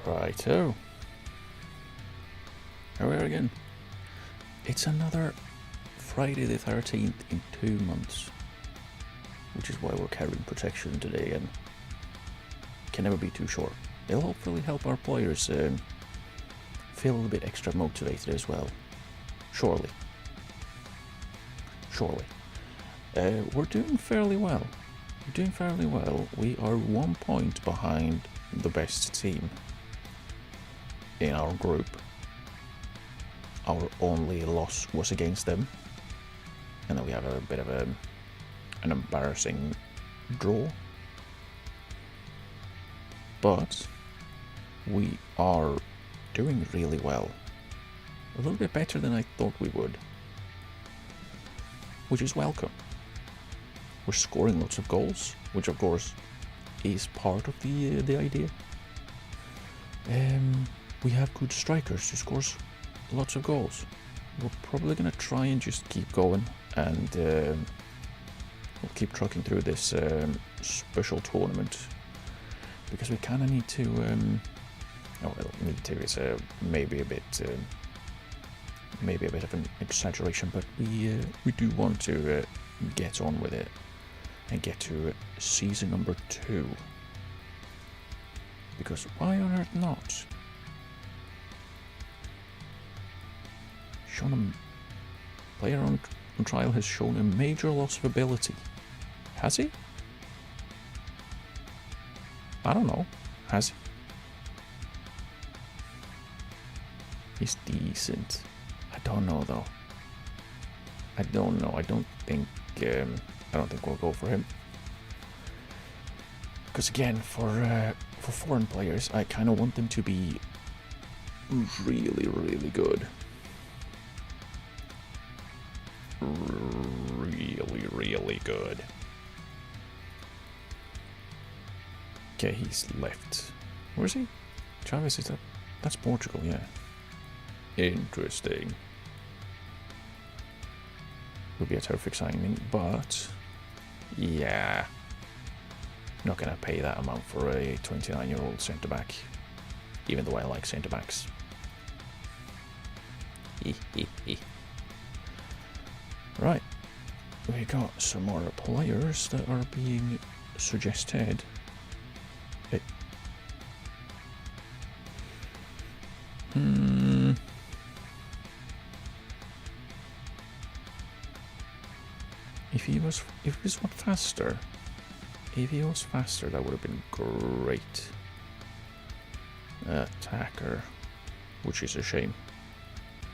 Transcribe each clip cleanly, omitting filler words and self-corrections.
Righto. Here we are again. It's another Friday the 13th in 2 months, which is why we're carrying protection today again. Can never be too short. It'll hopefully help our players feel a little bit extra motivated as well. Surely. We're doing fairly well. We are 1 point behind the best team in our group. Our only loss was against them, and then we have a bit of an embarrassing draw. But we are doing really well. A little bit better than I thought we would, which is welcome. We're scoring lots of goals, which of course is part of the idea. We have good strikers who scores lots of goals. We're probably gonna try and just keep going, and we'll keep trucking through this special tournament, because we kind of need to. It's maybe a bit of an exaggeration, but we do want to get on with it and get to season number 2. Because why on earth not? Player on trial has shown a major loss of ability. Has he? I don't know. Has he? He's decent. I don't know though. I don't know. I don't think I don't think we'll go for him. Because again, for foreign players, I kind of want them to be really, really good. Really, really good. Okay, he's left. Where is he? Chavez, is that? That's Portugal, yeah. Interesting. Would be a terrific signing, but yeah, not gonna pay that amount for a 29-year-old centre back, even though I like centre backs. Right, we got some more players that are being suggested. If he was faster, that would have been great. Attacker, which is a shame.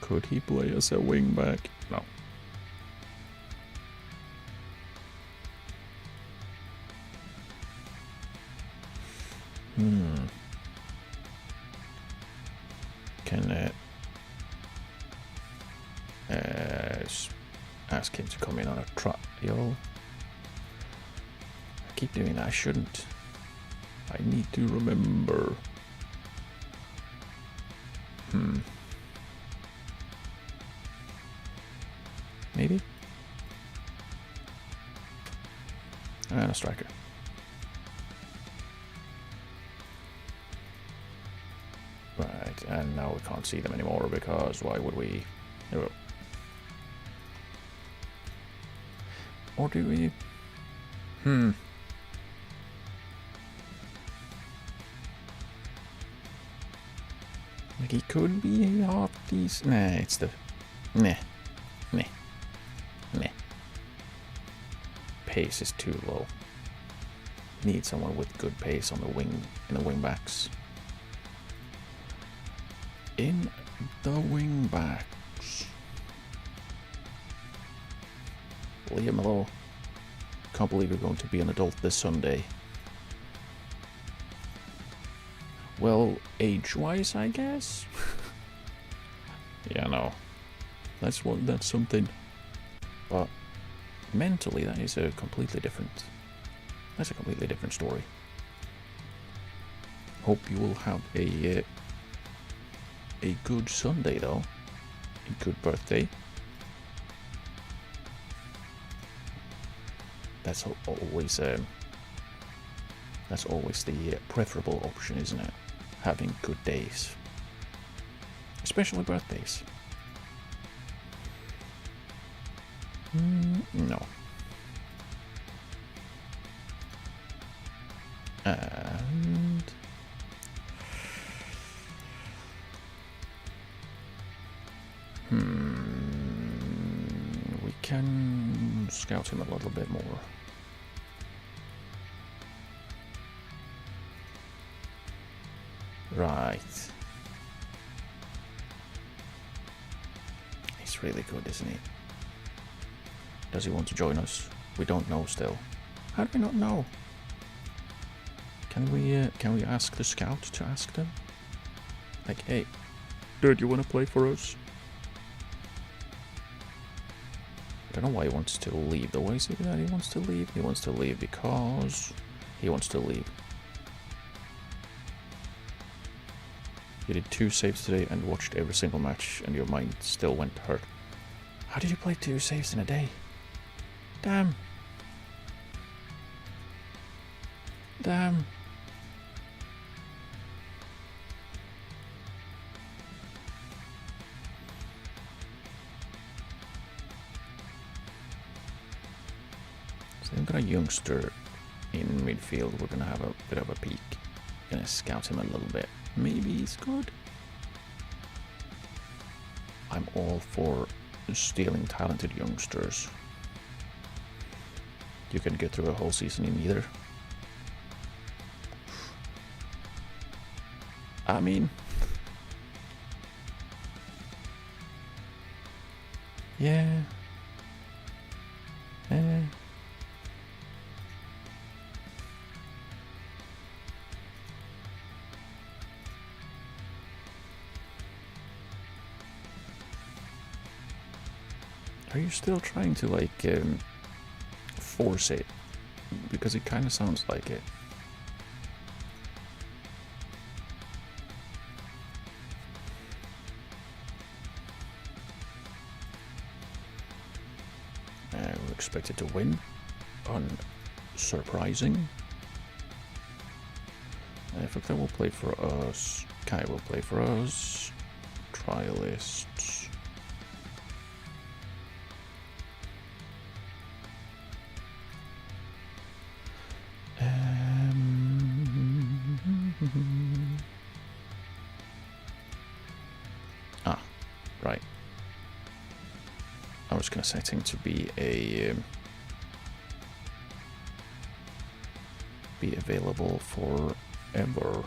Could he play as a wing back? No. Can ask him to come in on a trial. I keep doing that. I shouldn't. I need to remember. Maybe? And a striker. Right, and now we can't see them anymore because why would we? Oh. Or do we? Like he could be half these. Nah, it's the. Nah. Pace is too low. Need someone with good pace on the wing, in the wing backs. In the wing backs. Liam Mallow. Can't believe you're going to be an adult this Sunday. Well, age-wise, I guess. Yeah, no. That's something. But mentally, that's a completely different story. Hope you will have a good Sunday, though. A good birthday. That's always the preferable option, isn't it? Having good days, especially birthdays. No. And we can scout him a little bit more. Right. He's really good, isn't he? Does he want to join us? We don't know still. How do we not know? Can we ask the scout to ask them? Like, hey, dude, you want to play for us? I don't know why he wants to leave. The way is it that he wants to leave? He wants to leave because he wants to leave. You did 2 saves today and watched every single match and your mind still went hurt. How did you play 2 saves in a day? Damn. So we've got a youngster in midfield. We're going to have a bit of a peek. Going to scout him a little bit. Maybe he's good. I'm all for stealing talented youngsters. You can get through a whole season in either. I mean, yeah. Are you still trying to like force it? Because it kind of sounds like it. We're expected to win. Unsurprising. Africa will play for us. Kai will play for us. Trialists. Right. I was going to set him to be available forever.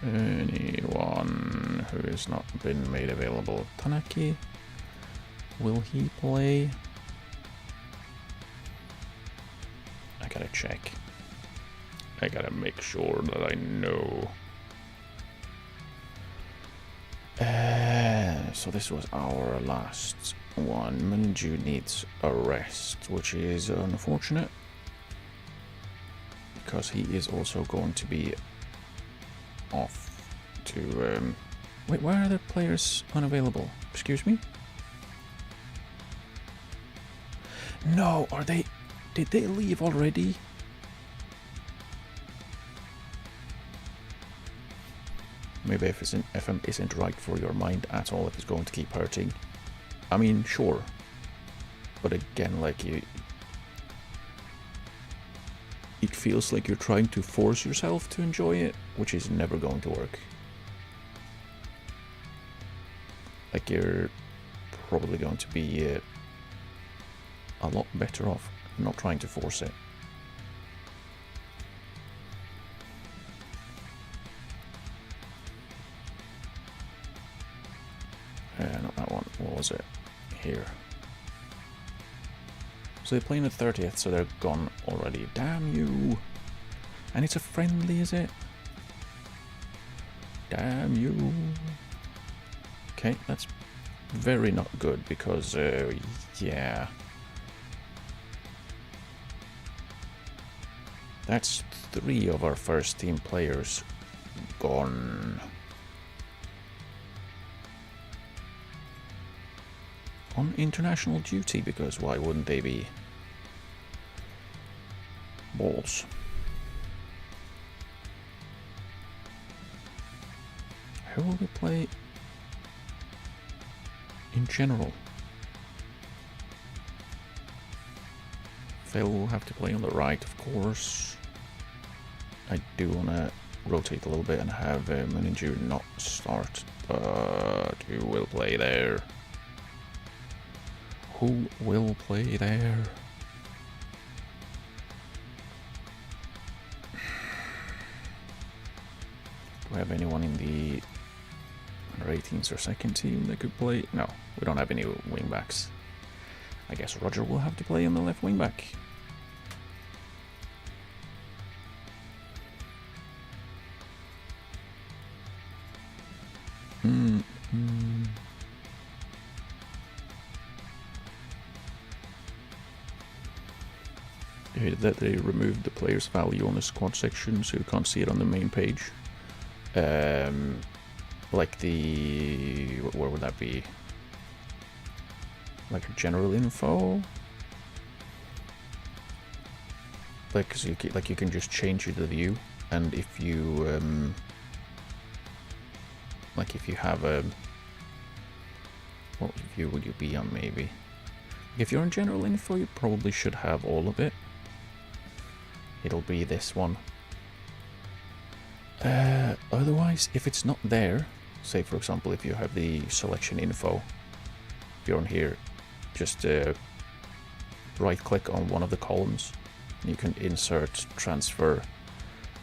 Anyone who has not been made available. Tanaki, will he play? I gotta check. I gotta make sure that I know. So this was our last one. Minju needs a rest, which is unfortunate, because he is also going to be off to... Wait, why are the players unavailable? Excuse me? No, are they... Did they leave already? Maybe if FM isn't right for your mind at all, if it's going to keep hurting. I mean, sure. But again, like it feels like you're trying to force yourself to enjoy it, which is never going to work. Like you're probably going to be a lot better off not trying to force it. Not that one. What was it? Here. So they're playing the 30th, so they're gone already. Damn you! And it's a friendly, is it? Damn you! Okay, that's very not good because, yeah. That's 3 of our first team players gone. On international duty, because why wouldn't they be? Balls. Who will we play in general? Phil will have to play on the right, of course. I do want to rotate a little bit and have Minju not start, but who will play there? Who will play there? Do we have anyone in the 18th or second team that could play? No, we don't have any wingbacks. I guess Roger will have to play on the left wingback. That they removed the player's value on the squad section, so you can't see it on the main page. Like the... where would that be? Like a general info? Like, cause you can just change it to the view, and if you like if you have a... what view would you be on, maybe? If you're on general info, you probably should have all of it. It'll be this one. Otherwise, if it's not there, say for example if you have the selection info, if you're on here, just right click on one of the columns, you can insert transfer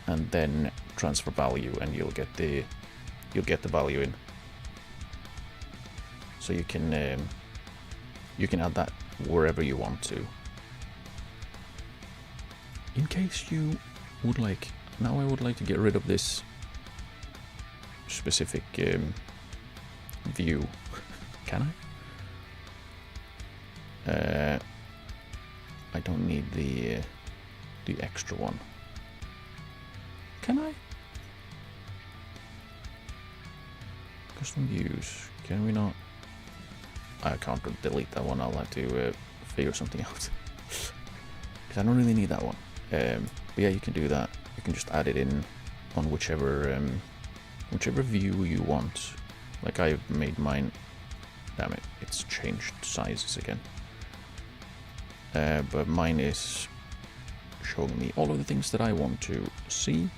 and then transfer value, and you'll get the value in. So you can add that wherever you want to. in case you would like, now I would like to get rid of this specific view. Can I? I don't need the extra one. Can I? Custom views. Can we not? I can't delete that one. I'll have to figure something out. Because I don't really need that one. But yeah, you can do that. You can just add it in on whichever view you want. Like I've made mine. Damn it, it's changed sizes again. But mine is showing me all of the things that I want to see.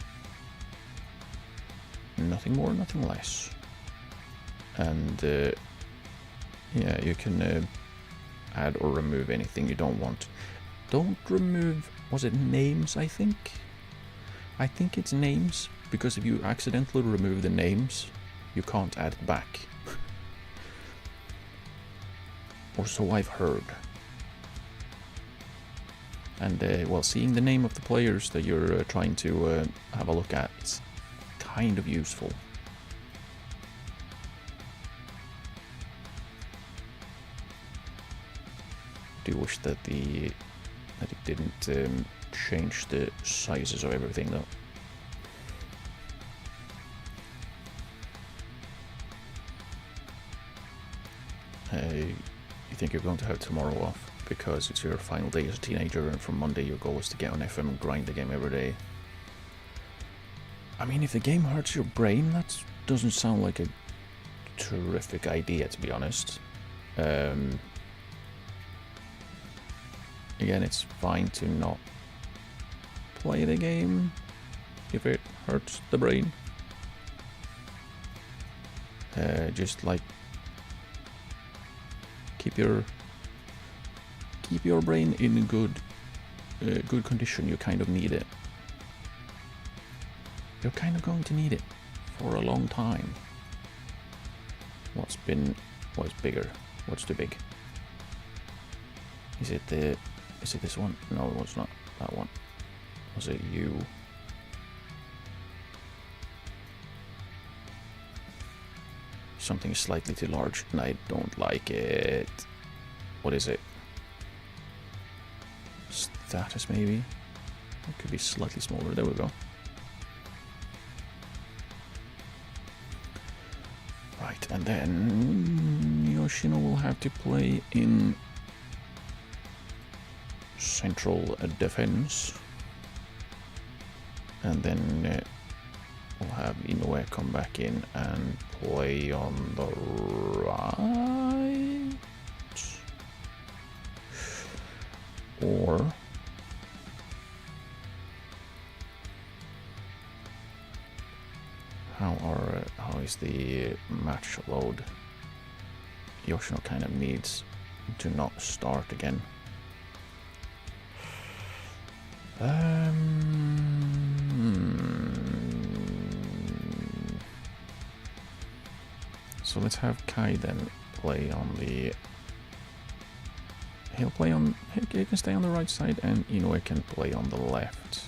Nothing more, nothing less. And yeah, you can add or remove anything you don't want. Don't remove, was it names, I think? I think it's names, because if you accidentally remove the names, you can't add it back. Or so I've heard. And well, seeing the name of the players that you're trying to have a look at is kind of useful. I do wish that it didn't change the sizes of everything though. You think you're going to have tomorrow off because it's your final day as a teenager, and from Monday your goal is to get on FM and grind the game every day? I mean, if the game hurts your brain, that doesn't sound like a terrific idea, to be honest. Again, it's fine to not play the game if it hurts the brain. Just like keep your brain in good condition. You kind of need it. You're kind of going to need it for a long time. What's bigger? What's too big? Is it this one? No, it's not that one. Was it you? Something slightly too large, and I don't like it. What is it? Status, maybe? It could be slightly smaller. There we go. Right, and then Yoshino will have to play in central defense, and then we'll have Inoue come back in and play on the right, or how is the match load? Yoshino kind of needs to not start again. So let's have Kai then play on the... He can stay on the right side, and Inoue can play on the left.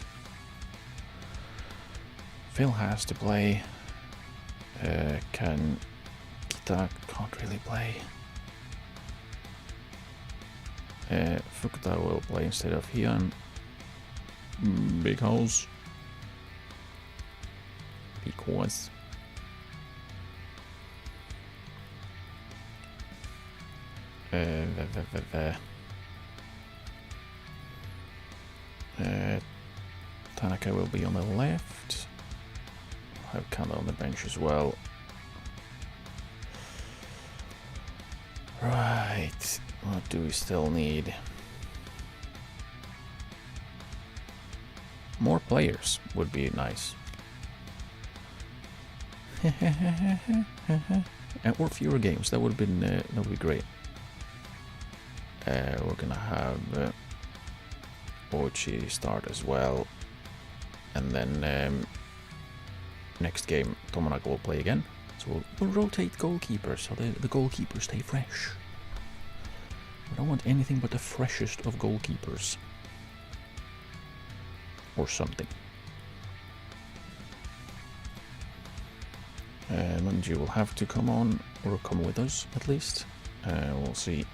Phil has to play. Kita can't really play. Fukuta will play instead of Hyun. Because Tanaka will be on the left. Have Kanda on the bench as well. Right, what do we still need? More players would be nice. Or fewer games, that would be great. We're gonna have Ochi start as well, and then next game Tomonaga will play again. So we'll rotate goalkeepers so the goalkeepers stay fresh. We don't want anything but the freshest of goalkeepers. or something. And you will have to come on, or come with us at least. We'll see.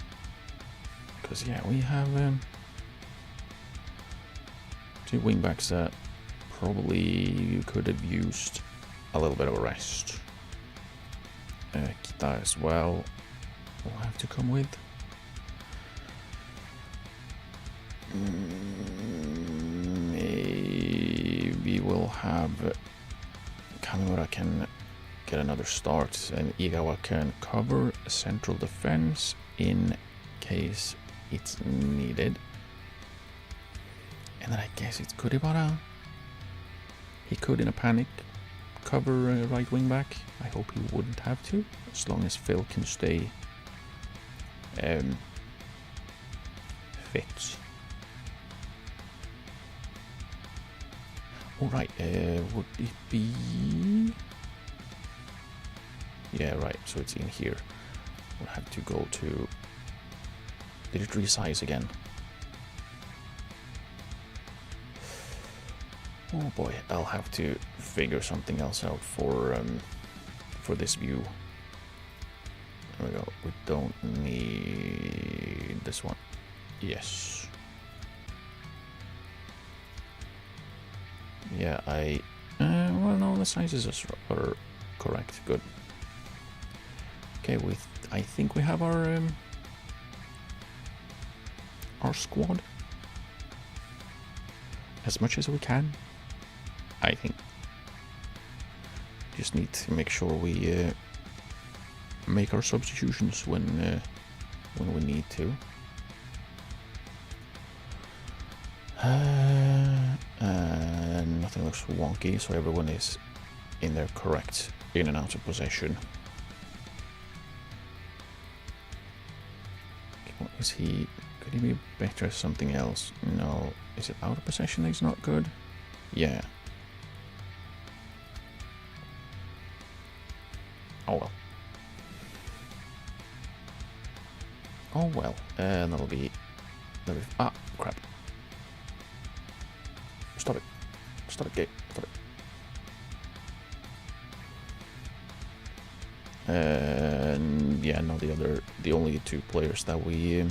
Because yeah, we have 2 wingbacks that probably you could have used a little bit of a rest. Kita as well will have to come with. Maybe we'll have Kamimura can get another start, and Igawa can cover central defense in case it's needed. And then I guess it's Kuribara. He could, in a panic, cover right wing back. I hope he wouldn't have to, as long as Phil can stay fit. Alright, would it be... Yeah, right, so it's in here. We'll have to go to... Did it resize again? Oh boy, I'll have to figure something else out for this view. There we go. We don't need this one. Yes. Yeah, well, no, the sizes are correct. Good. Okay, I think we have our squad as much as we can. I think. Just need to make sure we make our substitutions when we need to. And nothing looks wonky, so everyone is in their correct in and out of possession. What is he? Could he be better at something else? No. Is it out of possession that he's not good? Yeah. Oh well. Oh well. That'll be... Ah, crap. Stop it. Stop it, Gabe. Stop it. And yeah, no, the only 2 players that we're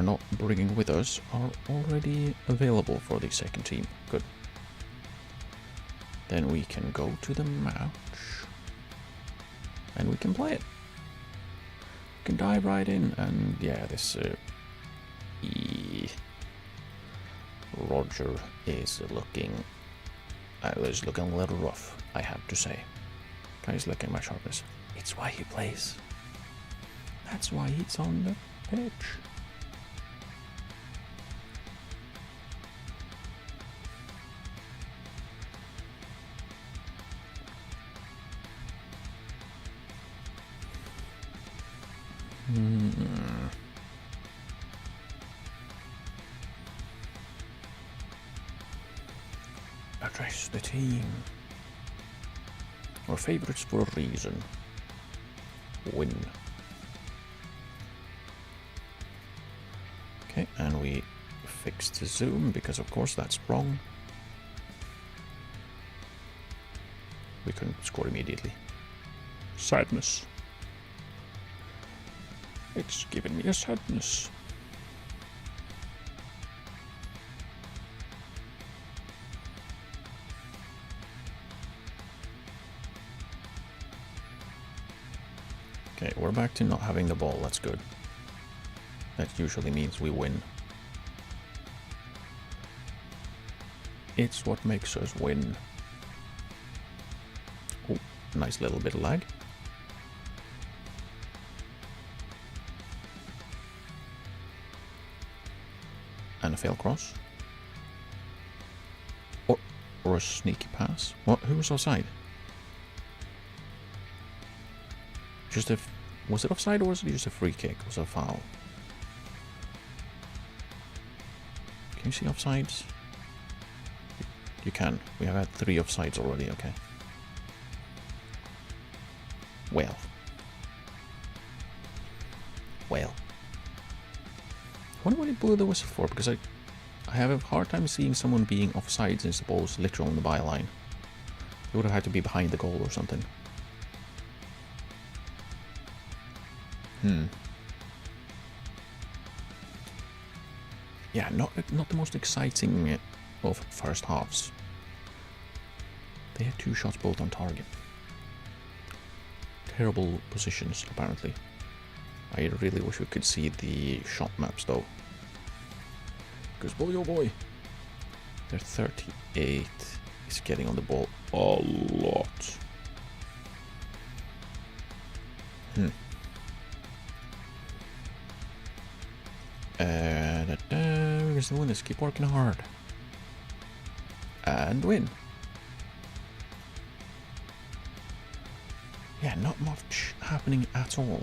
not bringing with us are already available for the second team. Good. Then we can go to the match and we can play it. We can dive right in, and yeah, this Roger is looking a little rough, I have to say. Guys, look at my sharpness. It's why he plays. That's why he's on the pitch. Address the team. Our favorites for a reason. Win. Okay, and we fixed the zoom because of course that's wrong. We couldn't score immediately. Sadness. It's giving me a sadness. Okay, we're back to not having the ball. That's good. That usually means we win. It's what makes us win. Oh, nice little bit of lag. And a fail cross. Or a sneaky pass. What? Who was offside? Was it offside or was it just a free kick? Was it a foul? Can you see offsides? You can. We have had 3 offsides already, okay. Well. I wonder what he blew the whistle for, because I I have a hard time seeing someone being offside since the ball is literally on the byline. It would have had to be behind the goal or something. Yeah, not the most exciting of first halves. They had 2 shots both on target. Terrible positions, apparently. I really wish we could see the shot maps, though. Because boy, oh boy. They're 38. He's getting on the ball a lot. We're gonna win this. Keep working hard. And win. Yeah, not much happening at all.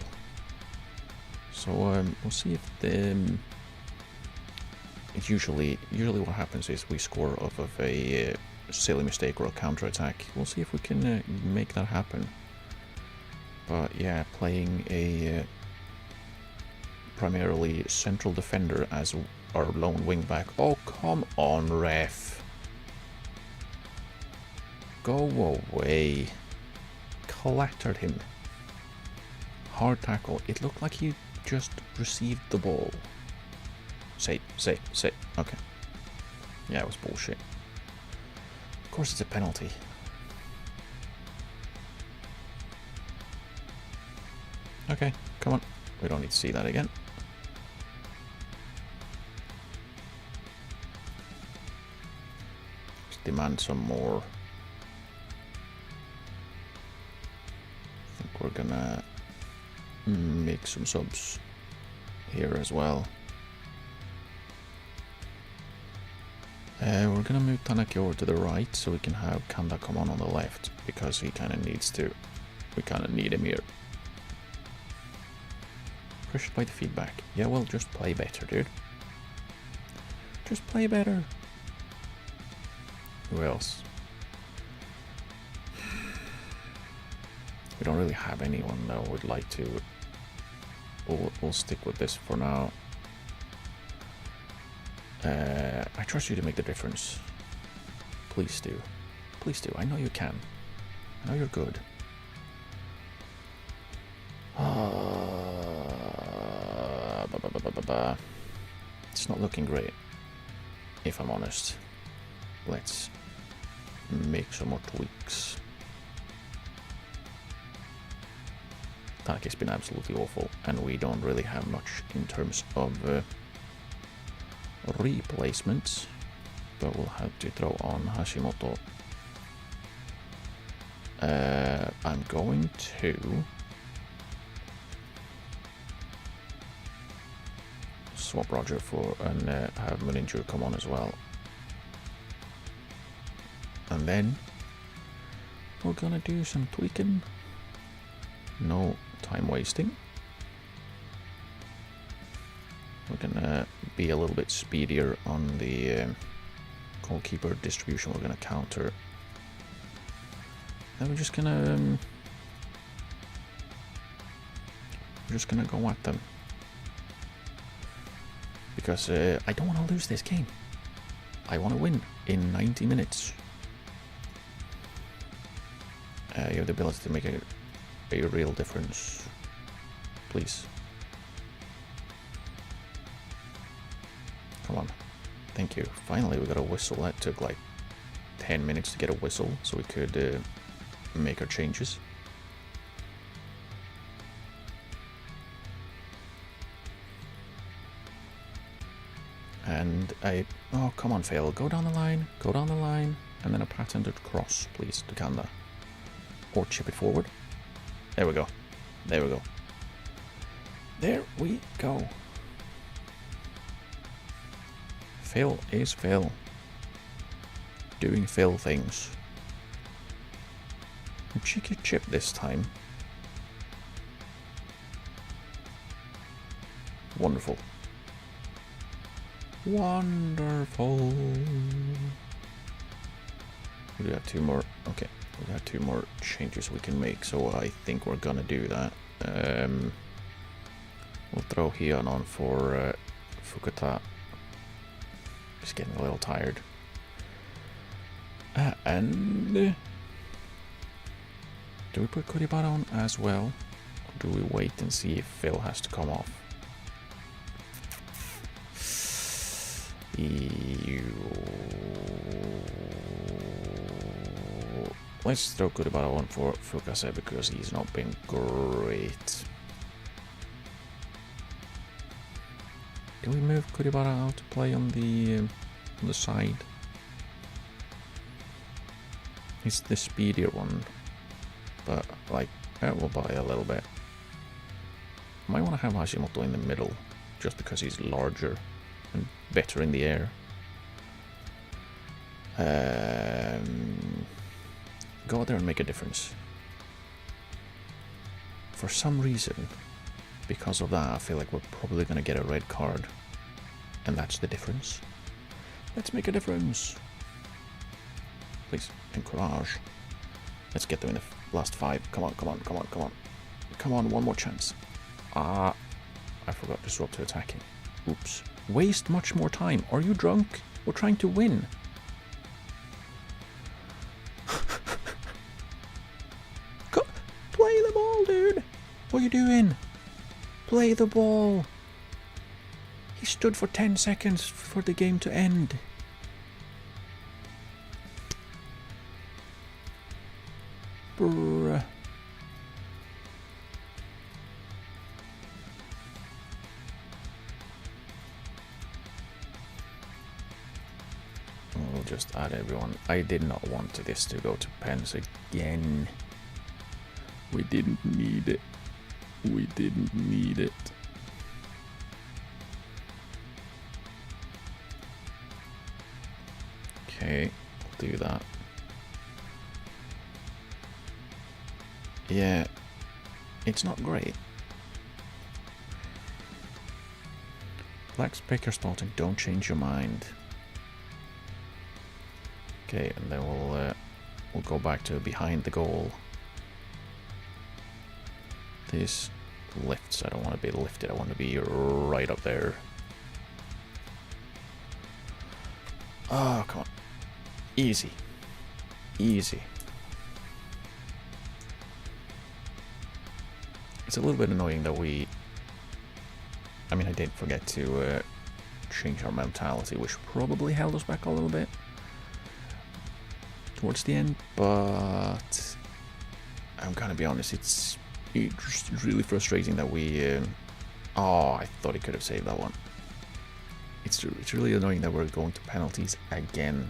So we'll see if the usually what happens is we score off of a silly mistake or a counter attack. We'll see if we can make that happen. But yeah, playing a primarily central defender as our lone wing back. Oh, come on, ref. Go away. Clattered him. Hard tackle. It looked like he just received the ball. Say. Okay. Yeah, it was bullshit. Of course it's a penalty. Okay, come on. We don't need to see that again. Let's demand some more. I think we're gonna make some subs here as well. We're gonna move Tanaki over to the right so we can have Kanda come on the left, because he kind of needs to. We kind of need him here. Pressured by the feedback. Yeah, well, just play better, dude. Just play better. Who else? We don't really have anyone though. We'd like to. We'll stick with this for now. I trust you to make the difference. Please do. Please do. I know you can. I know you're good. It's not looking great, if I'm honest. Let's make some more tweaks. Taki's been absolutely awful, and we don't really have much in terms of replacements, but we'll have to throw on Hashimoto. I'm going to swap Roger for and have Muninju come on as well. And then we're gonna do some tweaking. No time wasting. We're gonna be a little bit speedier on the goalkeeper distribution. We're gonna counter. Then we're just gonna go at them. Because I don't want to lose this game. I want to win in 90 minutes. You have the ability to make a real difference. Please. Come on. Thank you. Finally, we got a whistle. That took like 10 minutes to get a whistle, so we could make our changes. And oh, come on, Phil, go down the line, and then a patented cross, please, to Kanda. Or chip it forward. There we go. There we go. There we go. Phil is Phil. Doing Phil things. A cheeky chip this time. Wonderful. Wonderful. We do have 2 more. Okay, we have 2 more changes we can make, so I think we're gonna do that. We'll throw Heian on for Fukuta. He's getting a little tired. And do we put Kuribara on as well? Or do we wait and see if Phil has to come off? Let's throw Kuribara on for Fukase because he's not been great. Can we move Kuribara out to play on the side? He's the speedier one, but like that will buy a little bit. Might want to have Hashimoto in the middle, just because he's larger and better in the air. Go out there and make a difference. For some reason, because of that, I feel like we're probably going to get a red card. And that's the difference. Let's make a difference. Please, encourage. Let's get them in the last 5. Come on, come on, come on, come on. Come on, one more chance. I forgot to swap to attacking. Oops. Waste much more time. Are you drunk? We're trying to win. Play the ball, dude. What are you doing? Play the ball. He stood for 10 seconds for the game to end. Bruh. We'll just add everyone. I did not want this to go to pens again. We didn't need it. We didn't need it. Okay, I'll do that. Yeah, it's not great. Black's picker spotting, don't change your mind. Okay, and then we'll go back to behind the goal. This lifts, I don't want to be lifted, I want to be right up there. Oh, come on. Easy. Easy. It's a little bit annoying that I mean, I did forget to change our mentality, which probably held us back a little bit towards the end, but I'm gonna be honest, it's really frustrating that we oh, I thought he could have saved that one. It's really annoying that we're going to penalties again,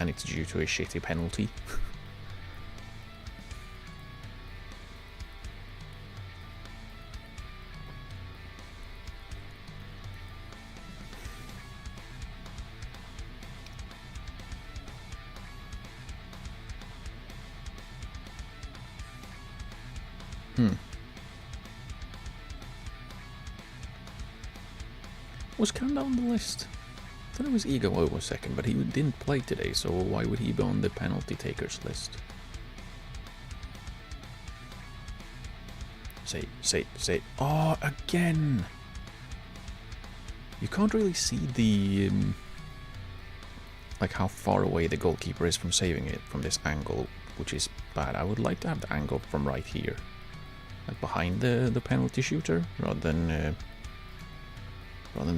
and it's due to a shitty penalty. Was Kanda on the list? I thought it was Ego over second, but he didn't play today, so why would he be on the penalty takers list? Say. Oh, again! You can't really see the like how far away the goalkeeper is from saving it from this angle, which is bad. I would like to have the angle from right here, like behind the penalty shooter, rather than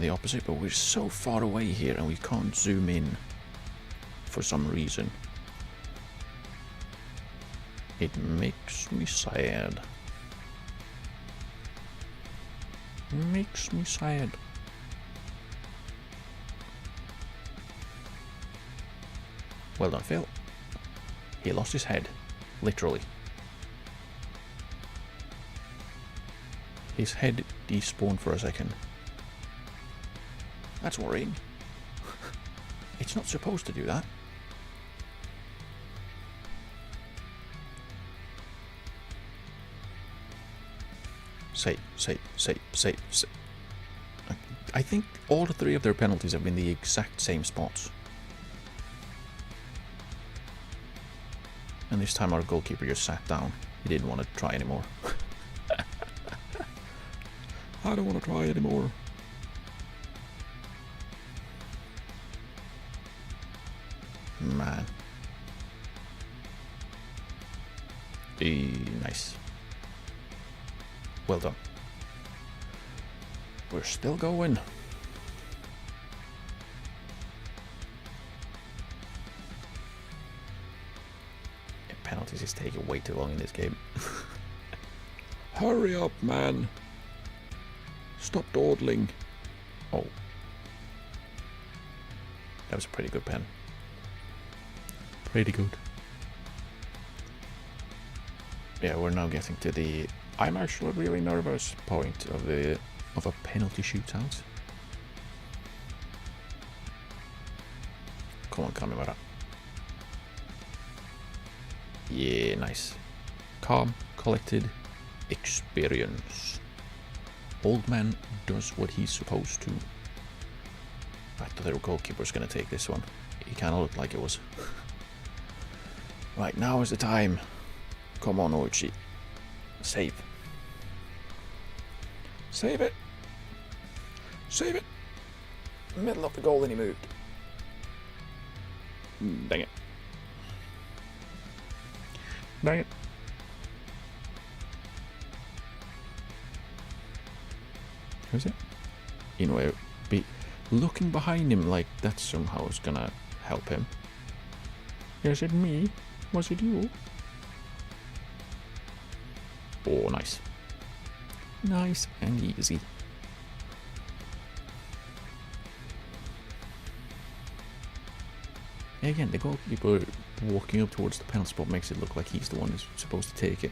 the opposite, but we're so far away here and we can't zoom in for some reason. It makes me sad. Makes me sad. Well done, Phil. He lost his head, literally. His head despawned for a second. That's worrying. It's not supposed to do that. Say. I think all 3 of their penalties have been the exact same spots. And this time our goalkeeper just sat down. He didn't want to try anymore. I don't want to try anymore. man. Nice. Well done. We're still going. Penalties is taking way too long in this game. Hurry up, man. Stop dawdling. Oh. That was a pretty good pen. Pretty good. Yeah, we're now getting to the... I'm actually really nervous point of a penalty shootout. Come on, Kamimura. Yeah, nice. Calm, collected, experience. Old man does what he's supposed to. I thought the goalkeeper was going to take this one. He kind of looked like it was. Right, now is the time. Come on, Oichi. Save. Save it. Save it. Middle of the goal and he moved. Dang it. Dang it. Who's it? You know, be looking behind him like that somehow is gonna help him. Is it me? Was it you? Oh, nice. Nice and easy. Again, the goalkeeper walking up towards the penalty spot makes it look like he's the one who's supposed to take it.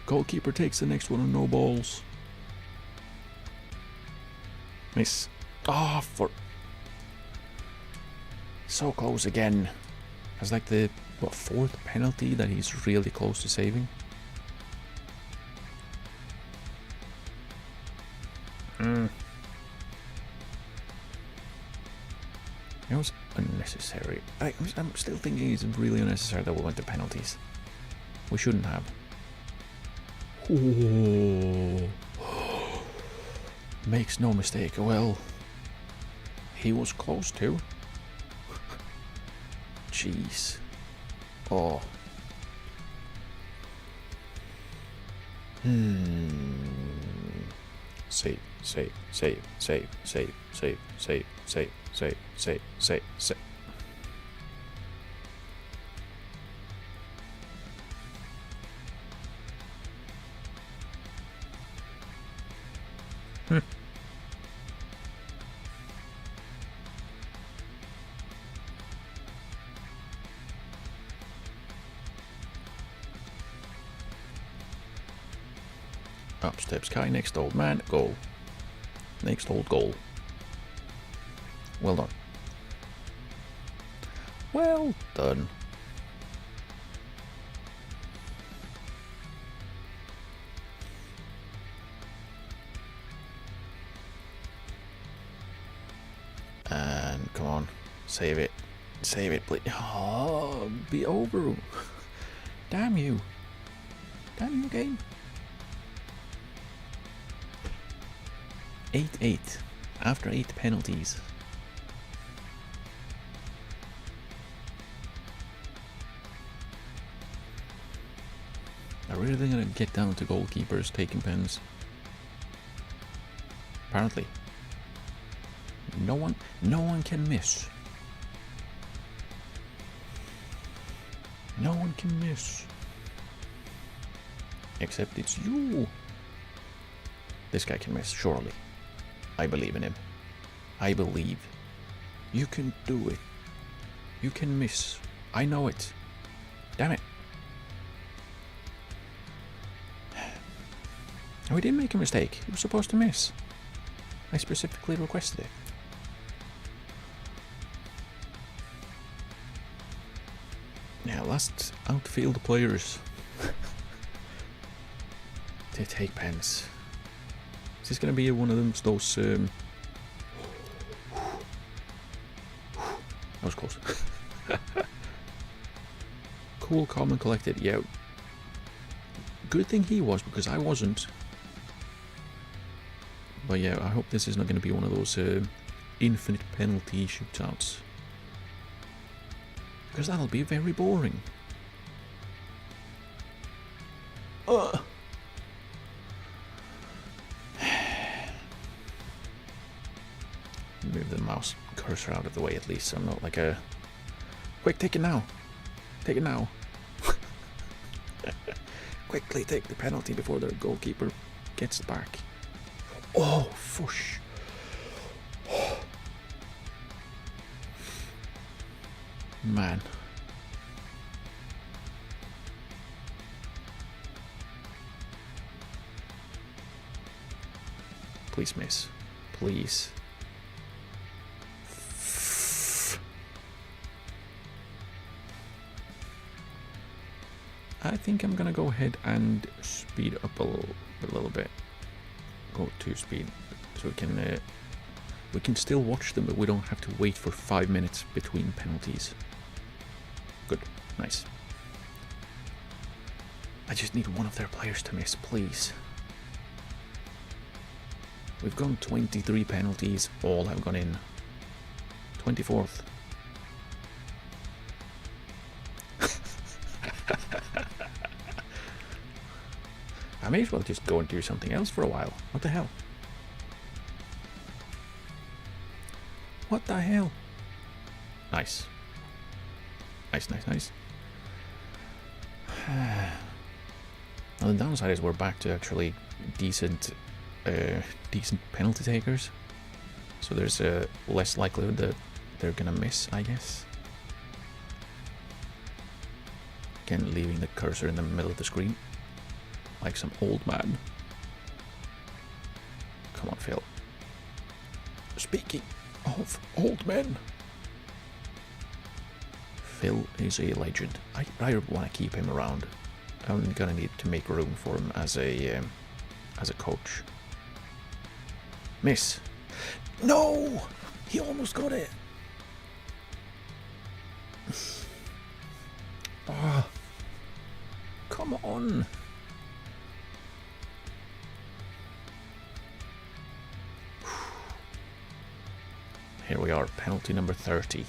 Goalkeeper takes the next one and no balls. Miss. Ah, for... So close again. That's like the, what, fourth penalty that he's really close to saving. It was unnecessary. I'm still thinking it's really unnecessary that we went to penalties. We shouldn't have. Oh. Makes no mistake. Well, he was close to. Jeez. Oh. Save, save, save, save, save, save, save, save, save, save, save, save. Up steps Kai, next old man, goal. Next old goal. Well done. Well done. And come on, save it. Save it, please. Oh, be over. Damn you. Damn you, game. 8-8 after 8 penalties. Are we really gonna get down to goalkeepers taking pens? Apparently. No one can miss. No one can miss. Except it's you. This guy can miss, surely. I believe in him. I believe. You can do it. You can miss. I know it. Damn it. We didn't make a mistake. He was supposed to miss. I specifically requested it. Now, last outfield players to take pens. Is this going to be one of them? Those. That was close. Cool, calm, and collected. Yeah. Good thing he was, because I wasn't. But yeah, I hope this is not going to be one of those infinite penalty shootouts. Because that'll be very boring. Move the mouse cursor out of the way at least, so I'm not like a... Quick, take it now! Take it now! Quickly take the penalty before the goalkeeper gets back. Oh, fush! Man. Please miss. Please. I think I'm gonna go ahead and speed up a little bit. Go to speed, so we can still watch them, but we don't have to wait for 5 minutes between penalties. Good, nice. I just need one of their players to miss, please. We've gone 23 penalties, all have gone in. 24th. I may as well just go and do something else for a while. What the hell? What the hell? Nice. Nice, nice, nice. Well, the downside is we're back to actually decent penalty takers. So there's less likelihood that they're gonna miss, I guess. Again, leaving the cursor in the middle of the screen. Like some old man. Come on, Phil. Speaking of old men, Phil is a legend. I want to keep him around. I'm gonna need to make room for him as a coach. Miss. No! He almost got it. Ah, come on. Here we are, penalty number 30.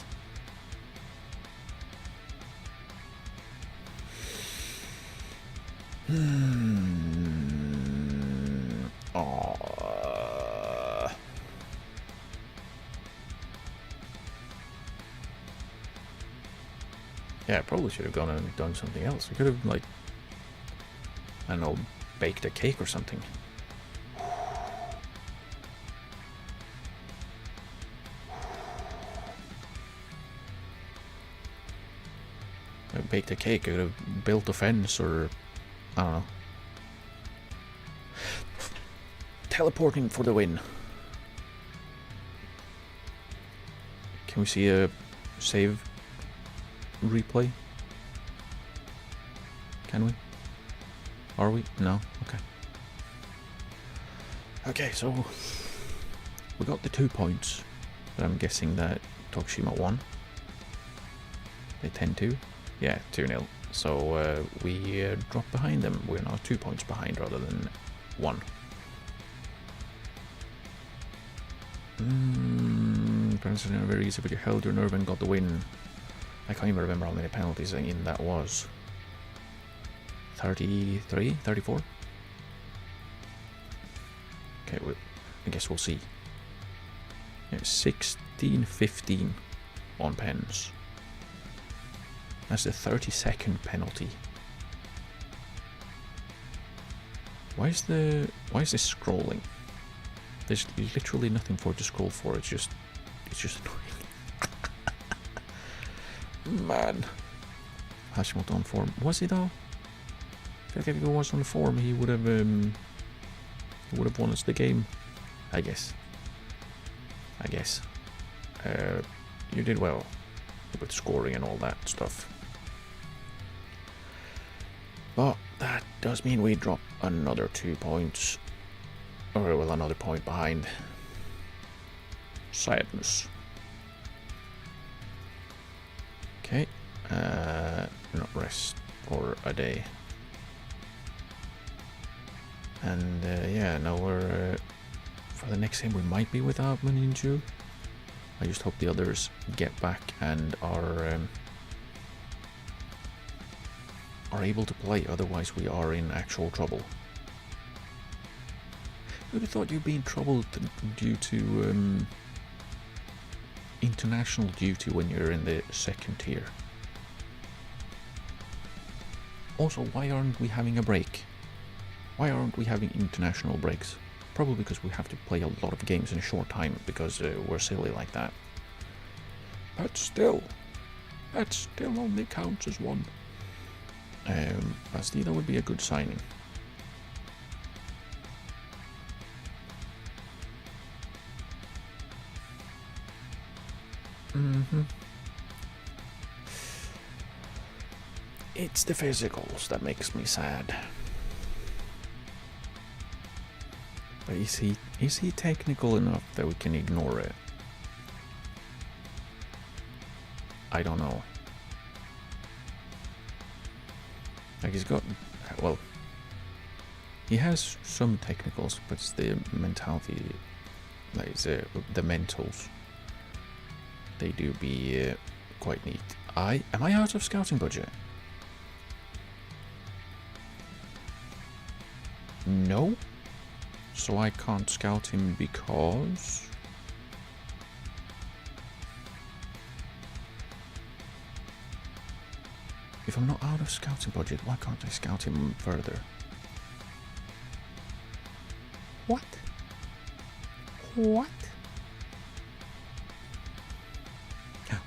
Yeah, I probably should have gone and done something else. I could have, like, I don't know, baked a cake or something. I baked a cake, I could have built a fence, or I don't know. Teleporting for the win. Can we see a save replay? Can we? Are we? No? Okay. Okay, so we got the 2 points, but I'm guessing that Tokushima won. They tend to. Yeah, 2-0. So we drop behind them. We're now 2 points behind rather than 1. President very easy, but you held your nerve and got the win. I can't even remember how many penalties in that was. 33? 34? Okay, well, I guess we'll see. Yeah, 16-15 on pens. That's the 32nd penalty. Why is this scrolling? There's literally nothing for it to scroll for. It's just annoying. Man. Hashimoto on form. Was he though? I feel like if he was on form, he would have won us the game. I guess. You did well with scoring and all that stuff. But that does mean we drop another 2 points. Or, well, another point behind. Sadness. Okay. Not rest for a day. And, yeah, now we're... for the next game, we might be without Maninju. I just hope the others get back and are able to play, otherwise we are in actual trouble. Who'd have thought you'd be in trouble due to international duty when you're in the second tier? Also, why aren't we having a break? Why aren't we having international breaks? Probably because we have to play a lot of games in a short time, because we're silly like that. But still, that still only counts as one. Bastida would be a good signing. It's the physicals that makes me sad. But is he technical enough that we can ignore it? I don't know. Like, he's got, well, he has some technicals, but it's the mentality, like the mentals. They do be quite neat. Am I out of scouting budget? No. So I can't scout him because... If I'm not out of scouting budget, why can't I scout him further? What? What?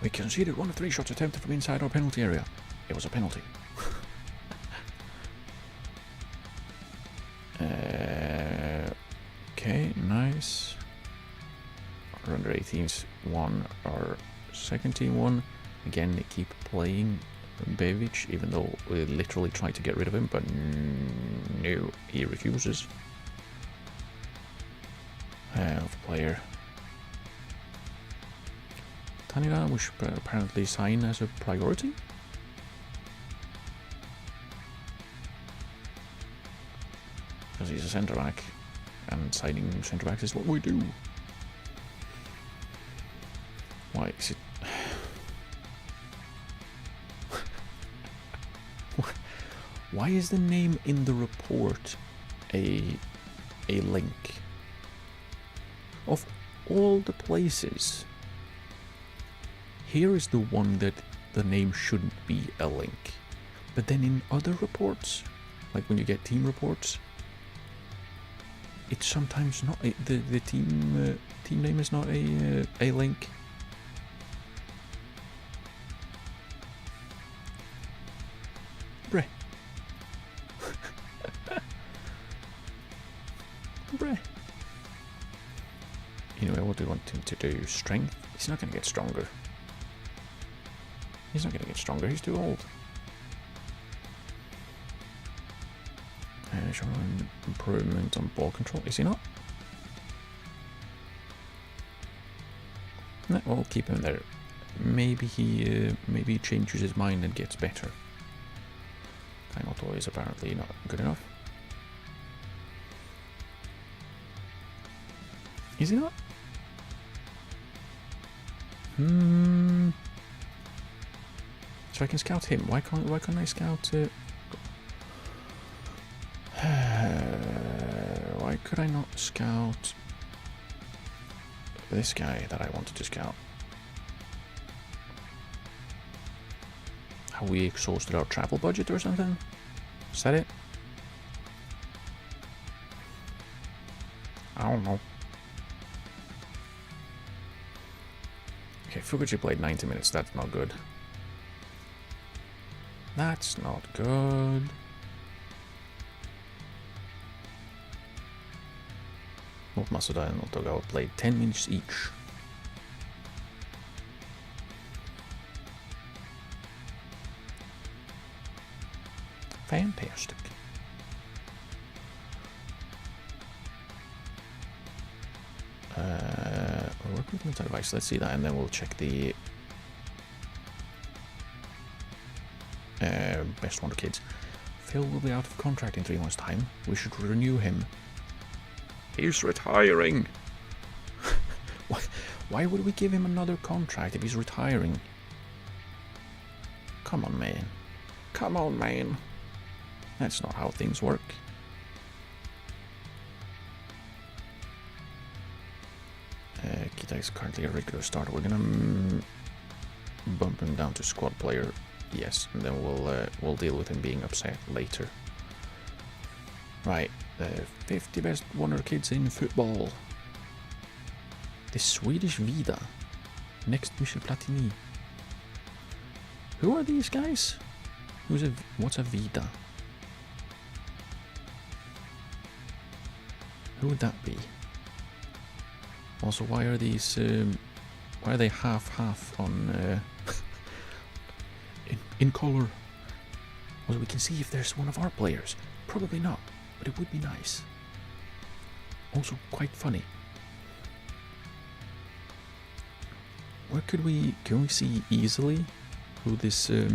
We conceded 1 of 3 shots attempted from inside our penalty area. It was a penalty. Okay, nice. Our under 18s won, our second team won. Again, they keep playing Bevic, even though we literally tried to get rid of him, but no, he refuses. Player. Tanira, we should apparently sign as a priority. Because he's a centre back, and signing centre backs is what we do. Why is it? Why is the name in the report a link? Of all the places, here is the one that the name shouldn't be a link. But then in other reports, like when you get team reports, it's sometimes not the team name is not a link. Bruh. Bruh. Anyway, what do we want him to do? Strength? He's not going to get stronger. He's not going to get stronger. He's too old. Showing improvement on ball control. Is he not? No, we'll keep him there. Maybe he changes his mind and gets better. Kaimoto is apparently not good enough. Is he not? So I can scout him. Why can't I scout why could I not scout this guy that I wanted to scout? Have we exhausted our travel budget or something? Is that it? I don't know. Okay, Fuguchi played 90 minutes. That's not good. That's not good. Both Masuda and Otogawa played 10 minutes each. Fantastic. Recruitment advice. Let's see that, and then we'll check the best one kids. Phil will be out of contract in 3 months' time. We should renew him. He's retiring. Why would we give him another contract if he's retiring? Come on, man. Come on, man. That's not how things work. Kita is currently a regular starter. We're gonna bump him down to squad player. Yes, and then we'll deal with him being upset later. Right, the 50 best wonder kids in football. The Swedish Vida. Next Michel Platini. Who are these guys? What's a Vida? Who would that be? Also, why are these? Why are they half on? In color. Well, we can see if there's one of our players. Probably not, but it would be nice. Also, quite funny. Where can we see easily who this was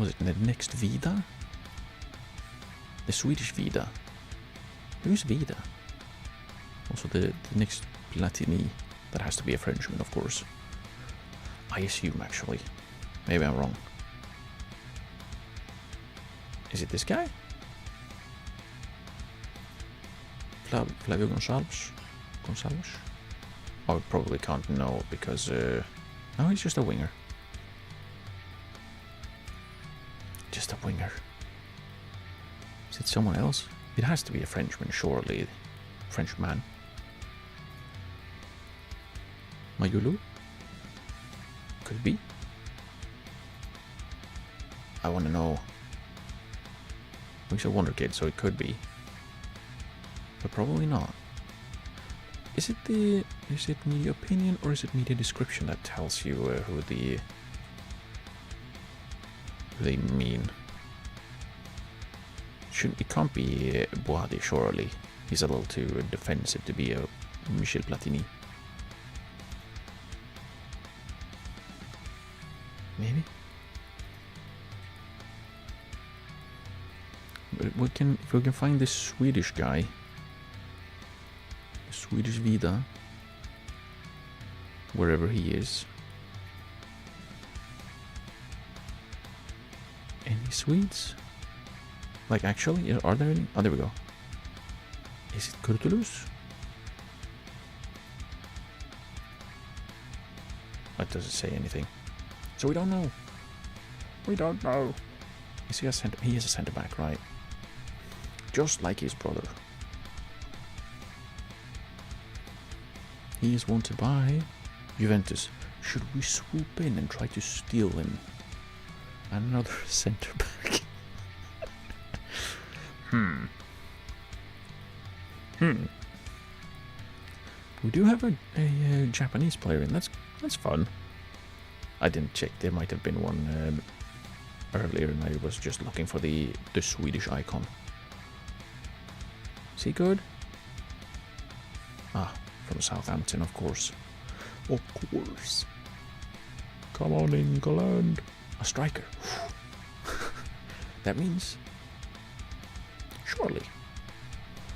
it the next Vida? The Swedish Vida. Who's Vida? Also the next Platini. That has to be a Frenchman, of course. I assume, actually. Maybe I'm wrong. Is it this guy? Flavio Gonçalves? I probably can't know because... no, he's just a winger. Just a winger. Is it someone else? It has to be a Frenchman, surely. Frenchman. Mayulu? Could be. I want to know. He's a wonder kid, so it could be. But probably not. Is it media opinion or is it media description that tells you who they mean? It can't be Boadi, surely. He's a little too defensive to be a Michel Platini. Maybe. But if we can find this Swedish guy, the Swedish Vida, wherever he is. Any Swedes? Like, actually, are there any? Oh, there we go. Is it Kurtulus? That doesn't say anything. So we don't know. We don't know. Is he a centre? He is a centre back, right? Just like his brother. He is wanted by Juventus. Should we swoop in and try to steal him? Another centre back. We do have a Japanese player in. That's fun. I didn't check. There might have been one earlier, and I was just looking for the Swedish icon. Is he good? Ah, from Southampton, of course. Of course. Come on, England. A striker. That means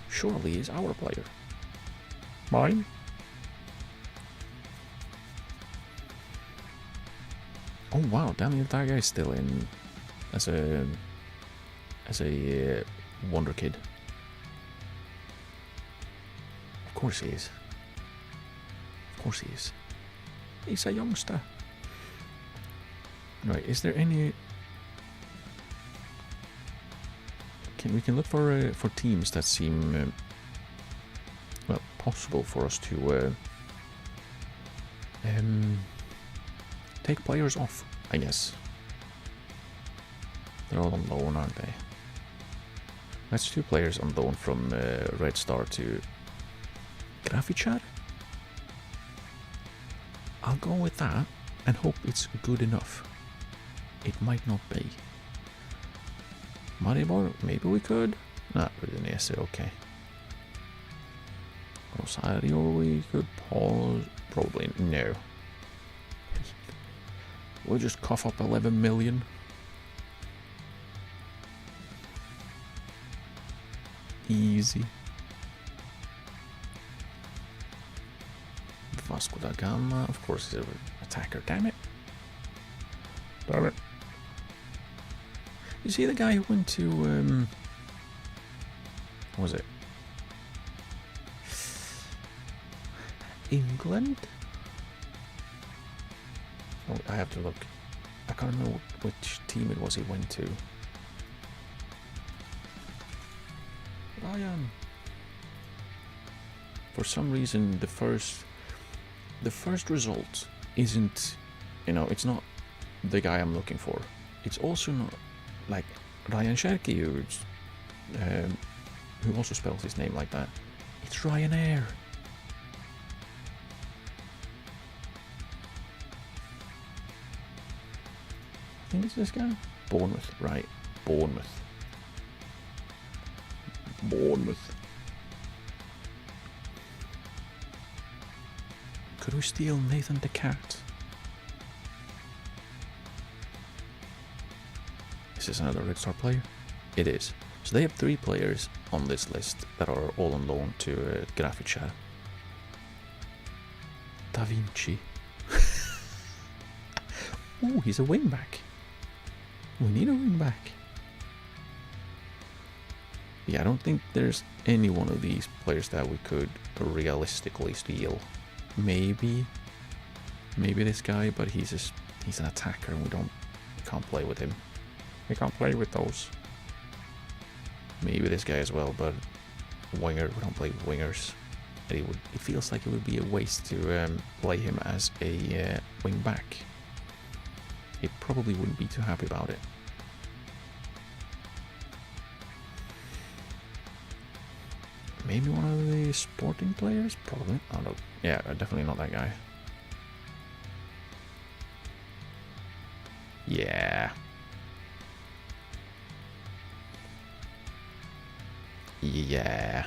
surely he's our player. Mine? Oh wow, Daniel Taga is still in as a wonder kid. Of course he is. Of course he is. He's a youngster. Right, is there any... We can look for teams that seem well, possible for us to take players off, I guess. They're all on loan, aren't they? That's 2 players on loan from Red Star to Grafichar. I'll go with that and hope it's good enough. It might not be. Maribor, maybe we could. Not really nice, okay. Rosario, we could pause. Probably no. We'll just cough up 11 million. Easy. Vasco da Gama, of course, he's an attacker. Damn it. Damn it. You see the guy who went to, what was it? England? Oh, I have to look. I can't remember which team it was he went to. Ryan. For some reason, the first result isn't, it's not the guy I'm looking for. It's also not like Ryan Sherky, who also spells his name like that. It's Ryanair. I think it's this guy. Bournemouth, right? Bournemouth. Could we steal Nathan Descartes? Is this another Red Star player? It is. So they have 3 players on this list that are all on loan to Grafica. Da Vinci. Ooh, he's a wingback. We need a wingback. Yeah, I don't think there's any one of these players that we could realistically steal. Maybe this guy, but he's an attacker and we can't play with him. We can't play with those. Maybe this guy as well, but winger, we don't play with wingers. And it feels like it would be a waste to play him as a wing back. He probably wouldn't be too happy about it. Maybe one of the Sporting players? Probably. I don't know. Yeah, definitely not that guy. Yeah. Yeah.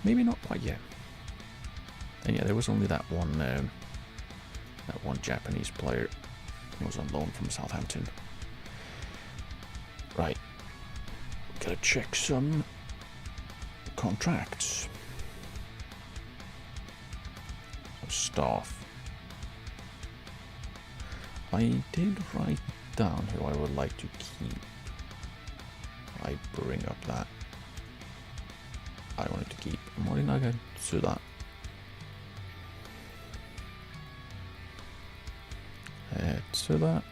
Maybe not quite yet. And yeah, there was only that one Japanese player who was on loan from Southampton. Right. Gotta check some contracts. So staff. I did write down who I would like to keep. I bring up that. I wanted to keep Morinaga Tsuda. Tsuda.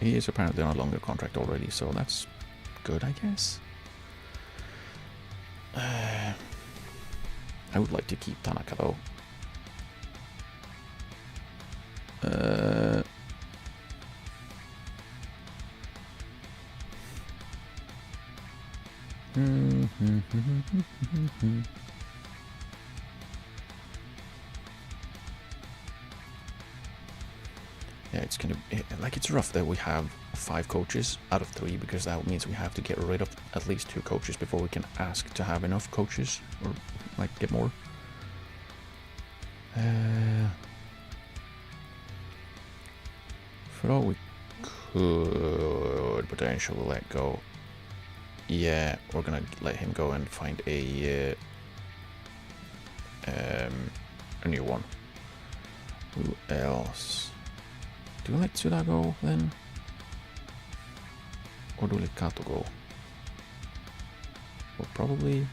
He is apparently on a longer contract already, so that's good, I guess. I would like to keep Tanaka though. Yeah, it's kind of like it's rough that we have 5 coaches out of 3 because that means we have to get rid of at least 2 coaches before we can ask to have enough coaches or like get more. For all we could potentially let go. Yeah, we're gonna let him go and find a new one. Who else? Do we let Tsuda go then? Or do we let Kato go? Well, probably...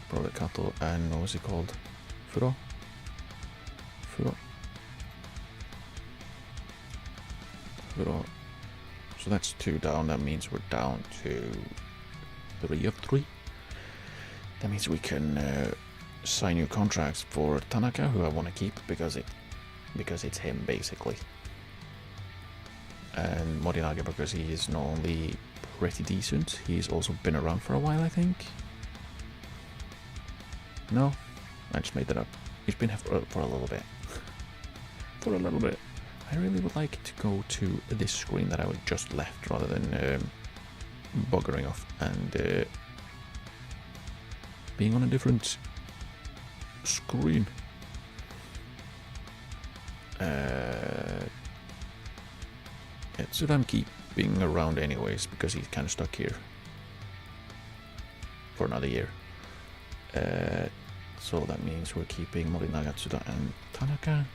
probably Kato and what was he called? Furo? So that's 2 down. That means we're down to 3 of 3. That means we can sign new contracts for Tanaka, who I want to keep because it's him basically, and Morinaga because he is not only pretty decent, he's also been around for a while, I think. No, I just made that up. He's been here for a little bit. For a little bit. I really would like to go to this screen that I would just left rather than buggering off and being on a different screen. I'm keeping around anyways, because he's kind of stuck here for another year. So that means we're keeping Morinaga, Tsuda, and Tanaka.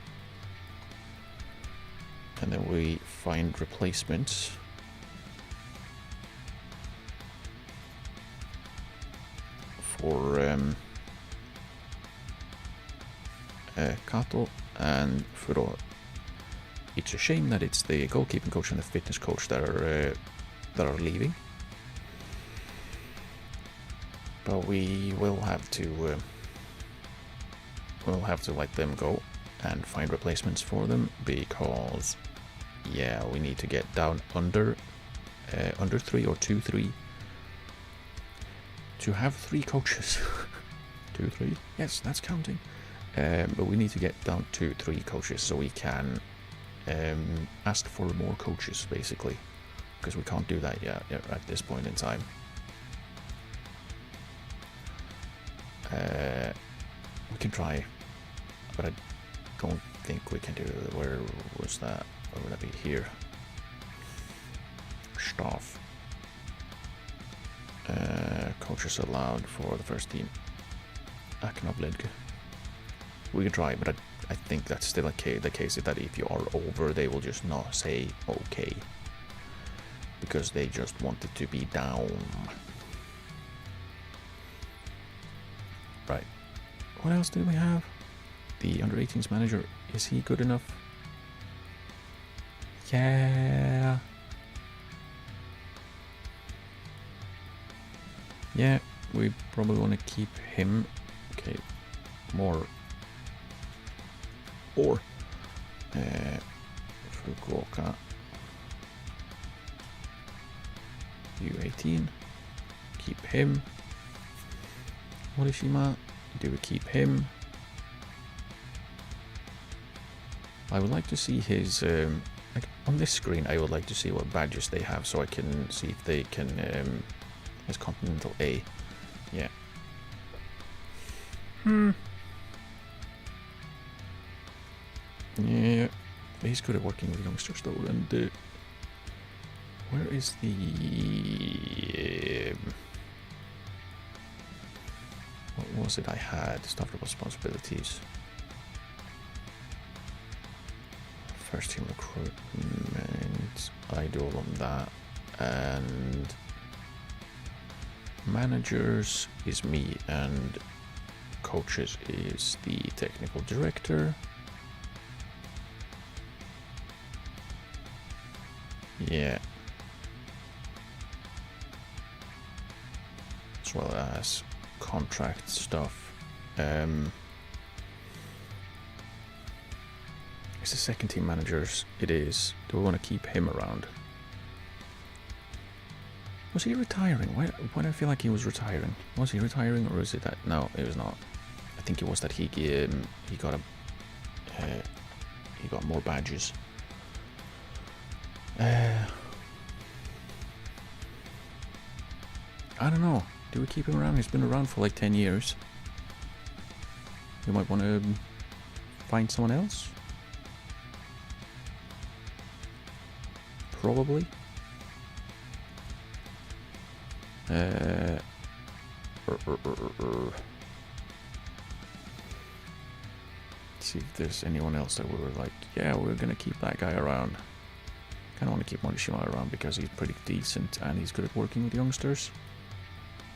And then we find replacements. For Kato and Furo. It's a shame that it's the goalkeeping coach and the fitness coach that are leaving. But we will have to let them go and find replacements for them, because yeah, we need to get down under 3 or 2-3 to have 3 coaches. 2-3, yes, that's counting. But we need to get down to 3 coaches so we can ask for more coaches, basically, because we can't do that yet at this point in time. We can try, but I don't think we can do it. Where was that? Where would that be? Here. Staff. Coaches allowed for the first team. Aknobledge. We can try, but I think that's still the case that if you are over, they will just not say okay, because they just want it to be down. Right. What else do we have? The under-18s manager, is he good enough? Yeah. Yeah, we probably want to keep him. Okay, more. Or Fukuoka U18, keep him. Morishima, do we keep him? I would like to see his like on this screen. I would like to see what badges they have, so I can see if they can his Continental A. Yeah. Yeah, he's good at working with youngsters though. And where is the what was it I had? Staff responsibilities. First team recruitment. I do all of that. And managers is me, and coaches is the technical director. Yeah. As well as contract stuff. It's the second team managers. It is. Do we want to keep him around? Was he retiring? Why do I feel like he was retiring? Was he retiring, or is it that? No, it was not. I think it was that he got more badges. I don't know. Do we keep him around? He's been around for like 10 years. You might want to find someone else. Probably. See if there's anyone else that we were like, yeah, we're gonna keep that guy around. Kind of want to keep Morishima around because he's pretty decent and he's good at working with youngsters,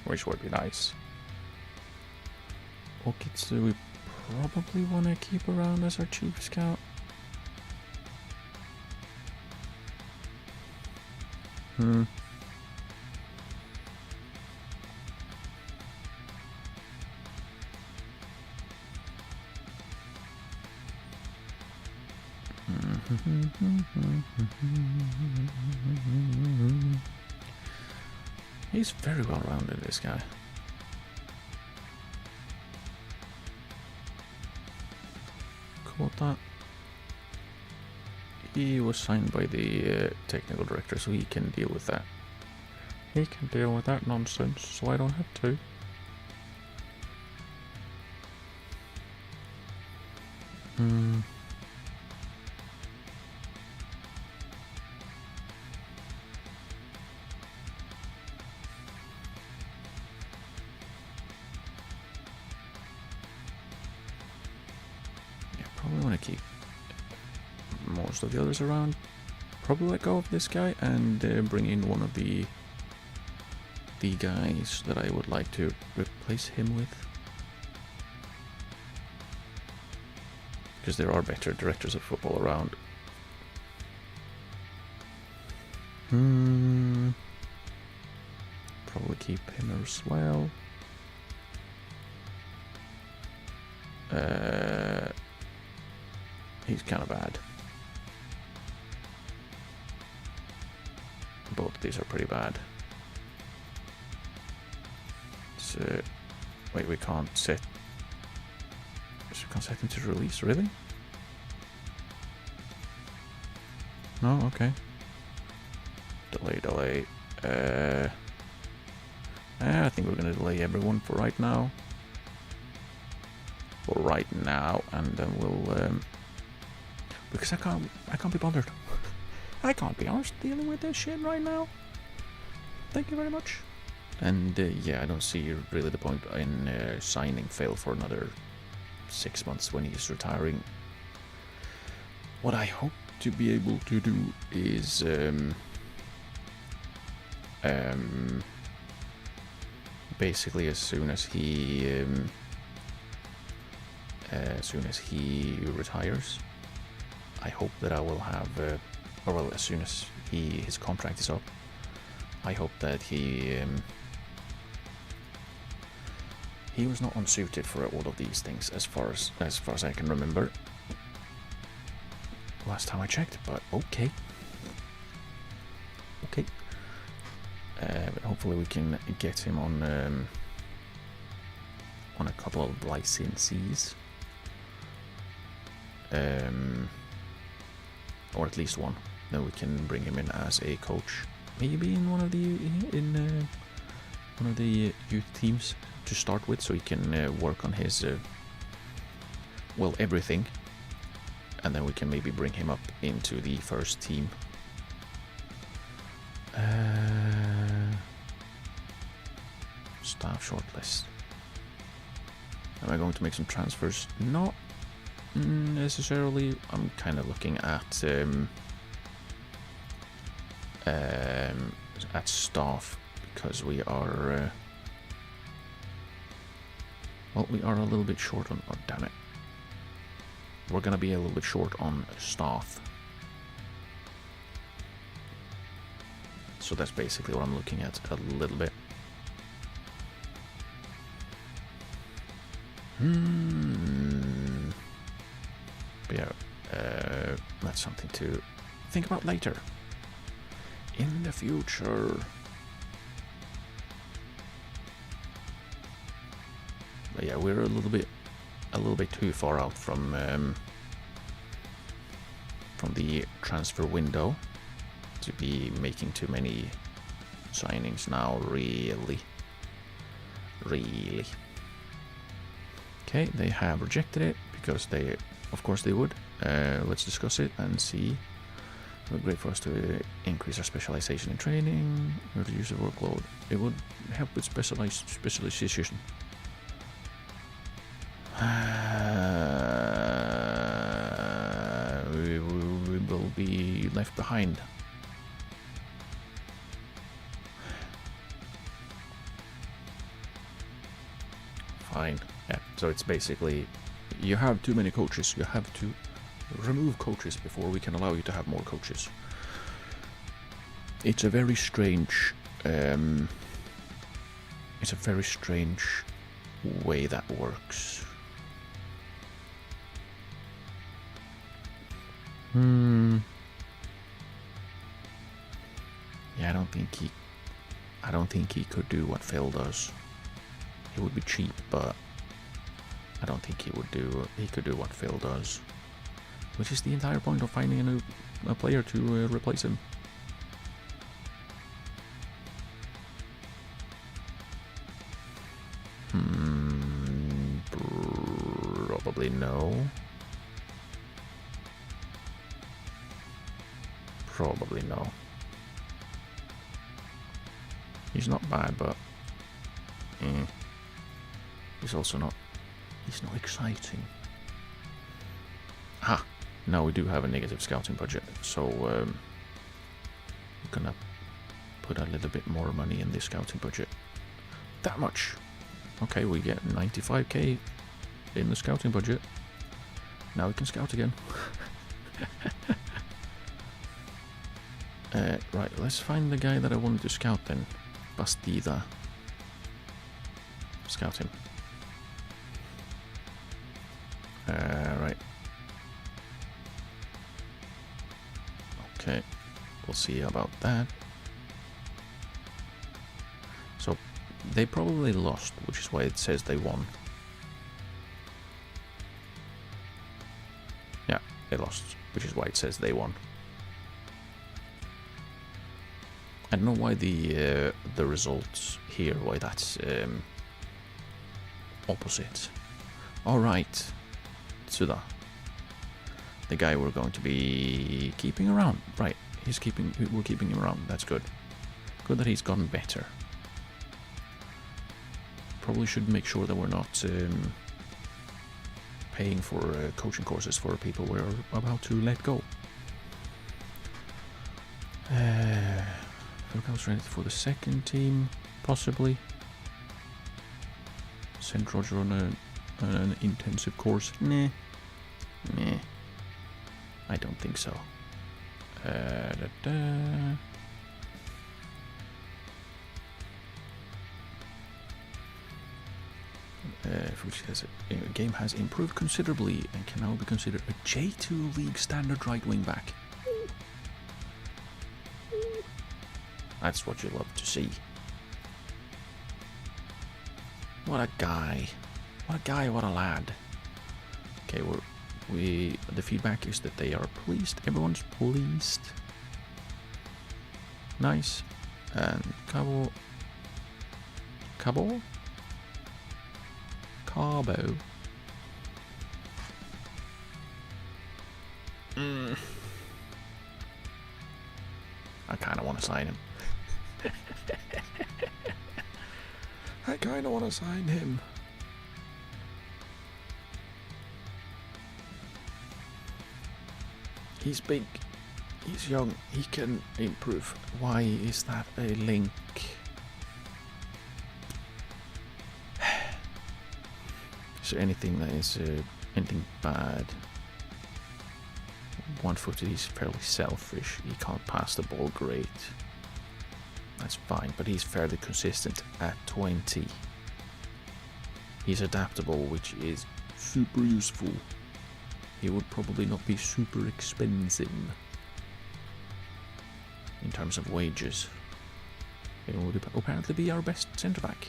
which would be nice. Okitsu we probably want to keep around as our chief scout. He's very well rounded, this guy. Kota. He was signed by the technical director, so he can deal with that. He can deal with that nonsense, so I don't have to. most of the others around, probably let go of this guy and bring in one of the guys that I would like to replace him with. Because there are better directors of football around. Probably keep him as well. He's kind of bad. Both of these are pretty bad. So, wait, we can't set. So we can't set him to release, really? No, okay. Delay. I think we're gonna delay everyone for right now. And then we'll because I can't be bothered. I can't be honest dealing with this shit right now. Thank you very much. And yeah, I don't see really the point in signing Phil for another 6 months when he's retiring. What I hope to be able to do is basically as soon as he retires, I hope that I will have or well, as soon as his contract is up, I hope that he was not unsuited for all of these things as far as I can remember. Last time I checked, but okay. But hopefully we can get him on a couple of licenses, or at least one. Then we can bring him in as a coach, maybe in one of the youth teams to start with, so he can work on his everything, and then we can maybe bring him up into the first team. Staff shortlist. Am I going to make some transfers? Not necessarily. I'm kind of looking at staff, because we are we are a little bit short on. Oh, damn it! We're gonna be a little bit short on staff. So that's basically what I'm looking at a little bit. But yeah, that's something to think about later. In the future. But yeah, we're a little bit too far out from the transfer window to be making too many signings now, really. Okay, they have rejected it because of course they would. Let's discuss it and see. It would be great for us to increase our specialization in training, reduce the workload. It would help with specialization. We will be left behind. Fine. Yeah, so it's basically, you have too many coaches, you have to remove coaches before we can allow you to have more coaches. It's a very strange way that works. Yeah, I don't think he could do what Phil does. It would be cheap, but I don't think he could do what Phil does, which is the entire point of finding a player to replace him. Probably no. Probably no. He's not bad, but he's also not. He's not exciting. Ah, Now we do have a negative scouting budget, so we're gonna put a little bit more money in the scouting budget. That much. Okay, we get 95k in the scouting budget. Now we can scout again. Right, let's find the guy that I wanted to scout then. Bastida. Scout him. Right. Okay, we'll see about that. So, they probably lost, which is why it says they won. Yeah, they lost, which is why it says they won. I don't know why the results here, why that's opposite. Alright, Tsuda. The guy we're going to be keeping around. Right, we're keeping him around, that's good. Good that he's gotten better. Probably should make sure that we're not paying for coaching courses for people we're about to let go. Philip's ready for the second team, possibly. Send Roger on an intensive course. Nah. I don't think so. Which says the game has improved considerably and can now be considered a J2 League standard right wing back. That's what you love to see. What a guy. What a guy, what a lad. Okay, the feedback is that they are pleased. Everyone's pleased. Nice. And Cabo. I kind of want to sign him. I kind of want to sign him. He's big. He's young. He can improve. Why is that a link? Is there anything that is anything bad? One-footed, he's fairly selfish. He can't pass the ball great. That's fine, but he's fairly consistent at 20. He's adaptable, which is super useful. He would probably not be super expensive in terms of wages. He would apparently be our best centre-back.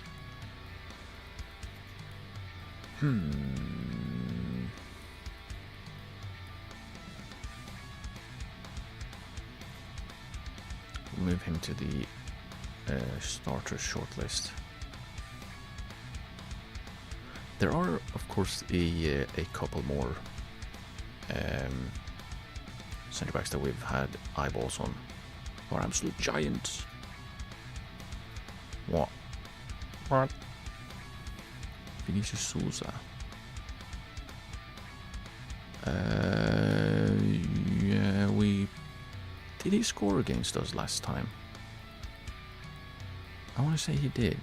Move him to the starters shortlist. There are, of course, a couple more centre backs that we've had eyeballs on, are absolute giants. What? Vinicius Souza. Yeah, did he score against us last time? I want to say he did.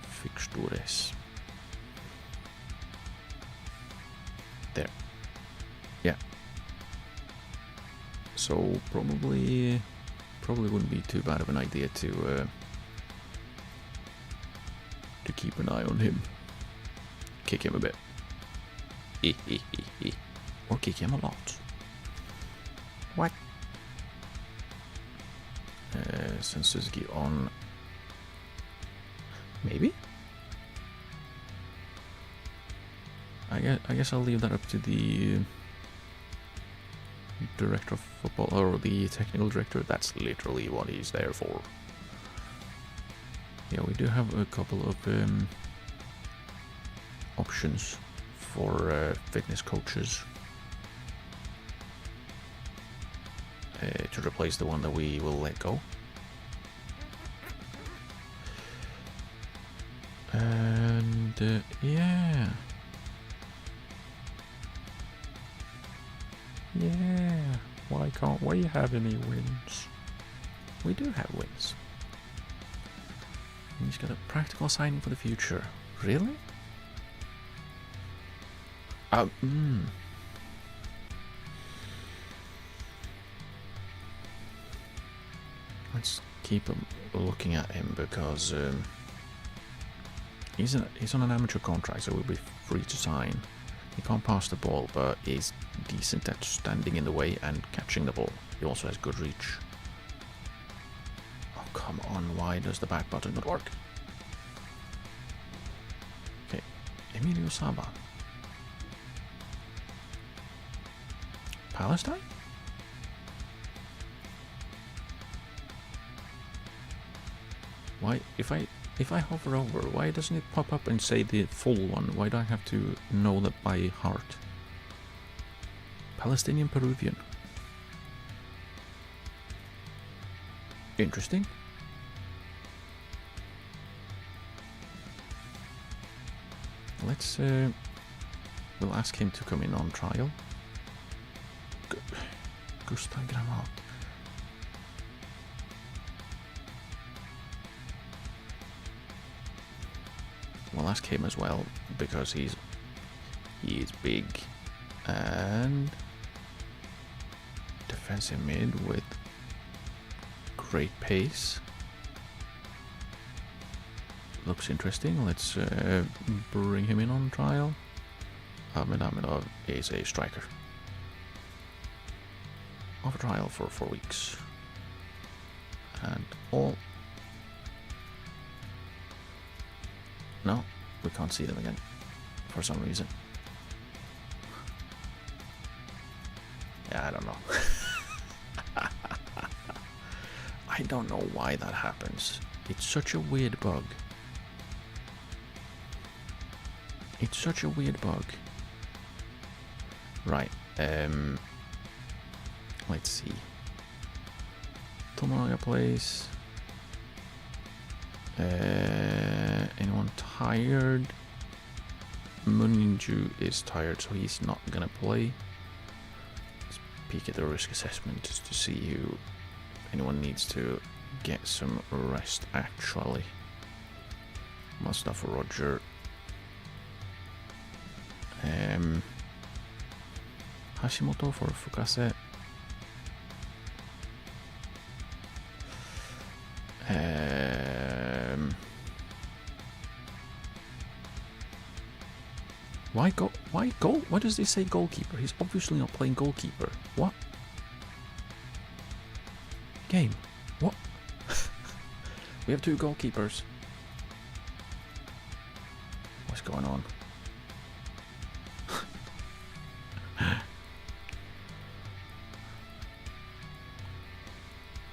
Fixtures. There. Yeah. So probably wouldn't be too bad of an idea to keep an eye on him. Kick him a bit. Or kick him a lot. What? Send Suzuki on. Maybe? I guess I'll leave that up to the director of football, or the technical director. That's literally what he's there for. Yeah, we do have a couple of options for fitness coaches. to replace the one that we will let go. And yeah. Why can't we have any wins? We do have wins. And he's got a practical signing for the future. Really? Let's keep looking at him because he's on an amateur contract, so we'll be free to sign. He can't pass the ball, but he's decent at standing in the way and catching the ball. He also has good reach. Oh, come on, why does the back button not work? Okay, Emilio Saba. Palestine? Why, if I hover over, why doesn't it pop up and say the full one? Why do I have to know that by heart? Palestinian Peruvian. Interesting. Let's we'll ask him to come in on trial. Gustav Gramat. We'll ask him as well because he is big and defensive mid with great pace. Looks interesting. Let's bring him in on trial. Ahmed Ahmedov is a striker. Off trial for 4 weeks. And all. No, we can't see them again for some reason. Yeah, I don't know. I don't know why that happens. It's such a weird bug. It's such a weird bug. Right, let's see. Tomonaga plays. Anyone tired? Muninju is tired, so he's not gonna play. Let's peek at the risk assessment just to see who anyone needs to get some rest actually. Mustafa Roger. Hashimoto for Fukase. Why go? Why goal? Why does this say goalkeeper? He's obviously not playing goalkeeper. What? Game. What? We have 2 goalkeepers. What's going on?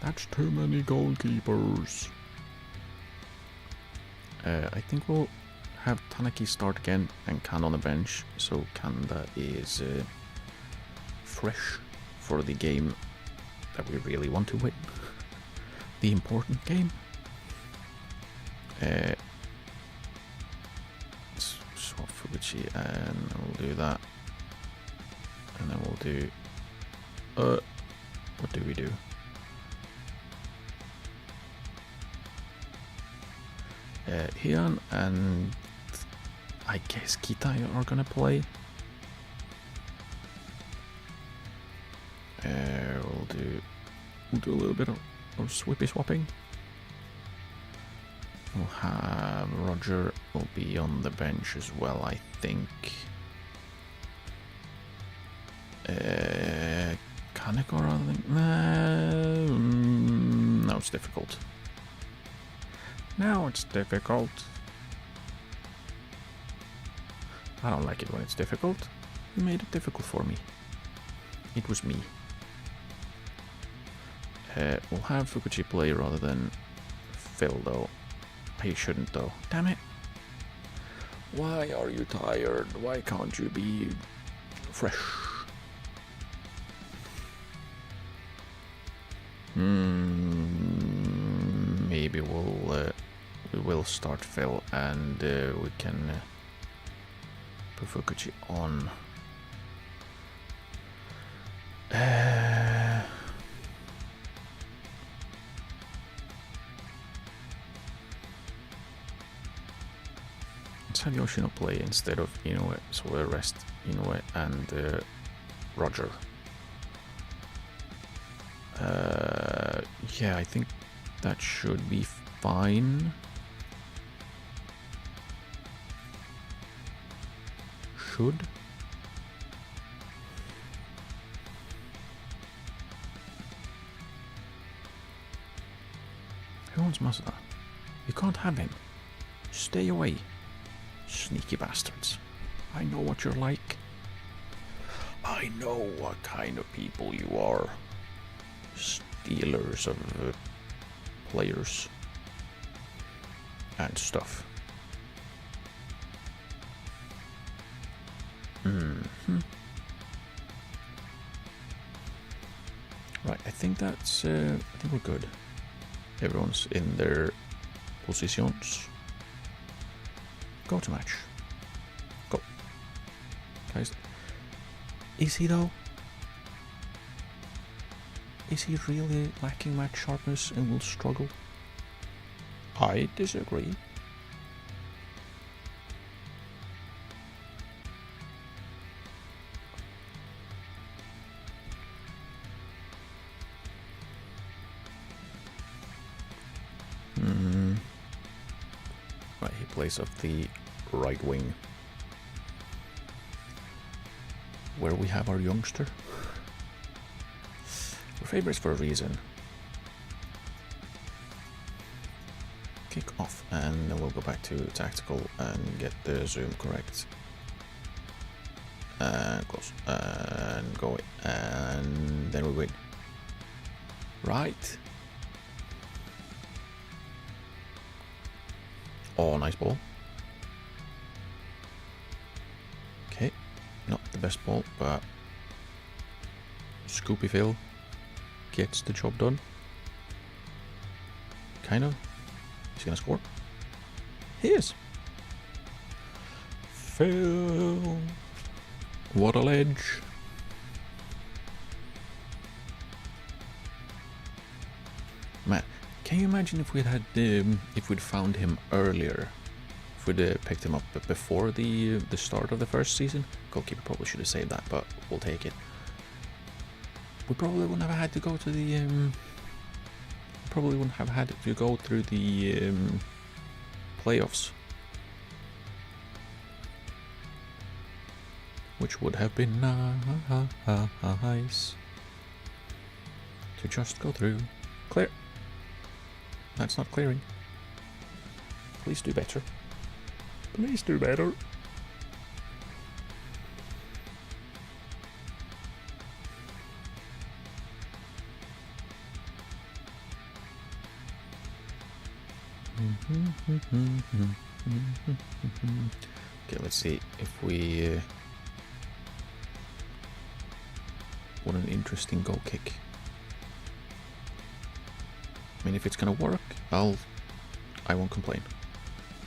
That's too many goalkeepers. I think we'll have Tanaki start again and Kan on the bench, so Kanda is fresh for the game that we really want to win. The important game. Swap Fuguchi and we'll do that. And then we'll do... what do we do? Hyun and I guess Kita are gonna play. We'll do a little bit of swippy swapping. We'll have Roger will be on the bench as well, I think. Kaneko rather than... no, it's difficult. Now it's difficult. I don't like it when it's difficult. You made it difficult for me. It was me. We'll have Fukuchi play rather than Phil though. He shouldn't though. Damn it. Why are you tired? Why can't you be fresh? Maybe we will start Phil and we can put Fukuchi on. Let's have Yoshino play instead of Inoue, so we'll rest Inoue and Roger. Yeah, I think that should be fine. Should. Who wants Masuda? You can't have him. Stay away. Sneaky bastards. I know what you're like. I know what kind of people you are. Stealers of players and stuff. Right, I think that's. I think we're good. Everyone's in their positions. Go to match. Go. Guys. Is he though? Is he really lacking match sharpness and will struggle? I disagree. Right, he plays off the right wing, where we have our youngster. We're favorites for a reason. Kick off, and then we'll go back to tactical and get the zoom correct. And close, and go, and then we win. Right. Oh, nice ball. Okay, not the best ball, but Scoopy Phil gets the job done. Kind of. He's gonna score. He is. Phil. What a ledge. Man, can you imagine if we'd had if we'd found him earlier? If we'd picked him up before the start of the first season? Goalkeeper probably should have saved that, but we'll take it. We probably wouldn't have had to go to the probably wouldn't have had to go through the playoffs, which would have been nice to just go through. Clear. That's not clearing. Please do better. Please do better. Okay, let's see if we what an interesting goal kick. I mean, if it's gonna work, I won't complain.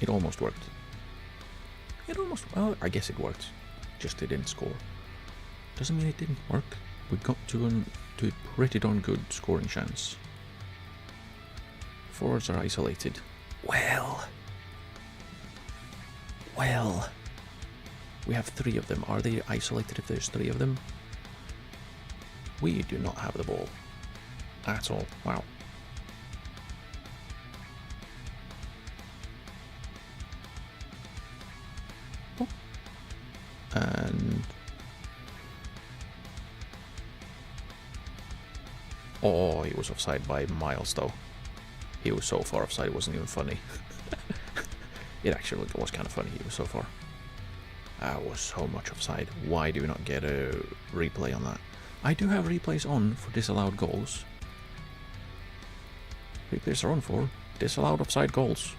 It almost worked. Well, I guess it worked. Just it didn't score. Doesn't mean it didn't work. We got to a pretty darn good scoring chance. Forwards are isolated. Well, we have 3 of them. Are they isolated if there's 3 of them? We do not have the ball at all. Wow. And oh, he was offside by miles though. He was so far offside it wasn't even funny. It actually was kind of funny. He was so far. That was so much offside. Why do we not get a replay on that? I do have replays on for disallowed goals. Replays are on for disallowed offside goals.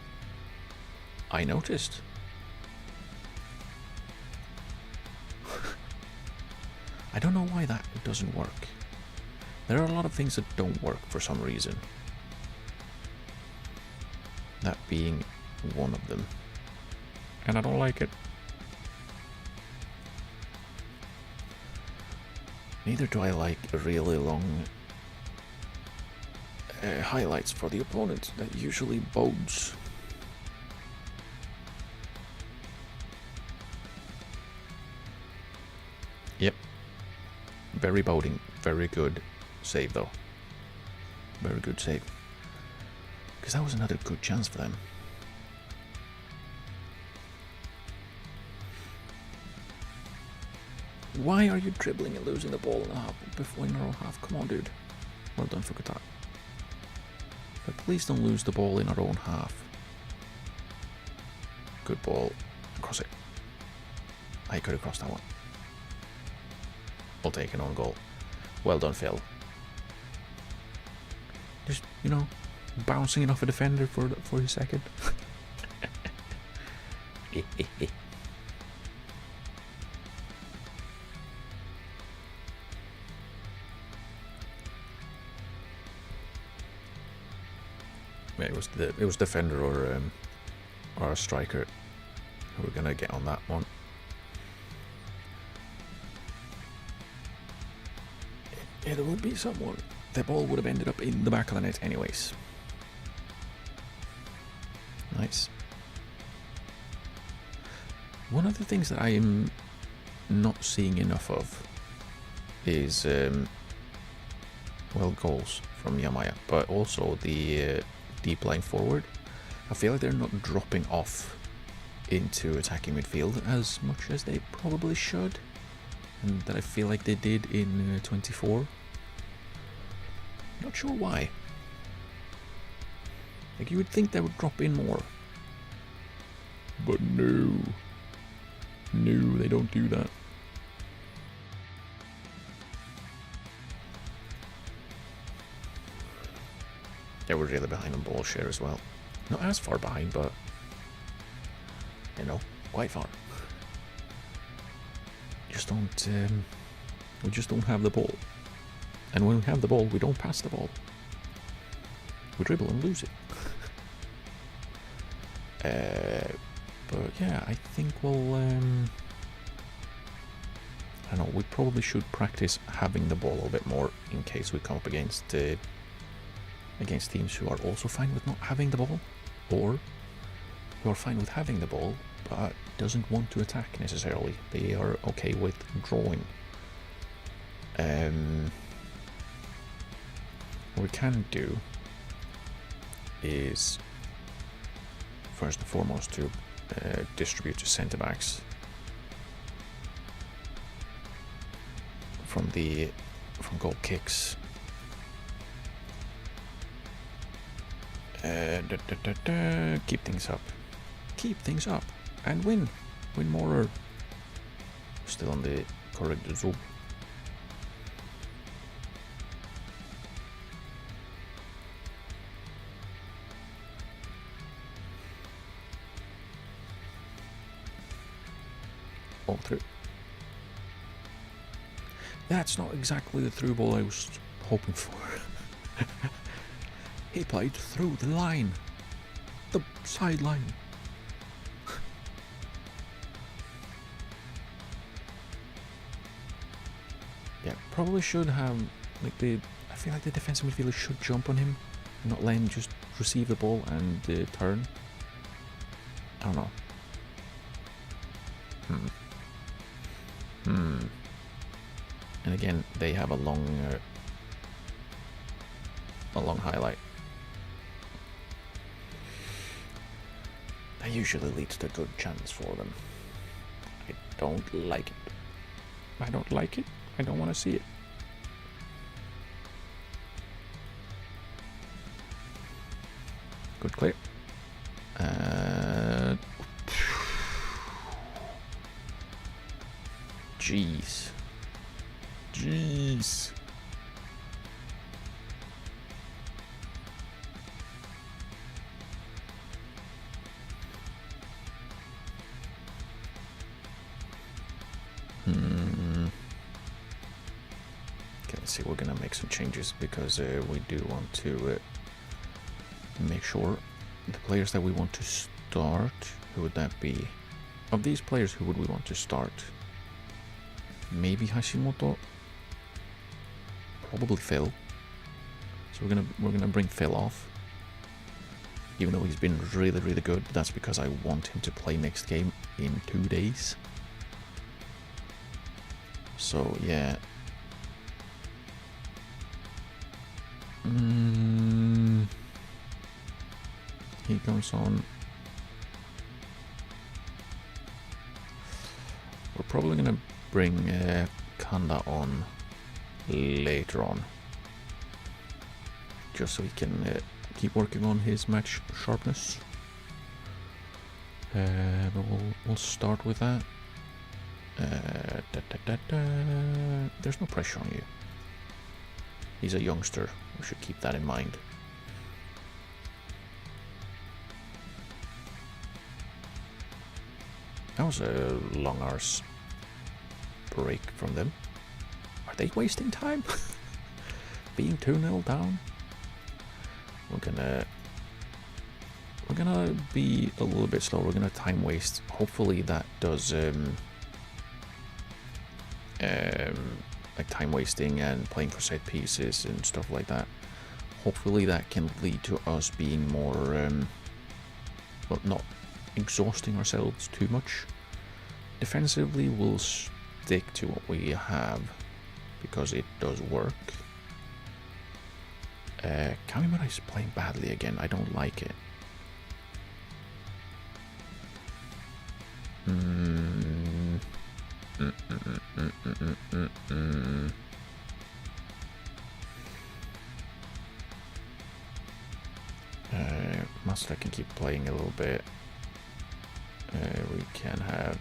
I noticed. I don't know why that doesn't work. There are a lot of things that don't work for some reason. That being one of them. And I don't like it. Neither do I like really long highlights for the opponent. That usually bodes. Yep. Very boding. Very good save though. Very good save. Because that was another good chance for them. Why are you dribbling and losing the ball in our own half? Come on, dude. Well done for Qatar. But please don't lose the ball in our own half. Good ball. Cross it. I could have crossed that one. We'll take an own goal. Well done, Phil. Just, you know, bouncing it off a defender for a second. It was defender or a striker who were gonna get on that one. Yeah, there would be someone. The ball would have ended up in the back of the net anyways. Nice. One of the things that I am not seeing enough of is well, goals from Yamaya, but also the deep line forward. I feel like they're not dropping off into attacking midfield as much as they probably should, and that I feel like they did in 24. Not sure why. Like, you would think they would drop in more, but no, they don't do that. Yeah, we're really behind on ball share as well. Not as far behind, but, you know, quite far. Just don't, we just don't have the ball. And when we have the ball, we don't pass the ball. We dribble and lose it. But yeah, I think we'll, I don't know, we probably should practice having the ball a little bit more in case we come up against teams who are also fine with not having the ball, or who are fine with having the ball but doesn't want to attack necessarily. They are okay with drawing. What we can do is first and foremost to distribute to centre backs from goal kicks. Keep things up and win more. Still on the correct zone. All through. That's not exactly the through ball I was hoping for. He played through the line. The sideline. Yeah, probably should have, like, I feel like the defensive midfielder should jump on him and not let him just receive the ball and turn. I don't know. And again, they have a long highlight. That usually leads to a good chance for them. I don't like it. I don't like it. I don't want to see it. Good clear. Jeez. Okay, let's see, we're gonna make some changes because we do want to make sure the players that we want to start, who would that be? Of these players, who would we want to start? Maybe Hashimoto, probably Phil. So we're gonna bring Phil off, even though he's been really, really good. That's because I want him to play next game in 2 days. So yeah. He comes on. We're probably gonna bring Kanda on later on, just so he can keep working on his match sharpness. But we'll start with that. There's no pressure on you. He's a youngster. We should keep that in mind. That was a long arse break from them. Are they wasting time? Being 2-0 down? We're gonna be a little bit slow. We're gonna time waste. Hopefully that does like time wasting and playing for set pieces and stuff like that. Hopefully that can lead to us being more well, not exhausting ourselves too much. Defensively, we'll stick to what we have because it does work. Kamimura is playing badly again. I don't like it. Master can keep playing a little bit. We can have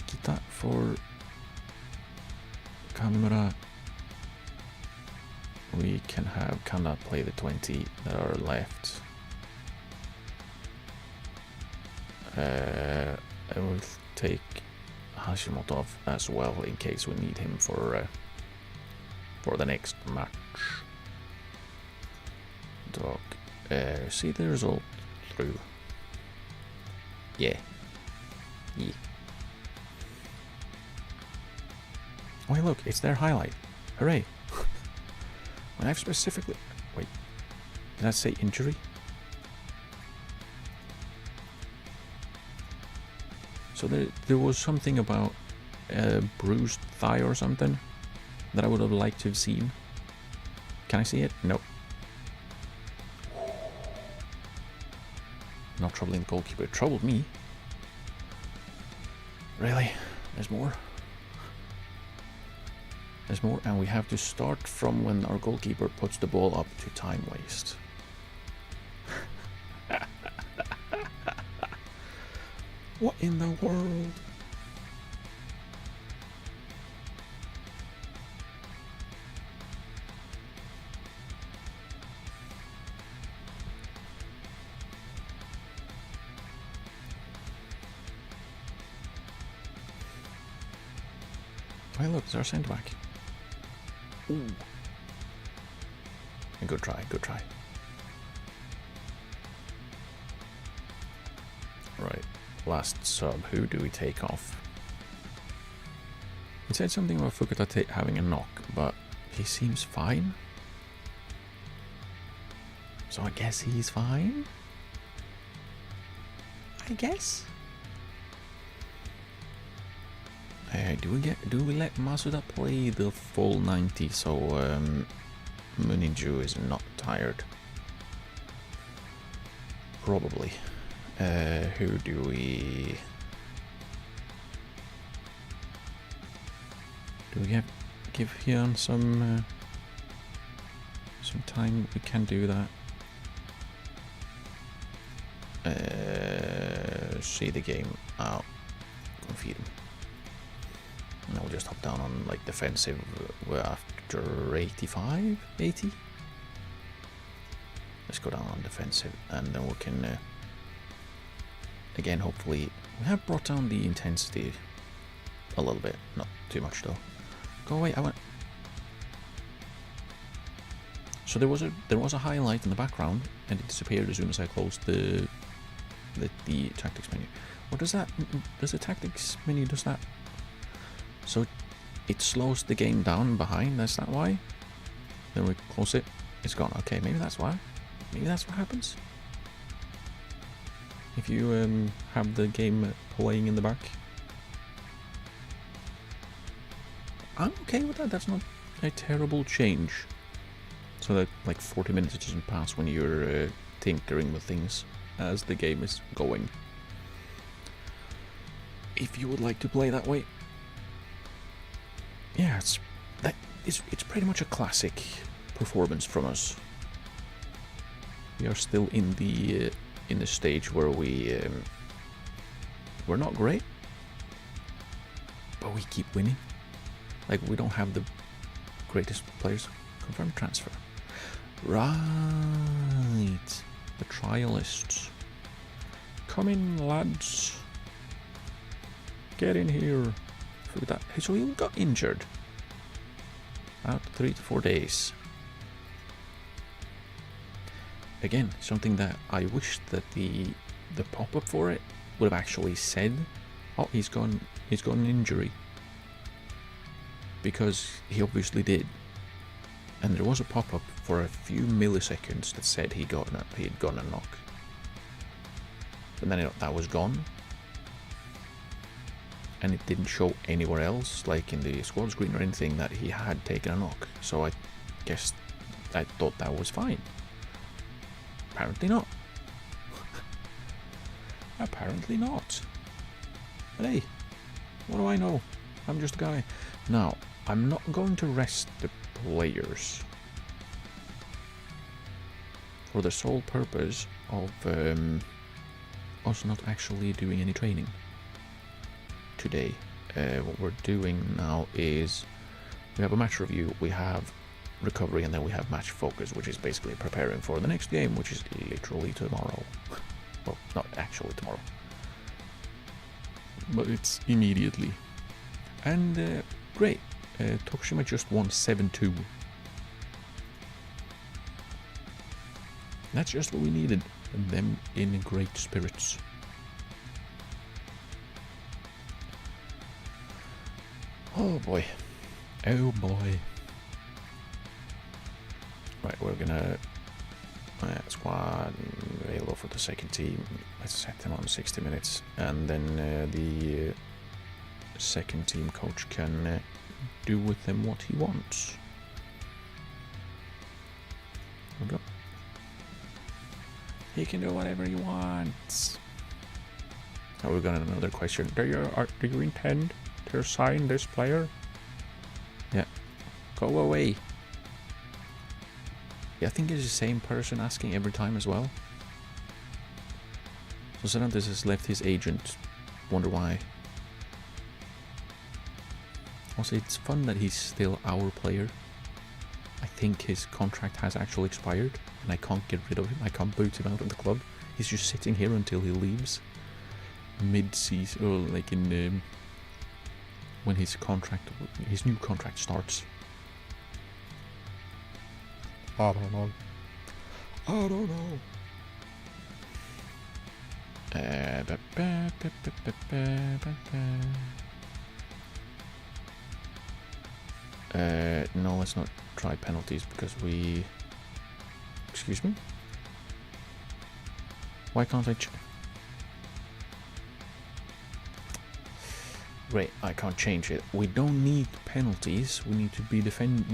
Kita for Kamimura. We can have Kanda play the 20 that are left. I will take Hashimoto off as well in case we need him for the next match. Dog. See the result through. Yeah. Oh, hey, look, it's their highlight. Hooray. When I've specifically... Wait. Did I say injury? So there was something about a bruised thigh or something that I would have liked to have seen. Can I see it? Nope. Not troubling the goalkeeper. It troubled me. Really? There's more? There's more, and we have to start from when our goalkeeper puts the ball up to time waste. What in the world? Hey, look, it's our centre back. Ooh. Good try, good try. Right, last sub. Who do we take off? He said something about Fukuta having a knock, but he seems fine. So I guess he's fine? I guess? Do we let Masuda play the full 90 so Muninju is not tired? Probably. Who do we give Hyun some time? We can do that. See the game out. Go feed him. And I'll just hop down on like defensive after 85, 80. Let's go down on defensive, and then we can again, hopefully we have brought down the intensity a little bit, not too much though. Go away, I want. So there was a highlight in the background, and it disappeared as soon as I closed the tactics menu. What does that? Does the tactics menu does that? So it slows the game down behind. Is that why? Then we close it. It's gone. Okay, maybe that's why. Maybe that's what happens. If you have the game playing in the back. I'm okay with that. That's not a terrible change. So that like 40 minutes doesn't pass when you're tinkering with things as the game is going. If you would like to play that way, yeah, it's pretty much a classic performance from us. We are still in the stage where we're not great, but we keep winning. Like, we don't have the greatest players. Confirmed transfer. Right. The trialists. Come in, lads. Get in here. So he got injured. Out 3 to 4 days. Again, something that I wish that the pop-up for it would have actually said, oh, he's got an injury. Because he obviously did. And there was a pop-up for a few milliseconds that said he had gotten a knock. But then that was gone. And it didn't show anywhere else, like in the squad screen or anything, that he had taken a knock. So I guess I thought that was fine. Apparently not. Apparently not. But hey, what do I know? I'm just a guy. Now, I'm not going to rest the players for the sole purpose of us not actually doing any training today. What we're doing now is we have a match review, we have recovery, and then we have match focus, which is basically preparing for the next game, which is literally tomorrow. Well, not actually tomorrow, but it's immediately. And great, Tokushima just won 7-2. That's just what we needed, and them in great spirits. Oh boy. Oh boy. Right, we're gonna squad available for the second team. Let's set them on 60 minutes, and then the second team coach can do with them what he wants. There we go. He can do whatever he wants. Oh, we've got another question. Do you intend to sign this player? Yeah. Go away. Yeah, I think it's the same person asking every time as well. So Serantes has left his agent. Wonder why. Also, it's fun that he's still our player. I think his contract has actually expired, and I can't get rid of him. I can't boot him out of the club. He's just sitting here until he leaves mid-season, or like in when his new contract starts. I don't know. No, let's not try penalties because we... Excuse me? Why can't I... Great, I can't change it. We don't need penalties. We need to be getting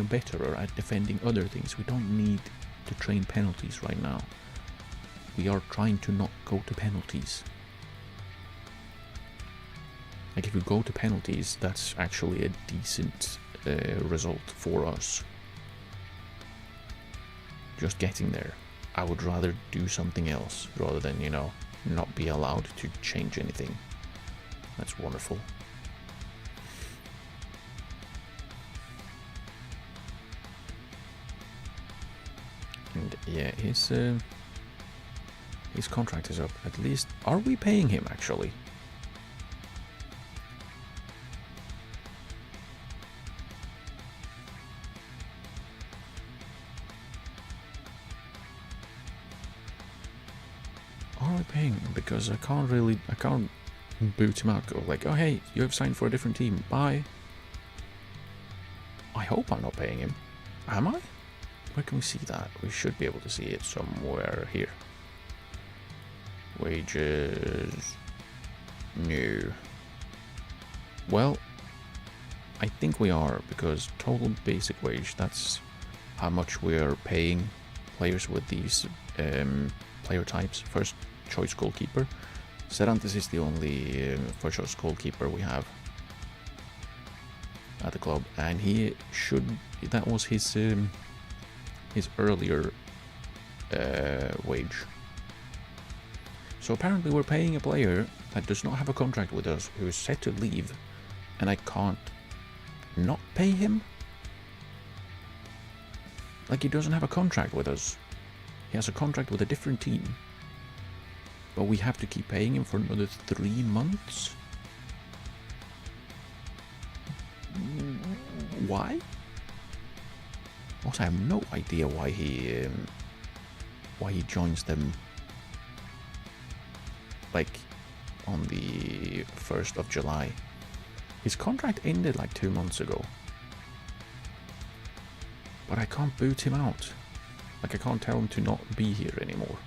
better at defending other things. We don't need to train penalties right now. We are trying to not go to penalties. Like, if we go to penalties, that's actually a decent result for us. Just getting there. I would rather do something else rather than, not be allowed to change anything. That's wonderful. And yeah, his contract is up. At least, are we paying him actually? annoying because I can't boot him out. Go like, oh hey, you have signed for a different team. Bye. I hope I'm not paying him. Am I? Where can we see that? We should be able to see it somewhere here. Wages. No. Well, I think we are, because total basic wage, that's how much we're paying players with these player types. First choice goalkeeper. Serantes is the only first choice goalkeeper we have at the club, and that was his earlier wage. So apparently we're paying a player that does not have a contract with us, who is set to leave, and I can't not pay him? Like, he doesn't have a contract with us. He has a contract with a different team. But we have to keep paying him for another 3 months? Why? Also, I have no idea why he joins them like on the 1st of July. His contract ended like 2 months ago. But I can't boot him out. Like, I can't tell him to not be here anymore.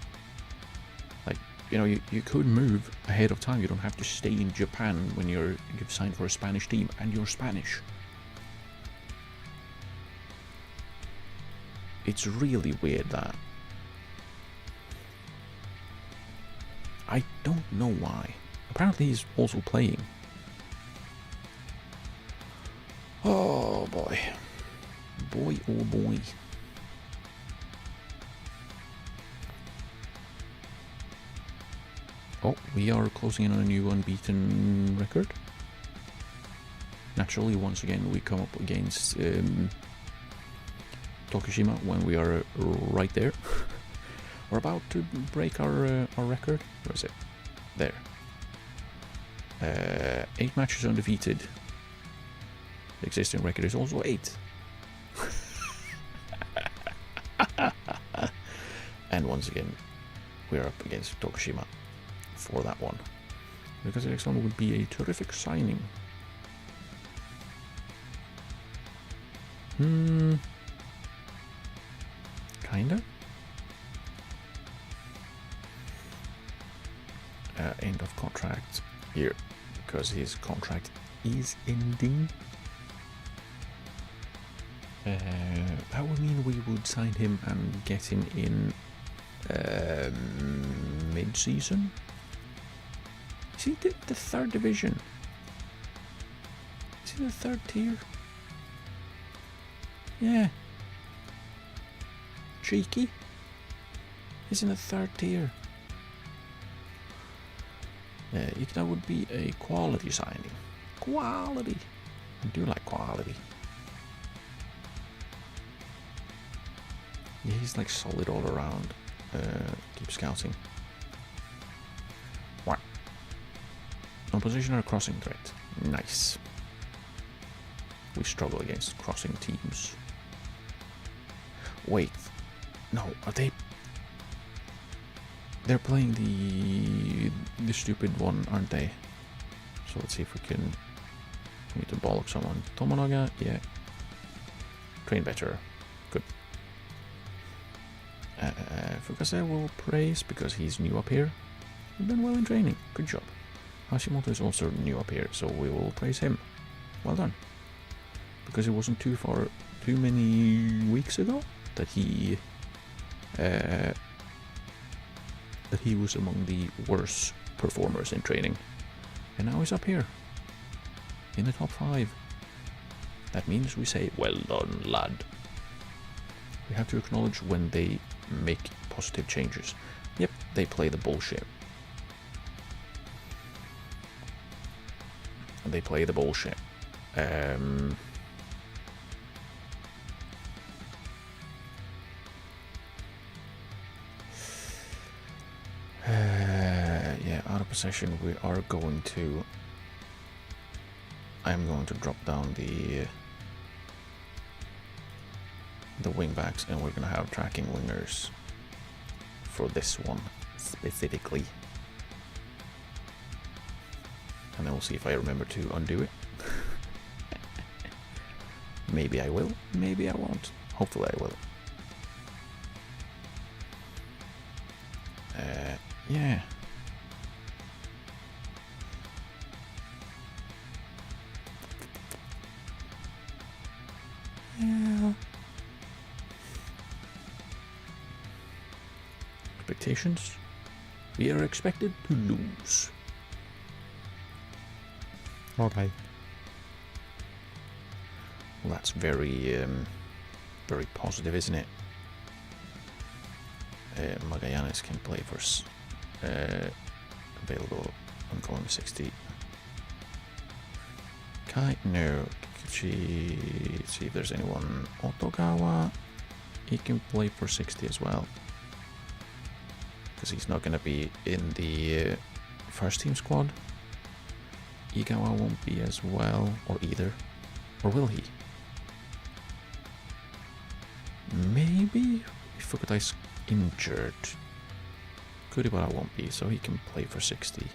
Like, you know, you could move ahead of time. You don't have to stay in Japan when you've signed for a Spanish team and you're Spanish. It's really weird that. I don't know why. Apparently he's also playing. Oh boy. Boy, oh boy. Oh, we are closing in on a new unbeaten record. Naturally, once again, we come up against Tokushima when we are right there. We're about to break our record. Where is it? There. 8 matches undefeated. The existing record is also 8. And once again, we're up against Tokushima for that one. Because the next one would be a terrific signing. Kinda. End of contract here, because his contract is ending. That would mean we would sign him and get him in mid-season. Is he the 3rd division? Is he the 3rd tier? Yeah. Cheeky. He's in the 3rd tier. That would be a quality signing. Quality. I do like quality. Yeah, he's like solid all around. Keep scouting. What? No position or crossing threat. Nice. We struggle against crossing teams. Wait. No, are they... They're playing the stupid one, aren't they? So let's see if we can... We need to bollock someone. Tomonaga, yeah. Train better. Good. Fukase will praise because he's new up here. You've done well in training. Good job. Hashimoto is also new up here, so we will praise him. Well done. Because it wasn't too many weeks ago that he was among the worst performers in training. And now he's up here in the top 5. That means we say, well done, lad. We have to acknowledge when they make positive changes. Yep, they play the bullshit. They play the bullshit. Yeah, out of possession we are going to... I'm going to drop down the wing backs, and we're going to have tracking wingers for this one specifically. then we'll see if I remember to undo it. Maybe I will, maybe I won't. Hopefully I will. Yeah. Yeah. Expectations? We are expected to lose. Okay. Well, that's very, very positive, isn't it? Magallanes can play for available. I'm going 60. Kai, no. Kikuchi, see if there's anyone. Otogawa, he can play for 60 as well. Because he's not going to be in the first team squad. Igawa won't be as well, or either. Or will he? Maybe if Fukutai's injured. Kuribara won't be, so he can play for 60.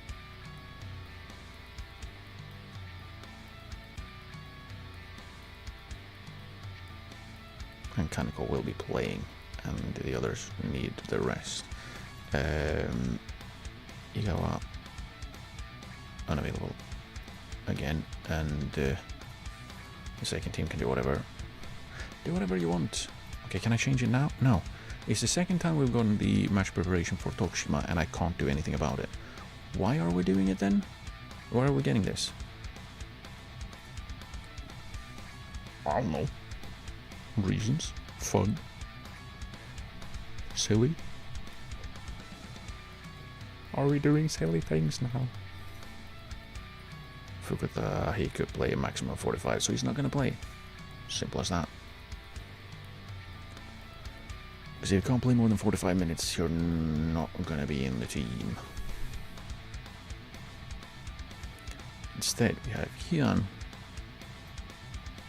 And Kaneko will be playing, and the others need the rest. Igawa unavailable again, and the second team can do whatever. Do whatever you want. Okay, can I change it now? No. It's the second time we've gotten the match preparation for Tokushima, and I can't do anything about it. Why are we doing it then? Why are we getting this? I don't know. Reasons. Fun. Silly. Are we doing silly things now? Fukuta, he could play a maximum of 45, so he's not going to play. Simple as that. Because if you can't play more than 45 minutes, you're not going to be in the team. Instead, we have Hyun.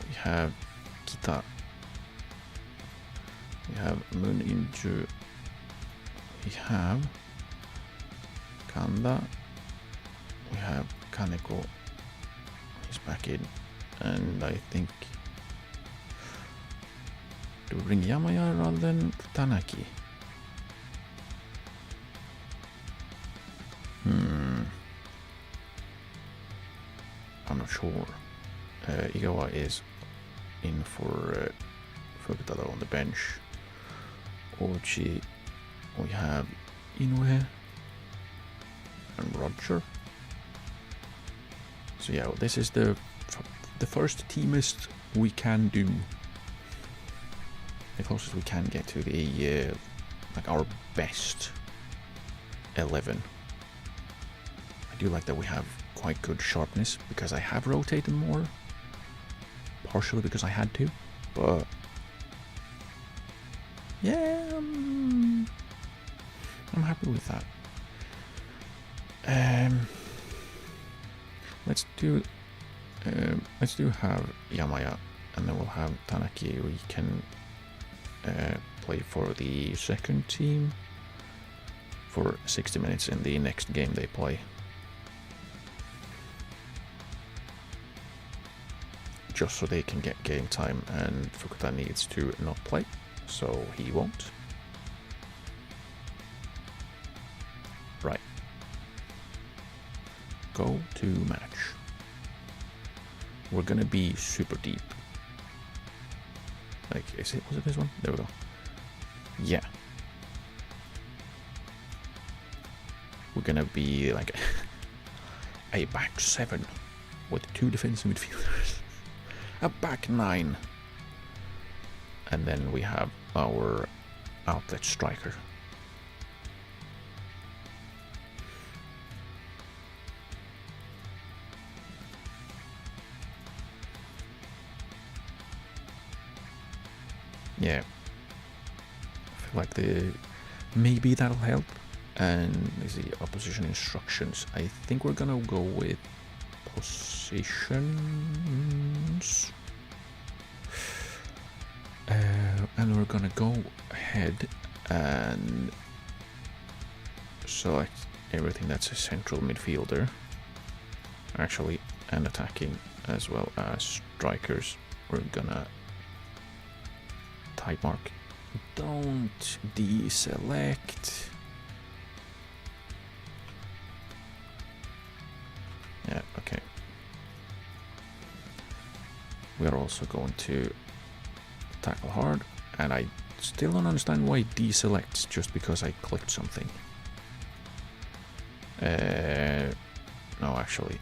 We have Kita. We have Moon Inju. We have Kanda. We have Kaneko. He's back in. And I think do we bring Yamaya rather than Tanaki? I'm not sure. Igawa is in for Fukutada on the bench. Ochi, we have Inoue and Roger. So yeah, this is the first teamist we can do. The closest we can get to the like our best 11. I do like that we have quite good sharpness because I have rotated more, partially because I had to, but yeah, I'm happy with that. Let's do have Yamaya, and then we'll have Tanaki. We can play for the second team for 60 minutes in the next game they play. Just so they can get game time, and Fukuta needs to not play, so he won't. Right. Go to match. We're gonna be super deep. Like, was it this one? There we go. Yeah. We're gonna be like a back seven with 2 defensive midfielders. A back 9. And then we have our outlet striker. Yeah. I feel like maybe that'll help. And the opposition instructions. I think we're gonna go with positions. And we're gonna go ahead and select everything that's a central midfielder. actually, and attacking as well as strikers. We're gonna type mark. Don't deselect. Yeah, okay. We are also going to tackle hard, and I still don't understand why it deselects just because I clicked something. No, actually.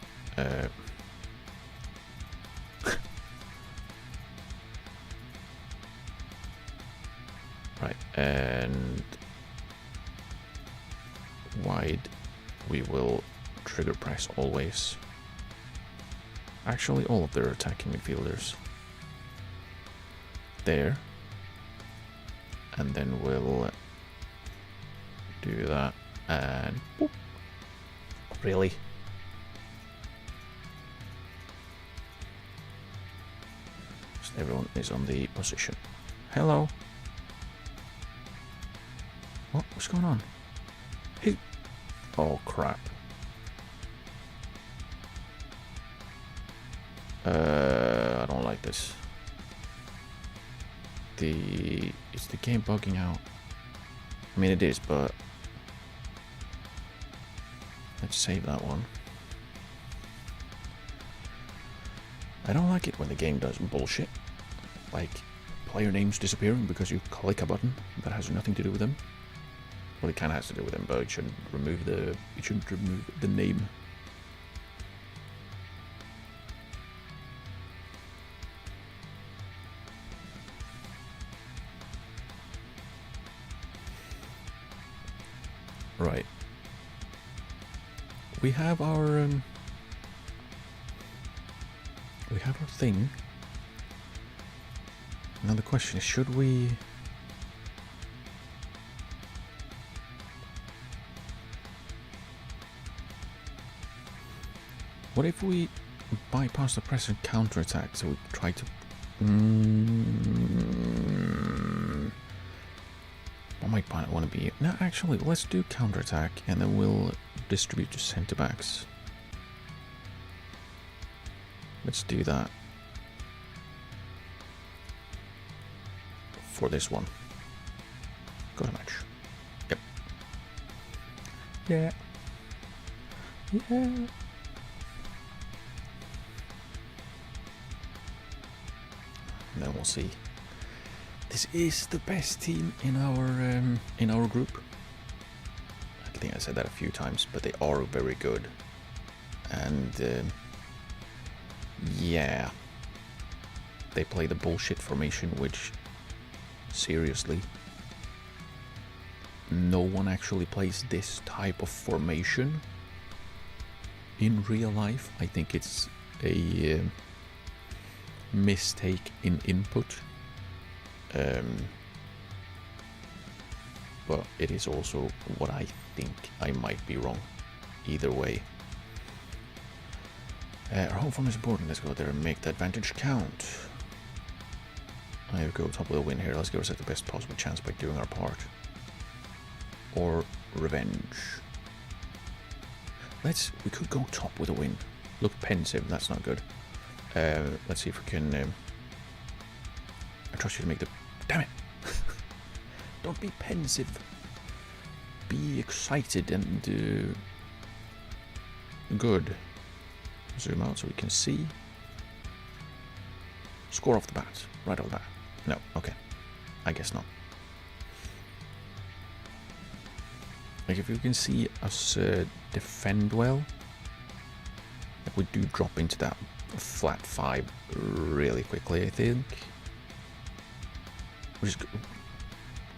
Right, and wide we will trigger press always. Actually, all of their attacking midfielders. There. And then we'll do that and boop. Really? Just everyone is on the position. Hello. What's going on? Hey. Oh crap. I don't like this. Is the game bugging out? I mean it is, but let's save that one. I don't like it when the game does bullshit, like player names disappearing because you click a button that has nothing to do with them. Well, it kind of has to do with them, but it shouldn't remove the name. Right. We have our thing. Now the question is, should we? What if we bypass the press and counterattack? So we try to. What might want to be? No, actually, let's do counterattack, and then we'll distribute to centre backs. Let's do that for this one. Go to match. Yep. Yeah. Yeah. And then we'll see. This is the best team in our group. I think I said that a few times, but they are very good. And yeah, they play the bullshit formation, which seriously, no one actually plays this type of formation in real life. I think it's a mistake in input. But it is also what I think. I might be wrong. Either way. Our home form is important. Let's go there and make the advantage count. I go top of the win here. Let's give ourselves the best possible chance by doing our part. Or revenge. We could go top with a win. Look pensive, that's not good. Let's see if we can... I trust you to make the... Damn it! Don't be pensive. Be excited and... good. Zoom out so we can see. Score off the bat. Right off the bat. No, okay. I guess not. Like if you can see us defend well, like we do drop into that flat 5 really quickly, I think. Which is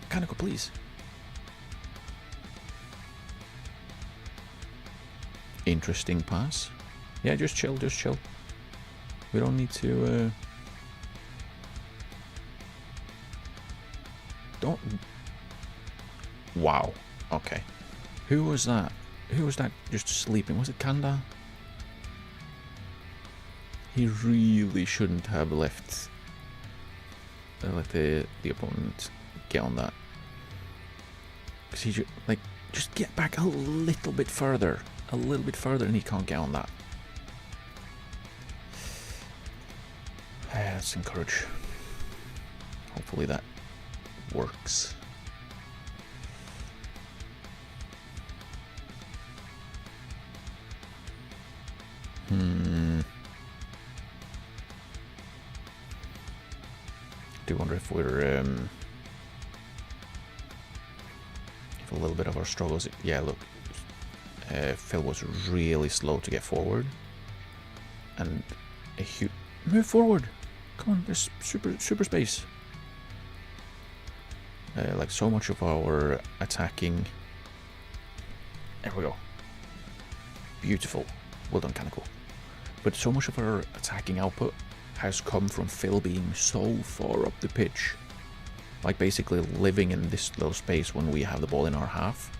kind of good, please. Interesting pass. Yeah, just chill, just chill. We don't need to... Don't... Wow. Okay. Who was that? Who was that just sleeping? Was it Kanda? He really shouldn't have let the opponent get on that. Because he should, just get back a little bit further. A little bit further and he can't get on that. Let's encourage. Hopefully that works. Do wonder if we're if a little bit of our struggles. Yeah, look, Phil was really slow to get forward, and a huge move forward. Come on, there's super space. Like so much of our attacking. There we go. Beautiful. Well done, Canical. But so much of our attacking output has come from Phil being so far up the pitch. Like basically living in this little space when we have the ball in our half.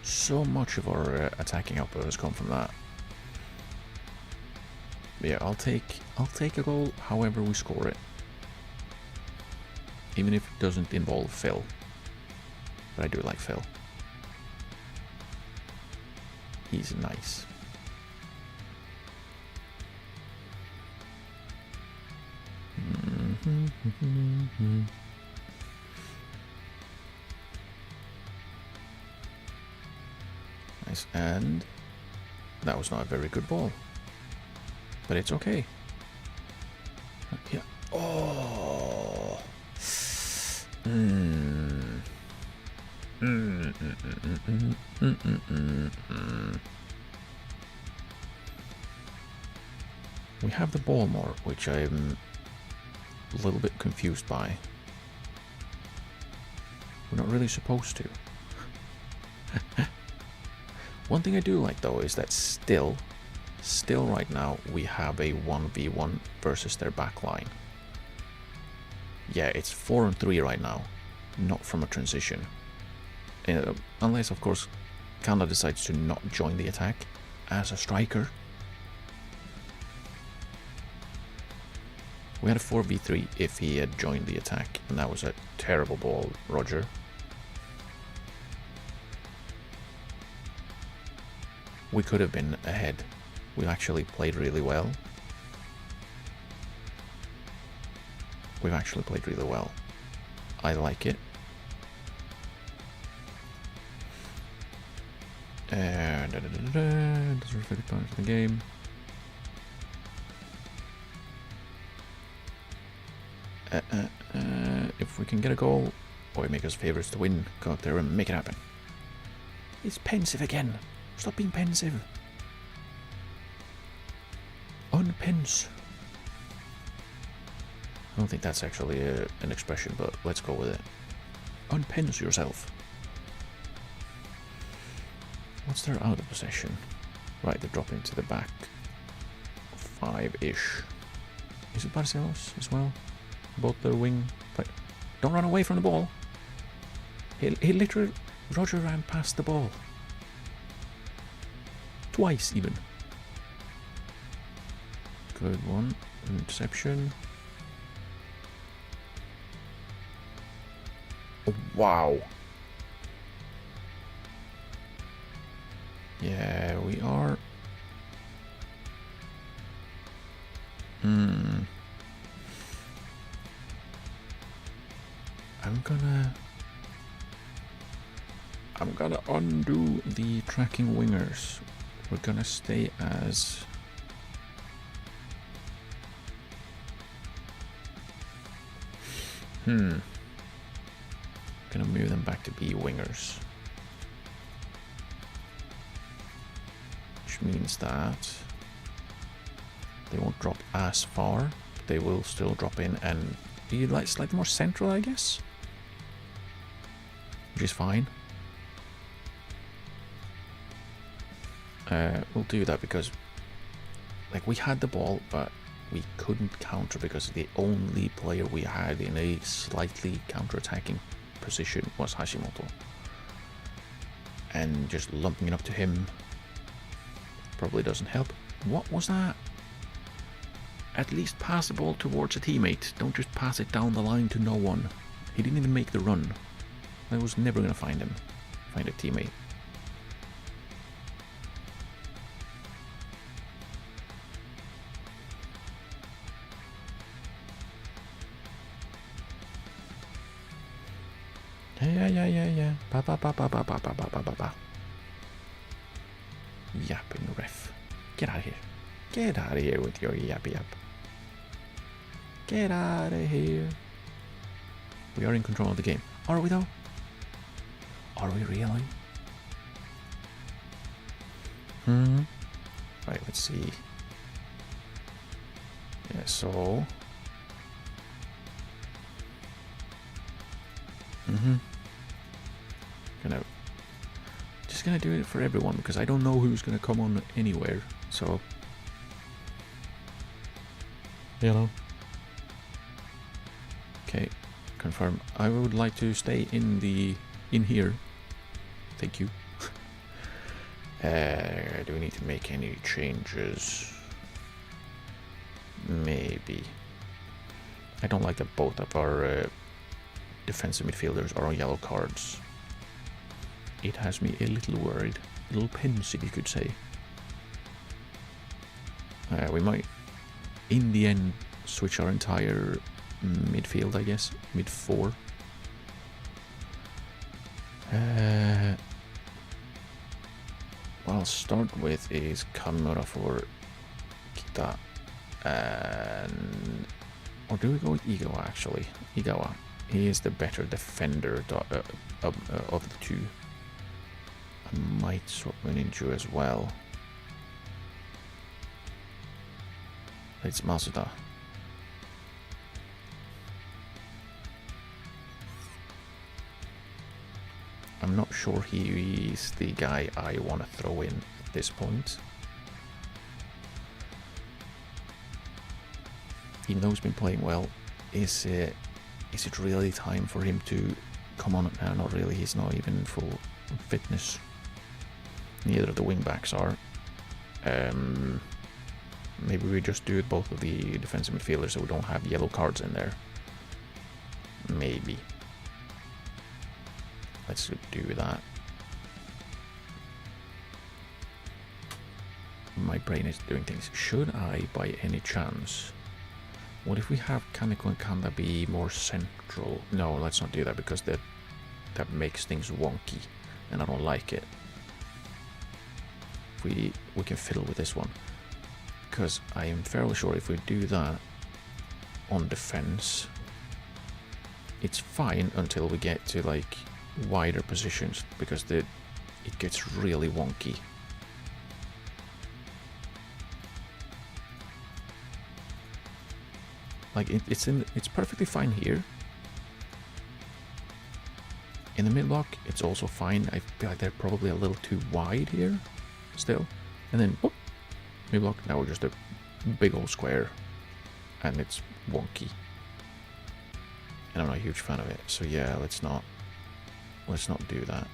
So much of our attacking output has come from that. Yeah, I'll take a goal however we score it. Even if it doesn't involve Phil. But I do like Phil. He's nice. Nice, and that was not a very good ball. But it's okay. Yeah. Oh. We have the ball more, which I'm a little bit confused by. We're not really supposed to. One thing I do like though is that still right now we have a 1v1 versus their back line. Yeah, it's 4-on-3 right now, not from a transition. Unless of course Kanda decides to not join the attack as a striker. We had a 4v3 if he had joined the attack, and that was a terrible ball, Roger. We could have been ahead. We actually played really well. We've actually played really well. I like it. Doesn't reflect the part of the game. If we can get a goal, or make us favourites to win, go out there and make it happen. It's pensive again. Stop being pensive. Unpence. I don't think that's actually an expression, but let's go with it. Unpence yourself. What's their out of possession? Right, they're dropping to the back 5-ish. Is it Barcelos as well? Both their wing. Don't run away from the ball. He literally... Roger ran past the ball. Twice even. Good one. Interception. Oh, wow. Yeah, we are. I'm gonna undo the tracking wingers. We're gonna stay as gonna move them back to be wingers, which means that they won't drop as far, but they will still drop in and be like slightly more central, I guess, which is fine. We'll do that because like we had the ball, but we couldn't counter because the only player we had in a slightly counter-attacking position was Hashimoto, and just lumping it up to him probably doesn't help. What was that? At least pass the ball towards a teammate. Don't just pass it down the line to no one. He didn't even make the run. I was never going to find a teammate. Yeah. Ba. Yapping ref. Get out of here. Get out of here with your yap. Get out of here. We are in control of the game. Are we though? Are we really? Right, let's see. Yeah, so... Just gonna do it for everyone, because I don't know who's gonna come on anywhere, so... You know. Okay, confirm. I would like to stay in here. Thank you. Do we need to make any changes? Maybe. I don't like that both of our defensive midfielders are on yellow cards. It has me a little worried. A little pensive, you could say. We might, in the end, switch our entire midfield, I guess. Mid 4. What I'll start with is Kamura for Kita. And... Or do we go with Igawa, actually? Igawa. He is the better defender of the two. I might swap Ninju as well. It's Masuda. I'm not sure he is the guy I want to throw in at this point. Even though he's been playing well, is it really time for him to come on now? Not really, he's not even in full fitness. Neither of the wing backs are. Maybe we just do both of the defensive midfielders so we don't have yellow cards in there. Maybe. Let's do that. My brain is doing things. Should I, by any chance... What if we have Kaneko and Kanda be more central? No, let's not do that, because that makes things wonky, and I don't like it. We can fiddle with this one, because I am fairly sure if we do that on defense, it's fine until we get to like wider positions, because it gets really wonky. Like it's perfectly fine here. In the mid block, it's also fine. I feel like they're probably a little too wide here, still. And then, whoop, mid block. Now we're just a big old square, and it's wonky. And I'm not a huge fan of it. So yeah, let's not do that.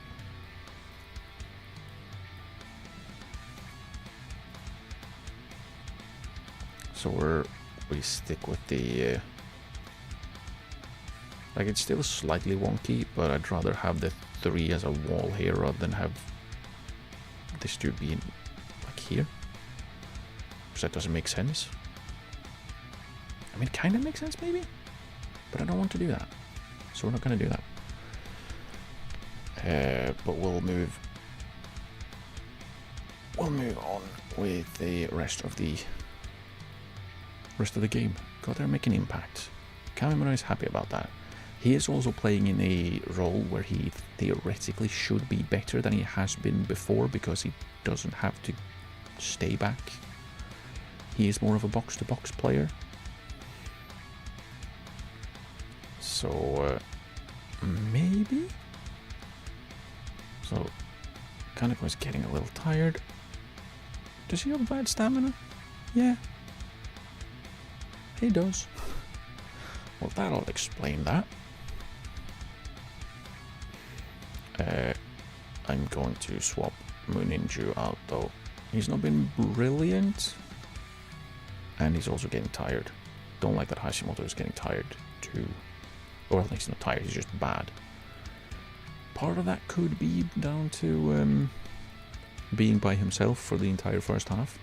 So we stick with the like, it's still slightly wonky, but I'd rather have the 3 as a wall here rather than have this to be like here, because that doesn't make sense. I mean, it kind of makes sense maybe, but I don't want to do that, so we're not going to do that. But we'll move on with the rest of the game. God, they're making impact. Kamimura is happy about that. He is also playing in a role where he theoretically should be better than he has been before, because he doesn't have to stay back. He is more of a box-to-box player. So, maybe? So, Kaneko is getting a little tired. Does he have bad stamina? Yeah. He does. Well, that'll explain that. I'm going to swap Muninju out though. He's not been brilliant, and he's also getting tired. Don't like that Hashimoto is getting tired too. Or at least not tired, he's just bad. Part of that could be down to being by himself for the entire first half,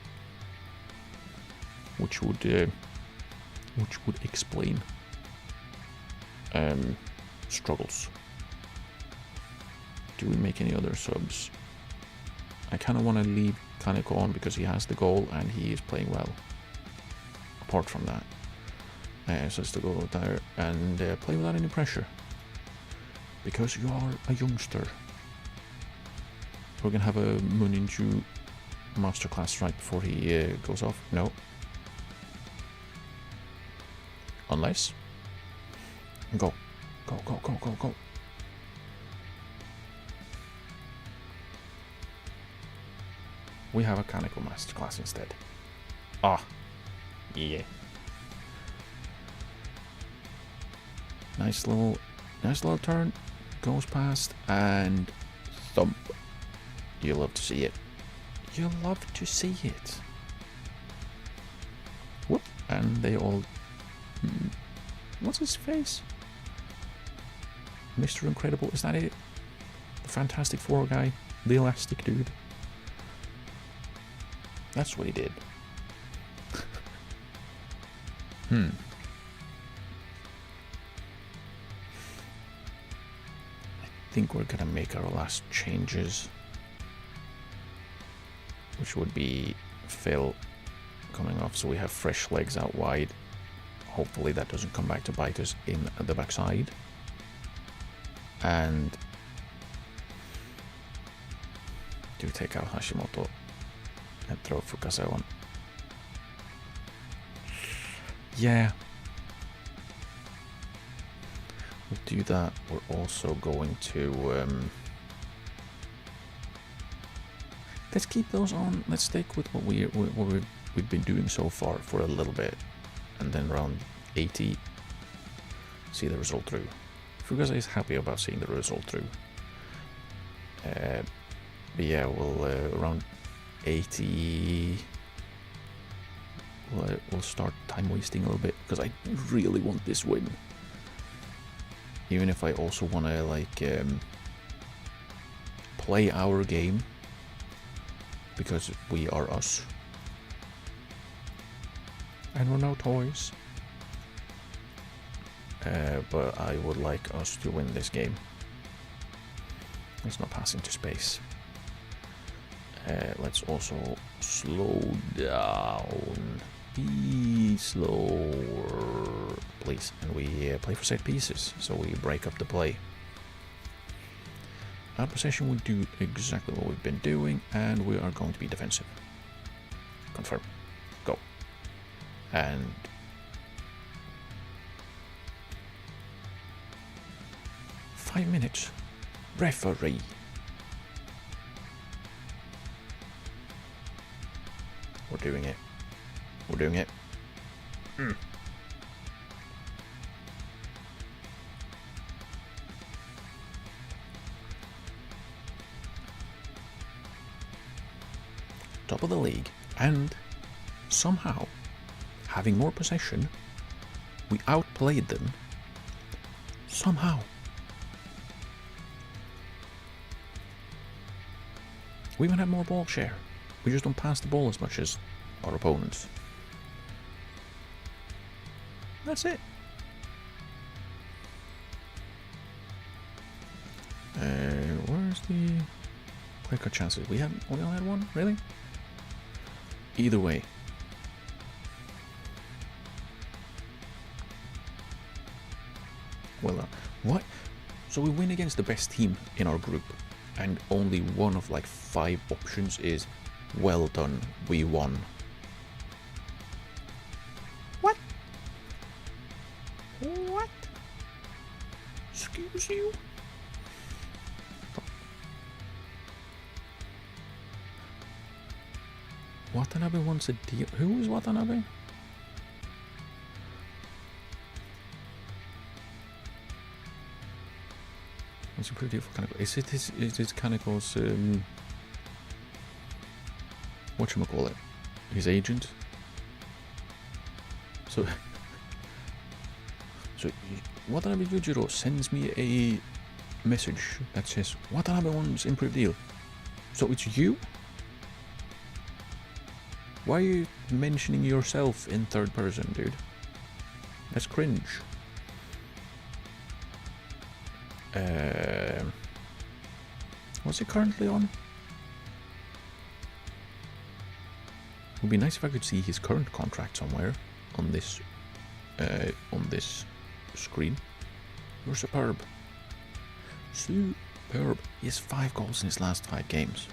which would explain struggles. Do we make any other subs? I kind of want to leave Kaneko on because he has the goal and he is playing well. Apart from that. So let's go there and play without any pressure. Because you are a youngster. We're going to have a Muninju masterclass right before he goes off. No. Unless. Go. Go, go, go, go, go. We have a Kaneko masterclass instead. Ah. Yeah. Nice little turn. Goes past and thump. You love to see it. You love to see it. Whoop. And they all... What's his face? Mr. Incredible. Is that it? The Fantastic Four guy? The elastic dude? That's what he did. I think we're gonna make our last changes, which would be Phil coming off, so we have fresh legs out wide. Hopefully that doesn't come back to bite us in the backside. And do take out Hashimoto and throw Fukase on. Yeah. We'll do that. We're also going to let's keep those on. Let's stick with what we've been doing so far for a little bit, and then around 80 see the result through. Fukase is happy about seeing the result through. But yeah, we'll around 80 we'll start time wasting a little bit, because I really want this win. Even if I also want to like play our game, because we are us and we're no toys. But I would like us to win this game. Let's not pass into space. Let's also slow down. Be slower, please. And we play for set pieces, so we break up the play. Our possession will do exactly what we've been doing, and we are going to be defensive. Confirm. Go. And... "5 minutes. Referee." We're doing it. We're doing it. Top of the league, and somehow, having more possession, we outplayed them. Somehow. We even have more ball share. We just don't pass the ball as much as our opponents. That's it. Where's the quicker chances? We only had one, really? Either way. Well done. What? So we win against the best team in our group, and only one of like 5 options is "well done, we won." What? What? Excuse you? Watanabe wants a deal. Who is Watanabe? It's a pretty deal for Kaneko. Is it Kaneko's whatchamacallit? His agent? So Watanabe Yujiro sends me a message that says Watanabe wants improved deal. So it's you? Why are you mentioning yourself in third person, dude? That's cringe. What's it currently on? Would be nice if I could see his current contract somewhere on this screen. You're superb. Superb. He has 5 goals in his last 5 games.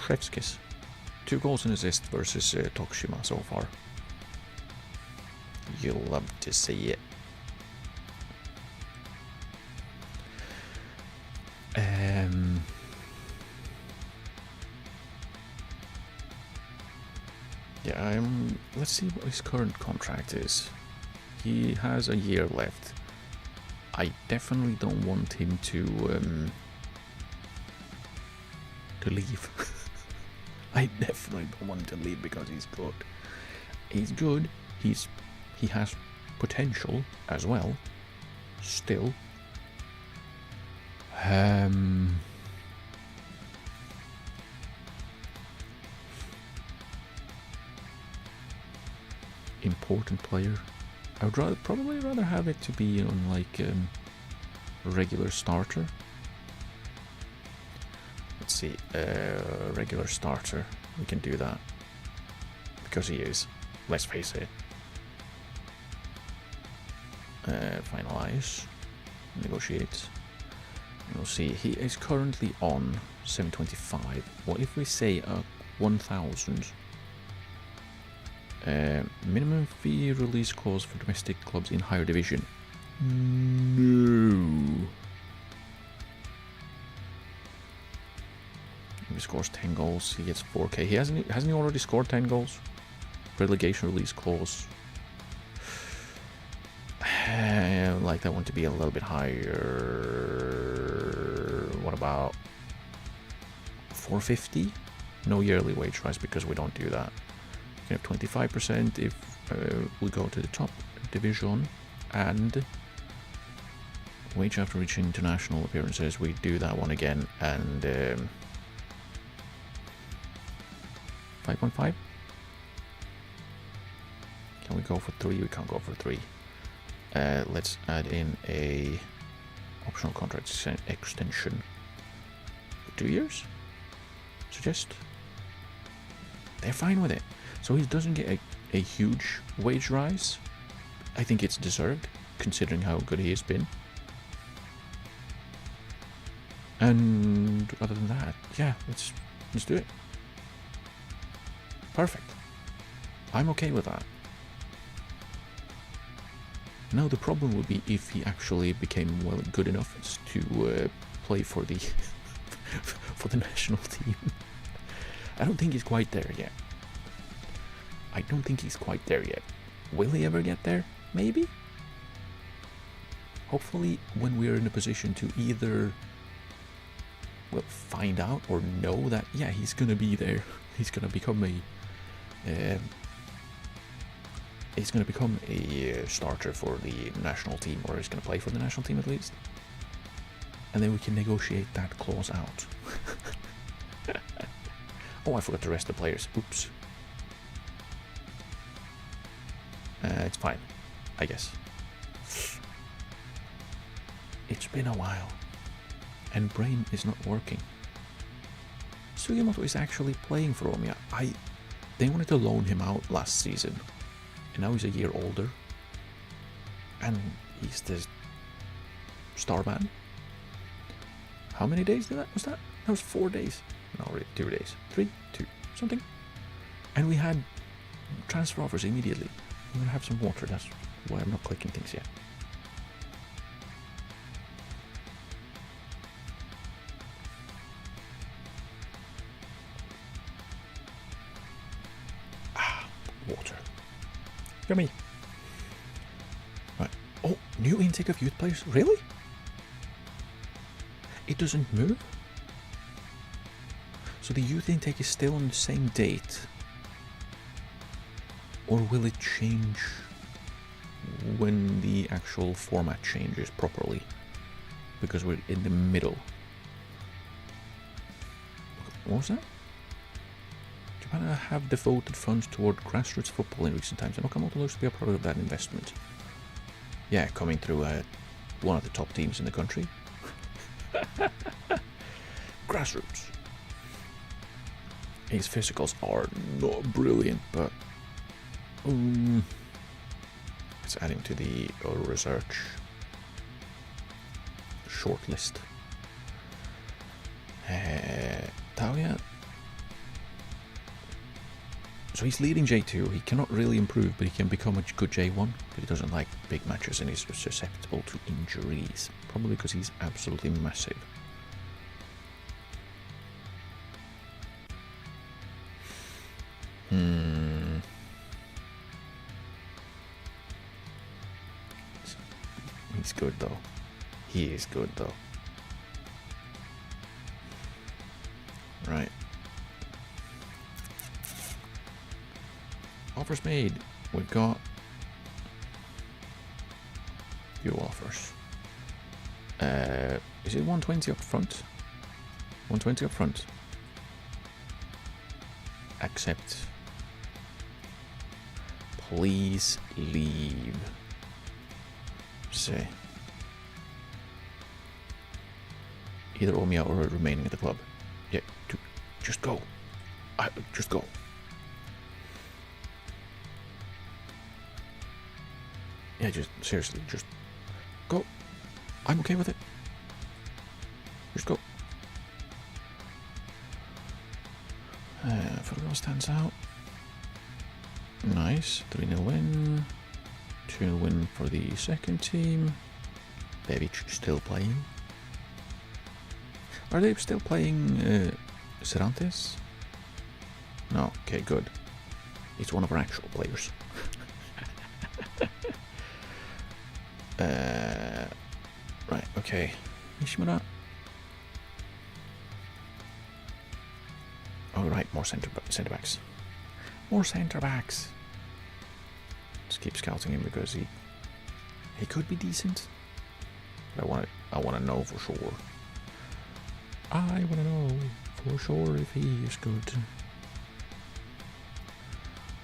Chef's kiss. 2 goals and assists versus Tokushima so far. You'll love to see it. Yeah, let's see what his current contract is. He has a year left. I definitely don't want him to leave. I definitely don't want him to leave because he's good. He's good. He has potential as well. Still. Important player. I would probably rather have it to be on like a regular starter. Let's see, regular starter. We can do that because he is. Let's face it. Finalize, negotiate. We'll see. He is currently on 725. What if we say 1,000? Minimum fee release clause for domestic clubs in higher division. No. If he scores 10 goals, he gets 4k. Hasn't he already scored 10 goals? Relegation release clause. I'd like that one to be a little bit higher. What about 450? No yearly wage rise because we don't do that. You have 25% if we go to the top division, and wage after reaching international appearances, we do that one again, and 5.5. Can we go for 3? We can't go for 3. Let's add in a optional contract extension. 2 years? Suggest. They're fine with it. So he doesn't get a huge wage rise. I think it's deserved, considering how good he has been. And other than that, yeah, let's do it. Perfect. I'm okay with that. Now the problem would be if he actually became good enough to play for the for the national team. I don't think he's quite there yet. Will he ever get there? Maybe? Hopefully when we're in a position to either find out or know that, yeah, he's gonna be there. He's gonna become a starter for the national team, or he's gonna play for the national team at least. And then we can negotiate that clause out. Oh, I forgot to rest the players. Oops. It's fine, I guess. It's been a while, and brain is not working. Sugimoto is actually playing for Omiya. They wanted to loan him out last season, and now he's a year older, and he's the star man. How many days was that? That was 4 days. No, really, 2 days. 3, 2, something. And we had transfer offers immediately. I'm gonna have some water, that's why I'm not clicking things yet. Water. Yummy. Right. Oh, new intake of youth players? Really? It doesn't move? So the youth intake is still on the same date? Or will it change when the actual format changes properly? Because we're in the middle. What was that? Japan have devoted funds toward grassroots football in recent times, and Okamoto looks to be a part of that investment. Yeah, coming through one of the top teams in the country. Grassroots. His physicals are not brilliant, but let's add him to the research shortlist. Taoya. So he's leading J2. He cannot really improve, but he can become a good J1. But he doesn't like big matches and he's susceptible to injuries. Probably because he's absolutely massive. He's good though. He is good though. Right. Offers made. We've got few offers. Is it 120 up front? 120 up front. Accept. Please leave. Say. Either Omiya or remaining at the club. Yeah, just go. Just go. Yeah, just seriously, just go. I'm okay with it. Just go. Photograph stands out. Nice. 3-0 win. 2-0 win for the second team. Bebic still playing. Are they still playing Cervantes? No. Okay, good. It's one of our actual players. Right, okay. Nishimura. Oh, right, more centre backs. More centre backs. Just keep scouting him because he could be decent. But I want to know for sure. I want to know for sure if he is good.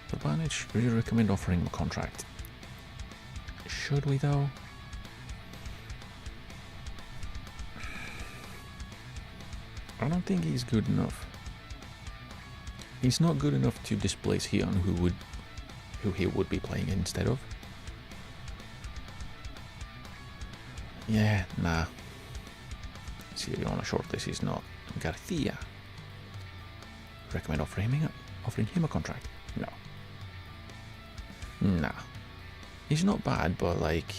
For Banic, we recommend offering him a contract. Should we though? I don't think he's good enough. He's not good enough to displace Hyun, who he would be playing instead of. Yeah, nah. See, on a shortlist he's not. Garcia. Recommend offering him a contract? No. Nah. He's not bad, but like,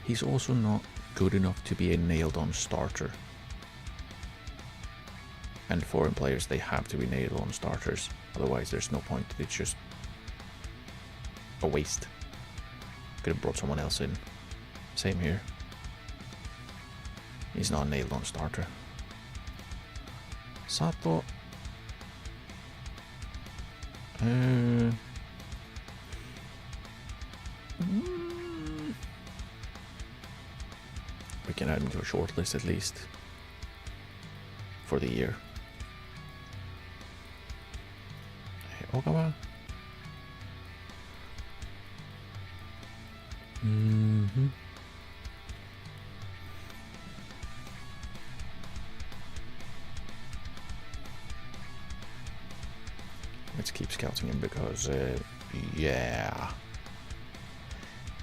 he's also not good enough to be a nailed-on starter. And foreign players, they have to be nailed-on starters. Otherwise, there's no point. It's just a waste. Could have brought someone else in. Same here. He's not a nailed-on starter. Sato. We can add him to a short list at least for the year. Ogawa. Let's keep scouting him because, yeah,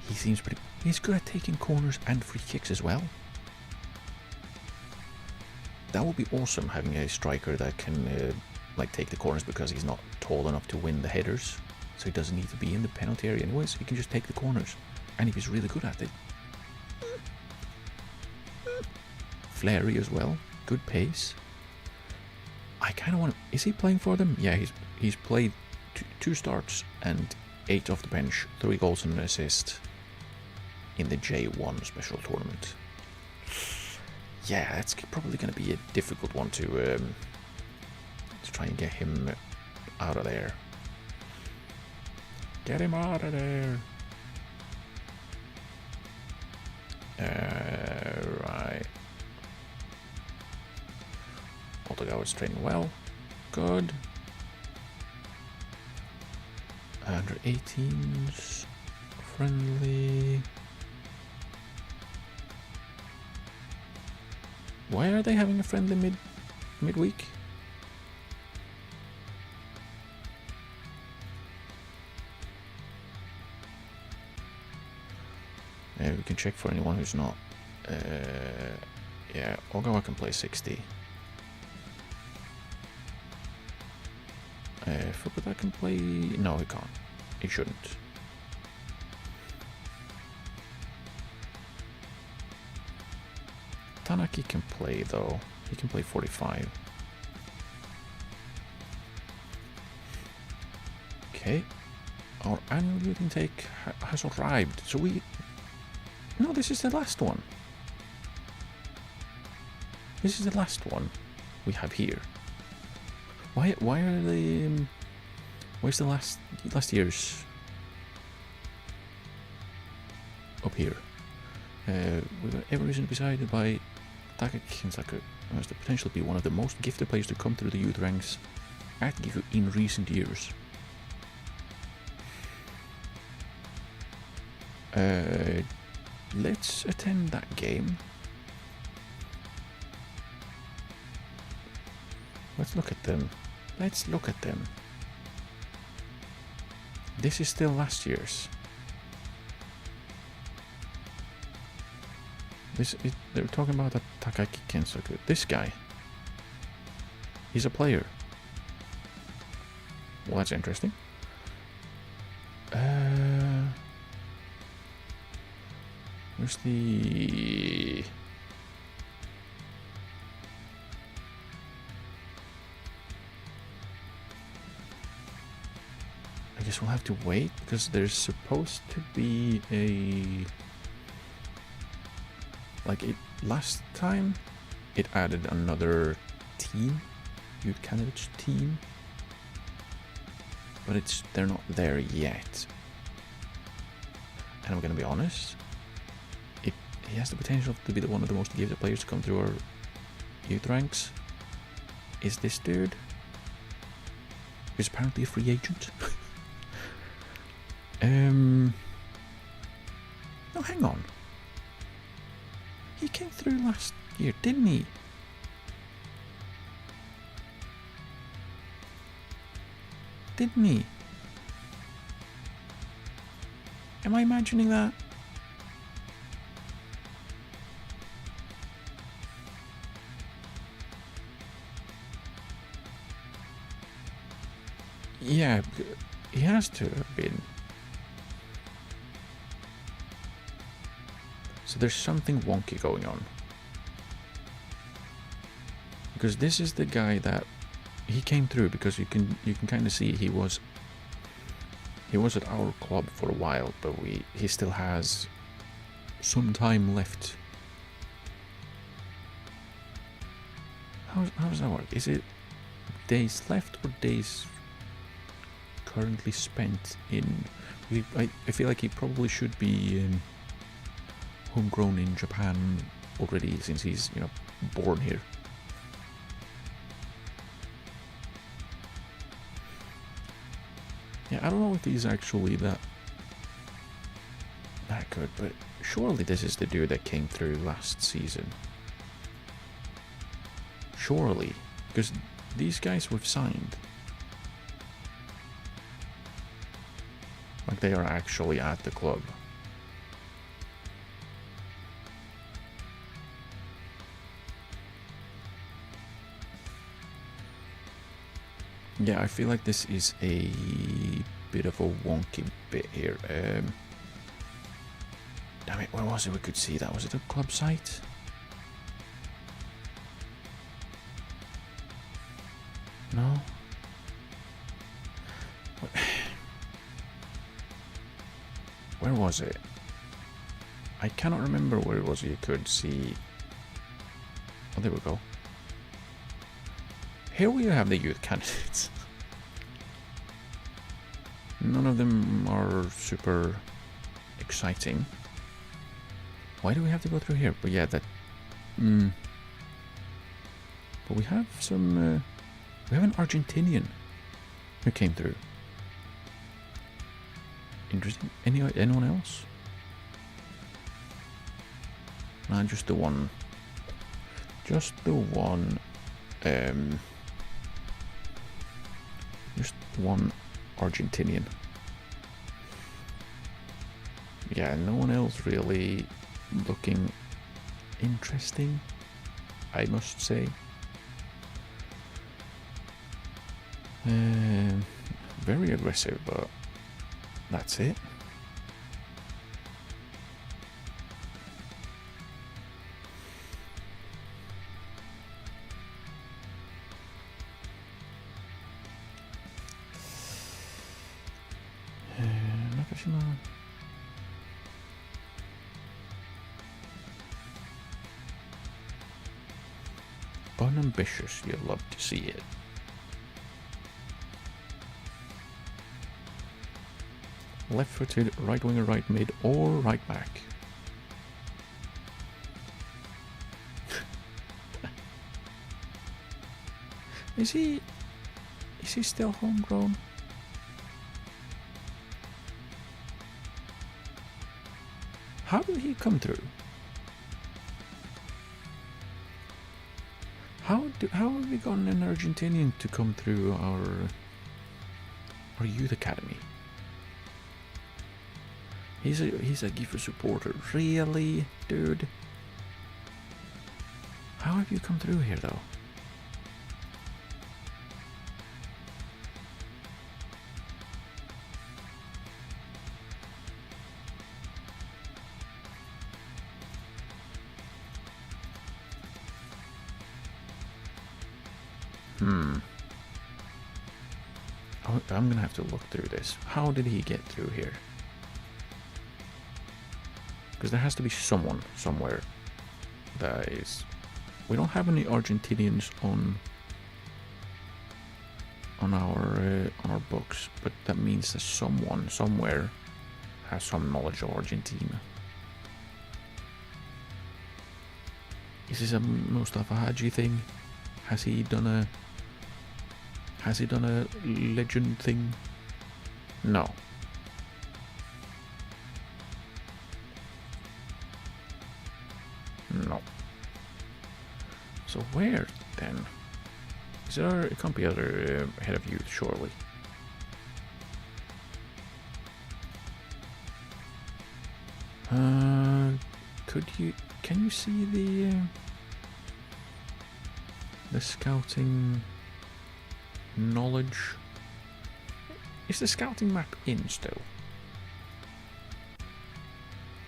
he seems pretty. He's good at taking corners and free kicks as well. That would be awesome, having a striker that can like take the corners because he's not tall enough to win the headers, so he doesn't need to be in the penalty area anyways. So he can just take the corners, and if he's really good at it, flary as well, good pace. I kind of want to. Is he playing for them? Yeah, he's played two starts and 8 off the bench, 3 goals and an assist in the J1 special tournament. Yeah, that's probably going to be a difficult one to try and get him out of there. Get him out of there. Right. Otogawa is training well. Good. Under 18s. Friendly. Why are they having a friendly midweek? We can check for anyone who's not. Yeah, Ogawa can play 60. Fukuda can play... No, he can't. He shouldn't. Tanaki can play, though. He can play 45. Okay. Our annual youth intake has arrived. So we... No, this is the last one. This is the last one we have here. Why are they... where's the last year's up here? We were every reason decided by Takaki Kinsaku has the potential to be one of the most gifted players to come through the youth ranks at Gifu in recent years. Let's attend that game. Let's look at them. Let's look at them. This is still last year's. They're talking about Takaki Kensoku. This guy. He's a player. Well, that's interesting. Where's the... I guess we'll have to wait, because there's supposed to be a... last time, it added another team, youth candidates team, but they're not there yet. And I'm gonna be honest, he has the potential to be one of the most gifted players to come through our youth ranks. Is this dude? He's apparently a free agent. No, hang on. He came through last year, didn't he? Didn't he? Am I imagining that? Yeah, he has to have been. So there's something wonky going on. Because this is the guy that he came through, because you can kind of see he was at our club for a while, but he still has some time left. How does that work? Is it days left or days currently spent in... I feel like he probably should be homegrown in Japan already, since he's, born here. Yeah, I don't know if he's actually that good, but surely this is the dude that came through last season. Surely, because these guys we've signed, like, they are actually at the club. Yeah, I feel like this is a bit of a wonky bit here. Damn it, where was it we could see that? Was it a club site? No? Where was it? I cannot remember where it was you could see. Oh, there we go. Here we have the youth candidates. None of them are super exciting. Why do we have to go through here? But yeah, that... But we have some... we have an Argentinian who came through. Interesting. Anyone else? Nah, just the one Just the one, just one Argentinian. Yeah, no one else really looking interesting, I must say. Very aggressive, but that's it. Nakashima. Unambitious, you'll love to see it. Left-footed, right winger, right mid, or right back. Is he still homegrown? How did he come through? How have we gotten an Argentinian to come through our youth academy? He's a Gifu supporter. Really, dude? How have you come through here, though? I'm gonna have to look through this. How did he get through here? Because there has to be someone somewhere that is. We don't have any Argentinians on our books, but that means that someone somewhere has some knowledge of Argentina. Is this a Mustafa Hadji thing? Has he done a legend thing? No. No. So where then? Is there a computer head of youth, surely? Can you see the scouting knowledge? Is the scouting map in still?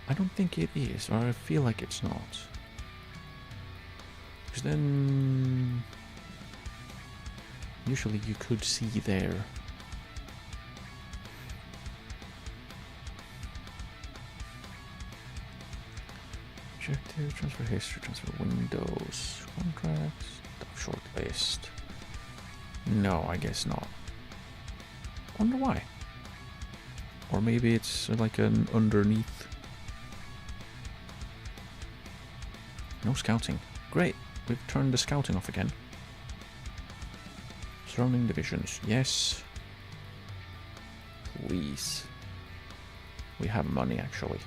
I don't think it is, or I feel like it's not. Because then usually you could see there. Objective, transfer history, transfer windows, contracts, short list. No, I guess not. Wonder why. Or maybe it's like an underneath. No scouting. Great. We've turned the scouting off again. Surrounding divisions. Yes. Please. We have money, actually.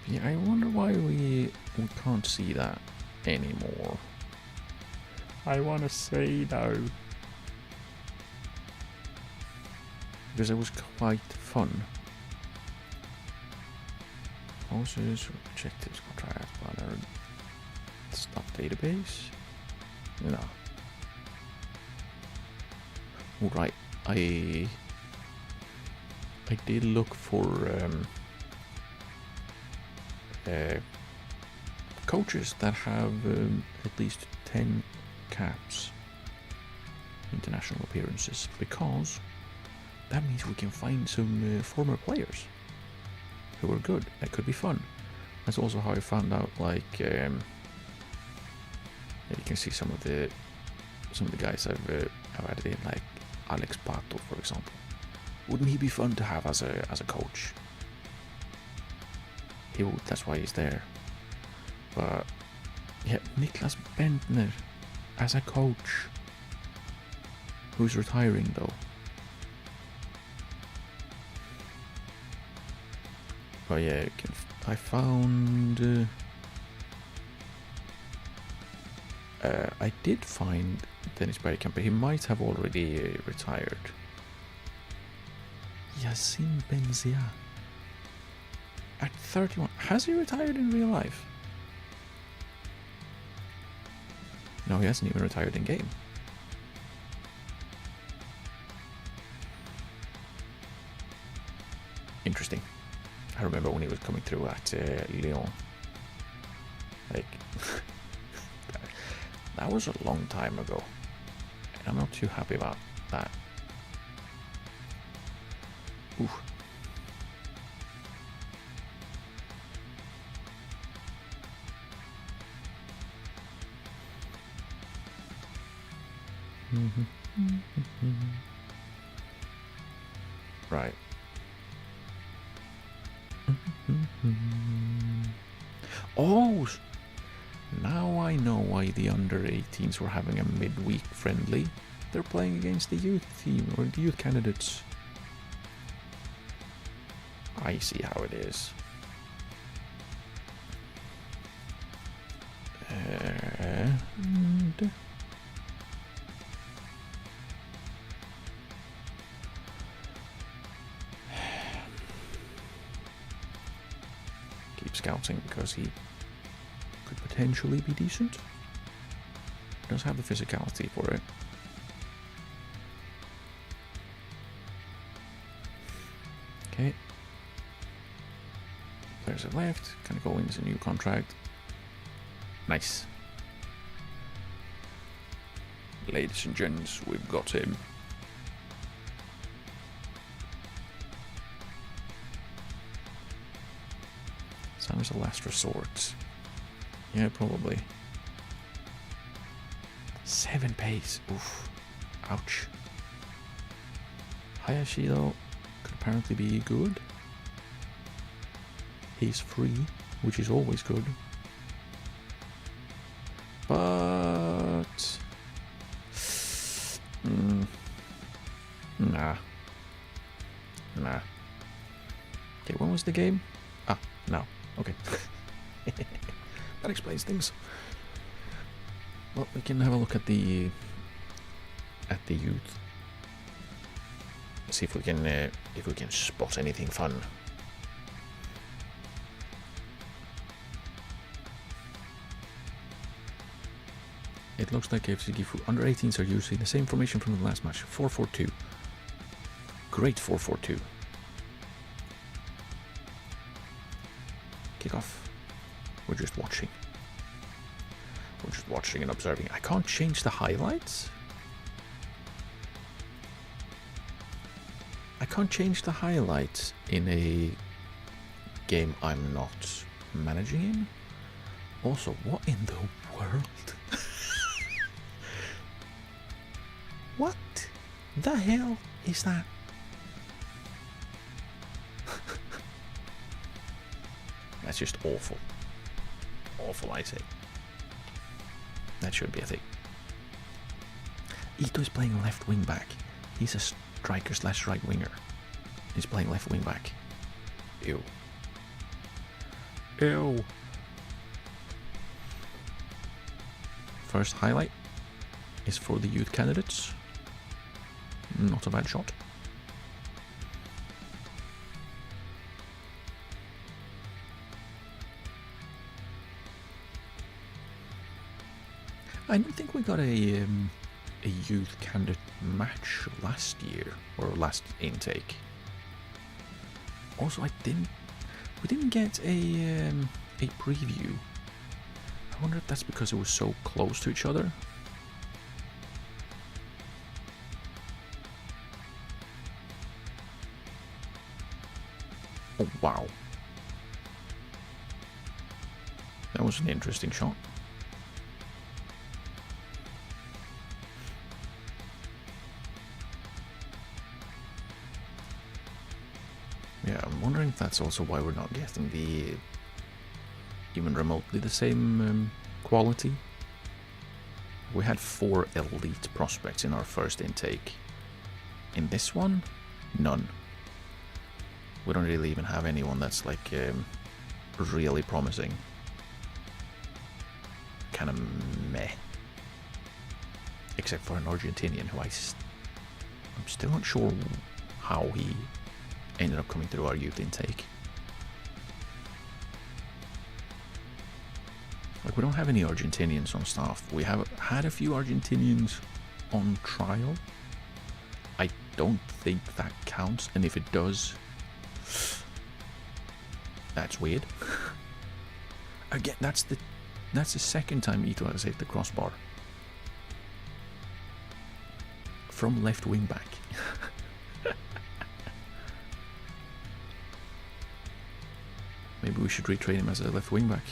Yeah, I wonder why we can't see that anymore. I want to say no. Because it was quite fun. Houses, objectives, contract, planner, stop database. No. Right, I did look for coaches that have at least 10 caps, international appearances, because that means we can find some former players who are good. That could be fun. That's also how I found out, like, you can see some of the guys I've added in, like Alex Pato, for example. Wouldn't he be fun to have as a coach? He would. That's why he's there. But yeah, Niklas Bentner as a coach, who's retiring though. Oh yeah, I found... I did find Dennis Bergkamp, but he might have already retired. Yacine Benzia. At 31. Has he retired in real life? No, he hasn't even retired in game. Interesting. I remember when he was coming through at Lyon. Like, that was a long time ago. And I'm not too happy about that. Ooh. Right. Oh, now I know why the under-18s were having a midweek friendly. They're playing against the youth team, or the youth candidates. I see how it is. And... keep scouting because he could potentially be decent. Does have the physicality for it. Okay. Players have left. Can go into a new contract. Nice. Ladies and gents, we've got him. Sounds a last resort. Yeah, probably. 7 pace. Oof. Ouch. Hayashi, though, could apparently be good. He's free, which is always good. But... nah. Nah. Okay, when was the game? Ah, no. Okay. That explains things. Well, we can have a look at the youth. See if we can spot anything fun. It looks like FC Gifu under 18s are using the same formation from the last match. 4-4-2. Great 4-4-2. Kickoff. We're just watching. We're just watching and observing. I can't change the highlights. I can't change the highlights in a game I'm not managing in. Also, what in the world? What the hell is that? That's just awful. Awful, I say. That should be a thing. Ito is playing left wing back. He's a striker / right winger. He's playing left wing back. Ew. Ew. First highlight is for the youth candidates. Not a bad shot. I don't think we got a youth candidate match last year or last intake. Also, we didn't get a preview. I wonder if that's because it was so close to each other. Oh wow, that was an interesting shot. Yeah, I'm wondering if that's also why we're not getting the even remotely the same quality. We had 4 elite prospects in our first intake. In this one, none. We don't really even have anyone that's like really promising. Kind of meh. Except for an Argentinian who I'm still not sure how he ended up coming through our youth intake. Like, we don't have any Argentinians on staff. We have had a few Argentinians on trial. I don't think that counts, and if it does, that's weird. Again, that's the second time Ito has hit the crossbar. From left wing back. Maybe we should retrain him as a left wing back.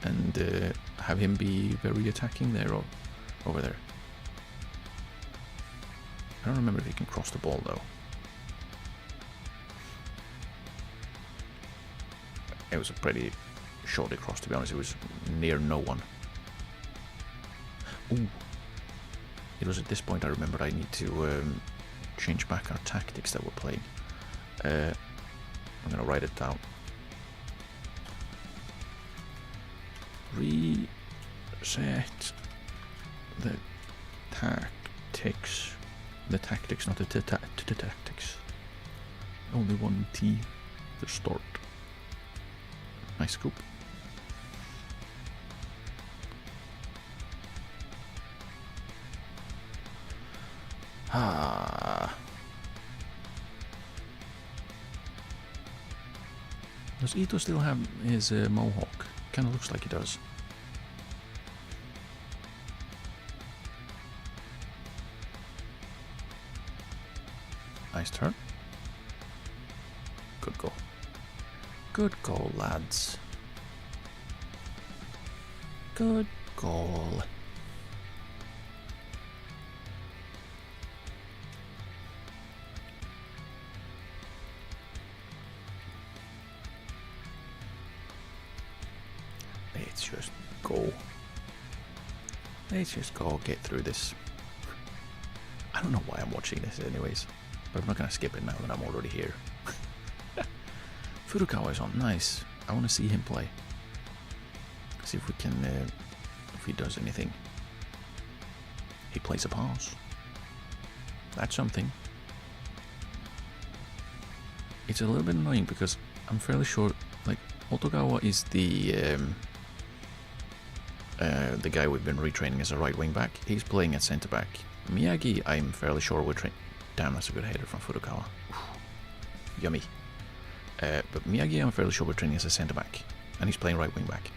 And have him be very attacking there or over there. I don't remember if he can cross the ball though. It was a pretty short cross, to be honest. It was near no one. Ooh. It was at this point I remembered I need to change back our tactics that we're playing. I'm going to write it down. Reset the tactics. The tactics, not the tactics. Only one T to start. Nice scoop. Does Ito still have his mohawk? Kind of looks like he does. Nice turn. Good goal. Good goal, lads. Good goal. Let's just go. Let's just go get through this. I don't know why I'm watching this anyways, but I'm not going to skip it now that I'm already here. Furukawa's on, nice. I want to see him play. See if we can, if he does anything. He plays a pass. That's something. It's a little bit annoying because I'm fairly sure, like, Otogawa is the guy we've been retraining as a right wing back. He's playing at centre back. Miyagi, I'm fairly sure we're training. Damn, that's a good header from Furukawa. Yummy. But Miyagi, I'm fairly sure we're training as a centre back, and he's playing right wing back.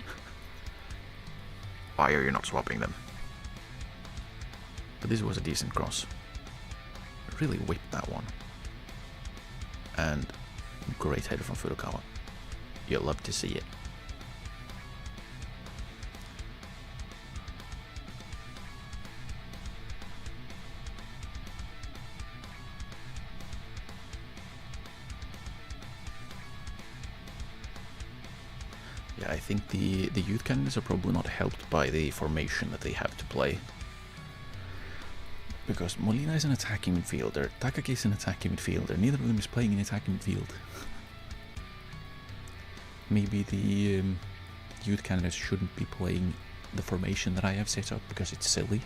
Why are you not swapping them? But this was a decent cross. Really whipped that one. And great header from Furukawa. You'll love to see it. Yeah, I think the youth candidates are probably not helped by the formation that they have to play. Because Molina is an attacking midfielder, Takagi is an attacking midfielder, neither of them is playing in attacking midfield. Maybe the youth candidates shouldn't be playing the formation that I have set up because it's silly.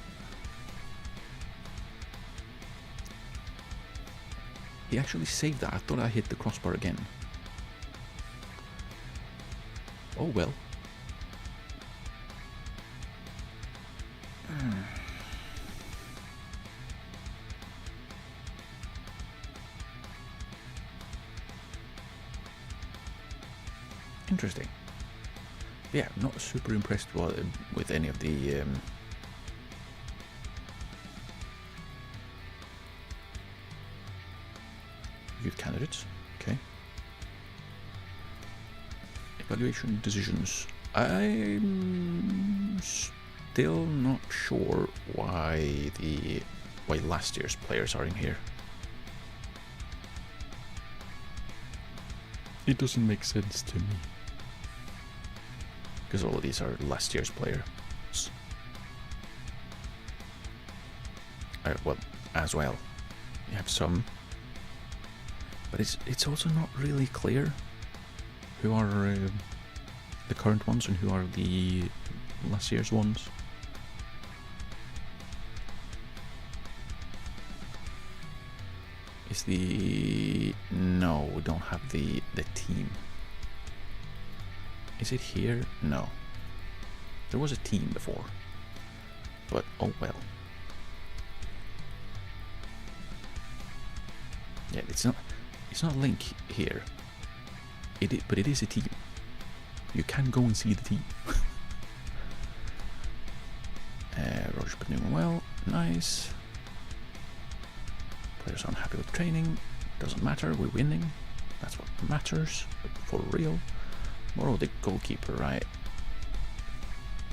He actually saved that. I thought I hit the crossbar again. Oh well. Interesting. Yeah, not super impressed with any of the youth candidates. Okay. Evaluation decisions. I'm still not sure why last year's players are in here. It doesn't make sense to me. Because all of these are last year's players. Well, as well. You have some But it's also not really clear who are the current ones and who are the last year's ones. Is the... No, we don't have the team. Is it here? No. There was a team before. But oh well. Yeah, it's not link here. But it is a team. You can go and see the team. Roger's been doing well. Nice. Players aren't happy with training. Doesn't matter. We're winning. That's what matters. For real. More the goalkeeper, right?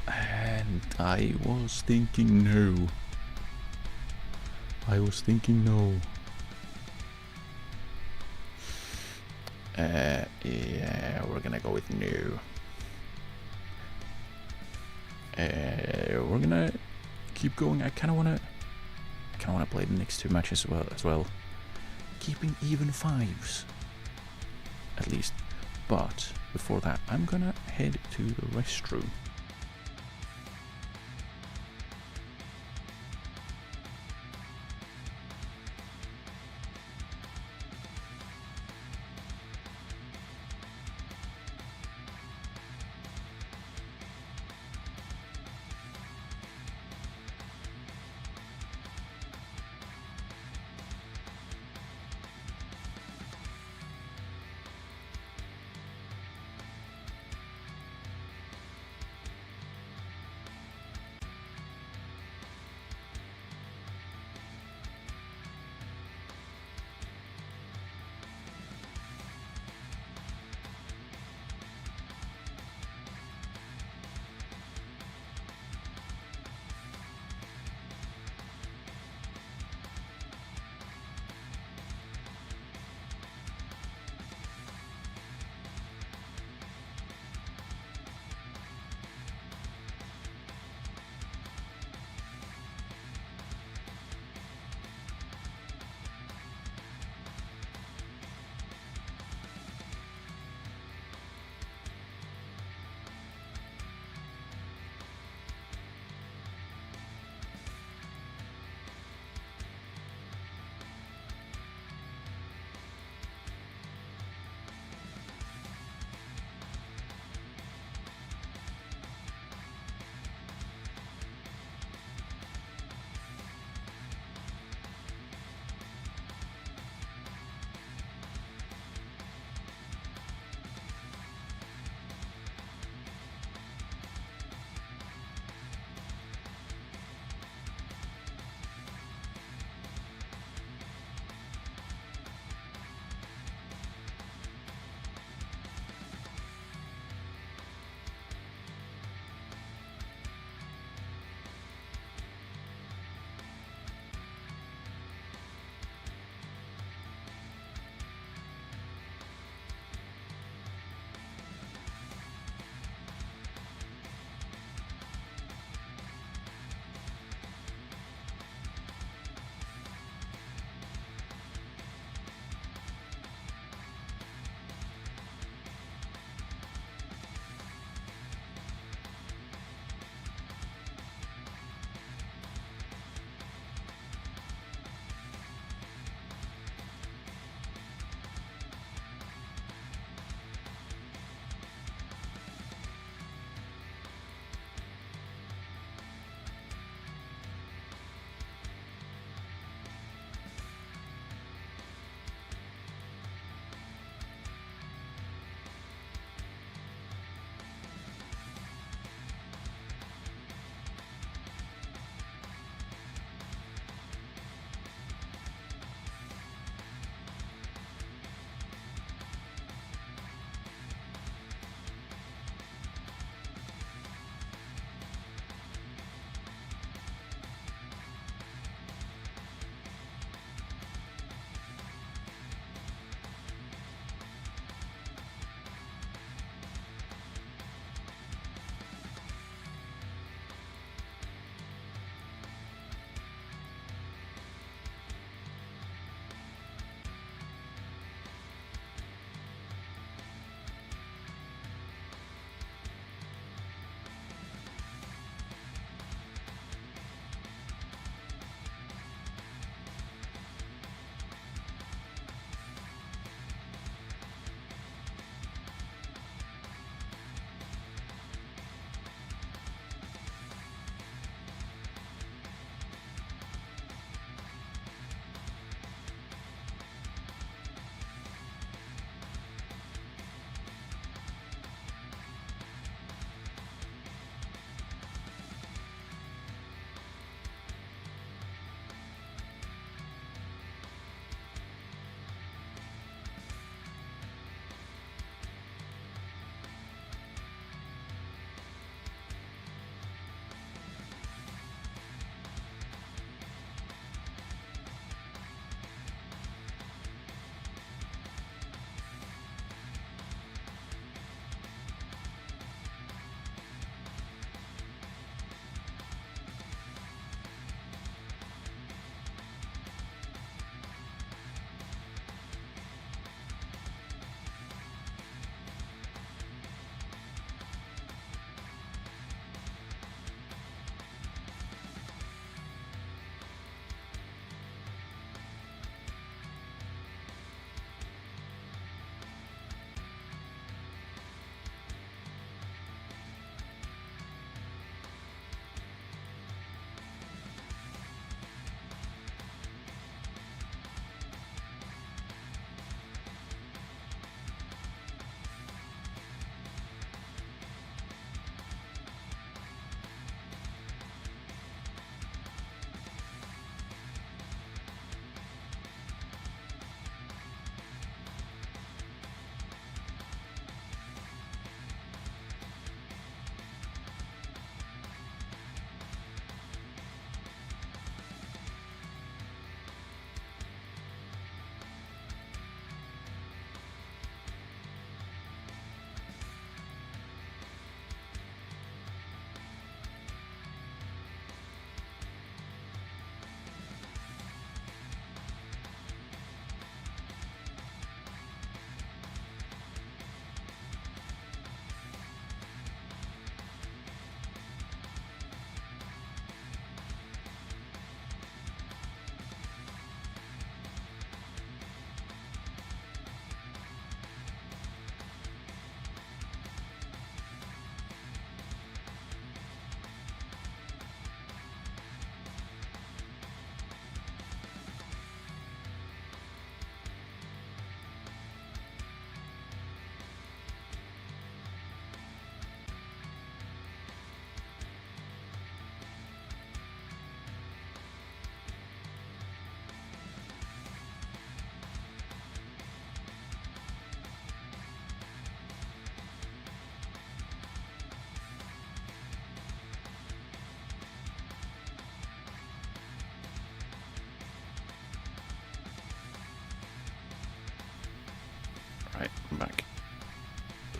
And I was thinking no. Yeah, we're gonna go with no. We're gonna keep going. I kinda wanna play the next two matches as well. Keeping even fives. At least. But before that, I'm gonna head to the restroom.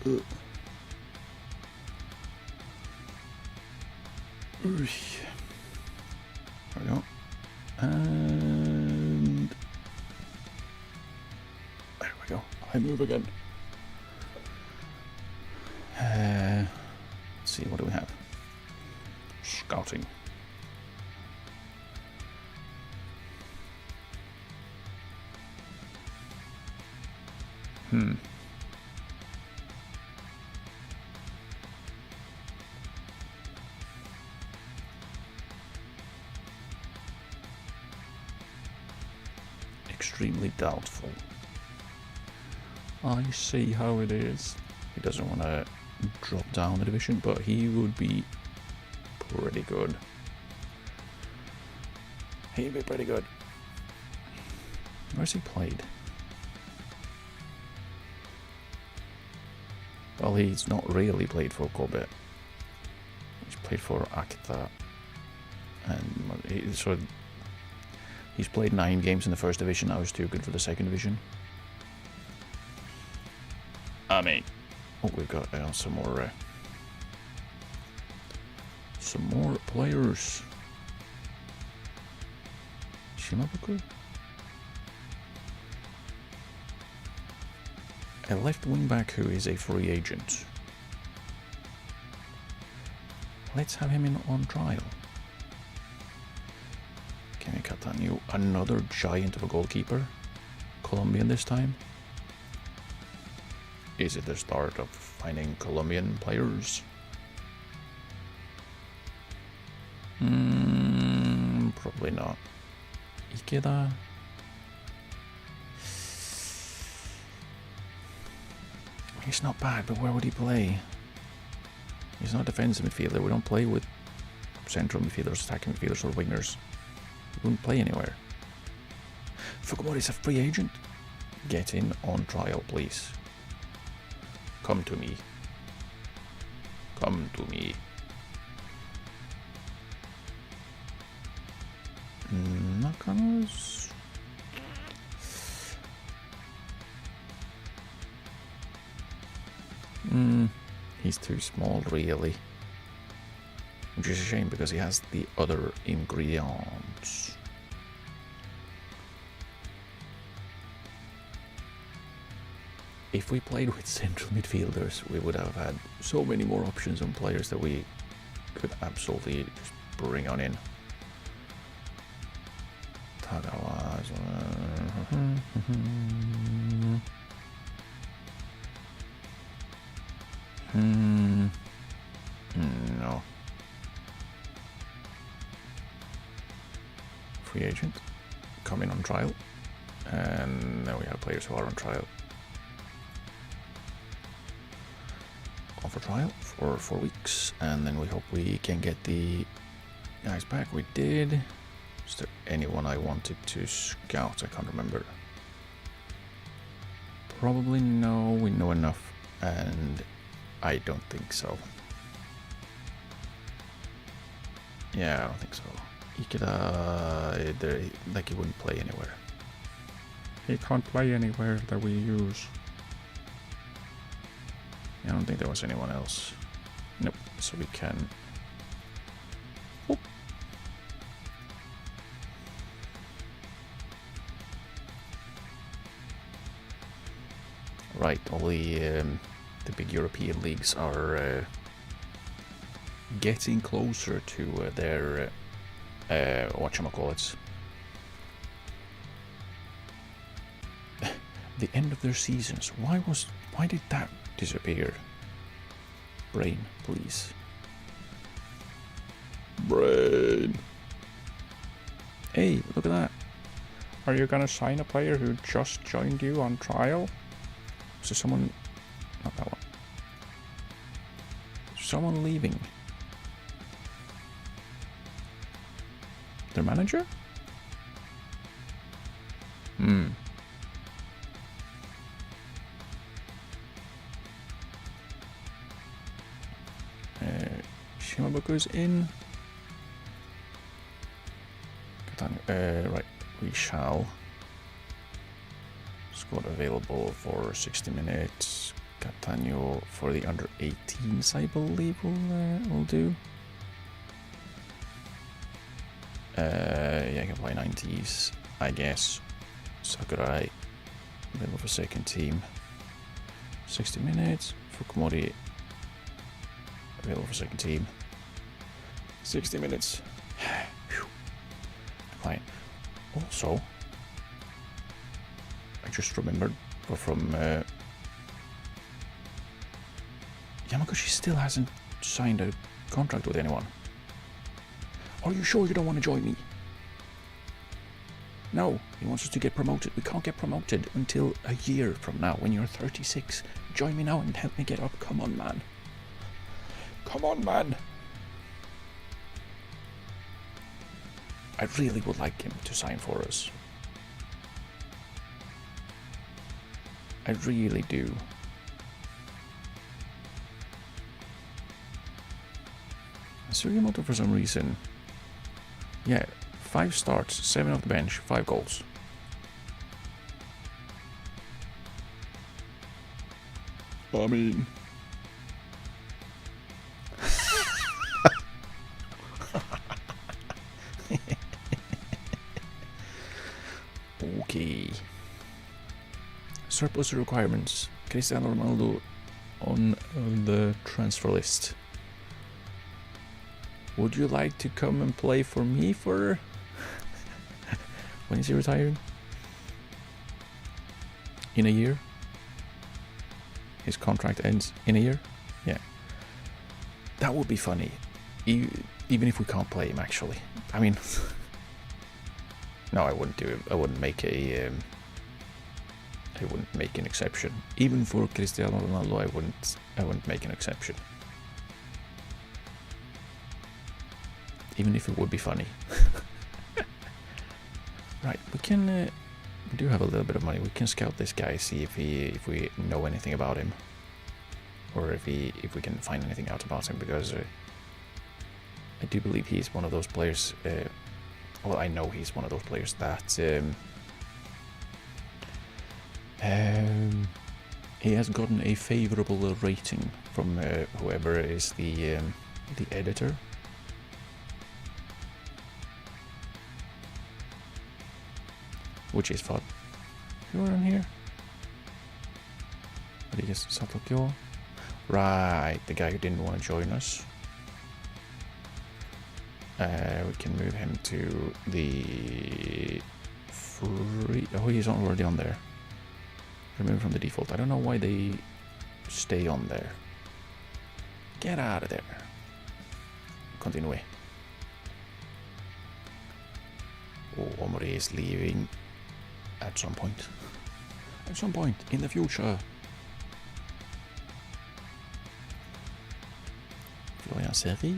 There we go. And there we go. I move again. Let's see, what do we have? Scouting. Extremely doubtful. I see how it is. He doesn't want to drop down the division, but he would be pretty good. He'd be pretty good. Where's he played? Well, he's not really played for Kobe. He's played for Akita. And so he's played 9 games in the first division. Now he's too good for the second division. I mean, oh, we've got some more players. Shimabuku? A left wing back who is a free agent. Let's have him in on trial. Kemi Katanyu, another giant of a goalkeeper. Colombian this time. Is it the start of finding Colombian players? Probably not. Ikeda. He's not bad, but where would he play? He's not a defensive midfielder. We don't play with central midfielders, attacking midfielders, or wingers. He wouldn't play anywhere. Fukumori's a free agent. Get in on trial, please. Come to me. Come to me. Nakano's. He's too small, really. Which is a shame because he has the other ingredients. If we played with central midfielders, we would have had so many more options on players that we could absolutely just bring on in. Tagawa. No. Free agent. Come in on trial. And then we have players who are on trial. For trial for 4 weeks, and then we hope we can get the guys back. We did. Is there anyone I wanted to scout? I can't remember. Probably no. We know enough, and I don't think so. Yeah, I don't think so. Ikeda, like he wouldn't play anywhere. He can't play anywhere that we use. I don't think there was anyone else. Nope. So we can. Whoop. Right. All the big European leagues are getting closer to their whatchamacallits. The end of their seasons. Why did that disappear? Brain, please. Brain. Hey, look at that. Are you gonna sign a player who just joined you on trial? Is there someone? Not that one. Someone leaving. Their manager? Shimabuku's in. Right, we shall. Squad available for 60 minutes. Catania for the under 18s, I believe will do. Yeah, I can play 90s, I guess. Sakurai, middle of a second team. 60 minutes. Fukumori, middle of a second team. 60 minutes. Fine. Also, I just remembered from Yamaguchi still hasn't signed a contract with anyone. Are you sure you don't want to join me? No, he wants us to get promoted. We can't get promoted until a year from now when you're 36. Join me now and help me get up. Come on, man. Come on, man. I really would like him to sign for us. I really do. Sugimoto, for some reason, yeah, 5 starts, 7 off the bench, 5 goals. I mean, okay. Surplus requirements. Cristiano Ronaldo on the transfer list. Would you like to come and play for me for when is he retiring? In a year? His contract ends in a year? Yeah. That would be funny. Even if we can't play him, actually. I mean, no, I wouldn't do it. I wouldn't make a I wouldn't make an exception. Even for Cristiano Ronaldo, I wouldn't make an exception. Even if it would be funny. Right, we can. We do have a little bit of money. We can scout this guy, see if we know anything about him, or if we can find anything out about him. Because I do believe he's one of those players. Well, I know he's one of those players that he has gotten a favorable rating from whoever is the editor. Which is fun. You are on here? Rodriguez Satokyo. Right, the guy who didn't want to join us. We can move him to the free. Oh, he's already on there. Remove from the default. I don't know why they stay on there. Get out of there. Continue. Oh, Omori is leaving. At some point. At some point in the future. Florian Seri.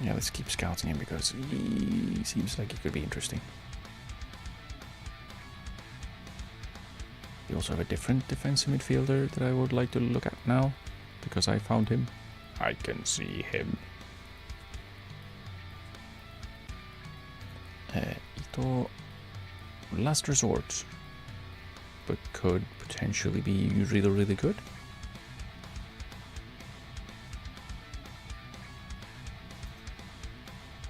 Yeah, let's keep scouting him because he seems like he could be interesting. We also have a different defensive midfielder that I would like to look at now, because I found him. I can see him. Ito, last resort, but could potentially be really, really good.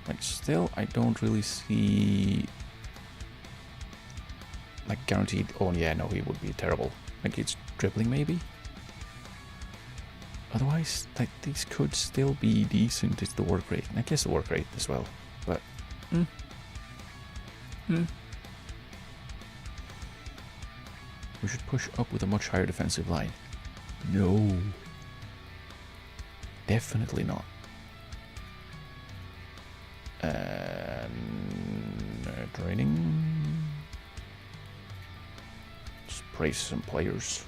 Like, still, I don't really see. Like guaranteed. Oh yeah, no, he would be terrible. Like it's dribbling maybe. Otherwise, like these could still be decent. It's the work rate, and I guess the work rate as well. But we should push up with a much higher defensive line. No, definitely not. Training. Praise some players.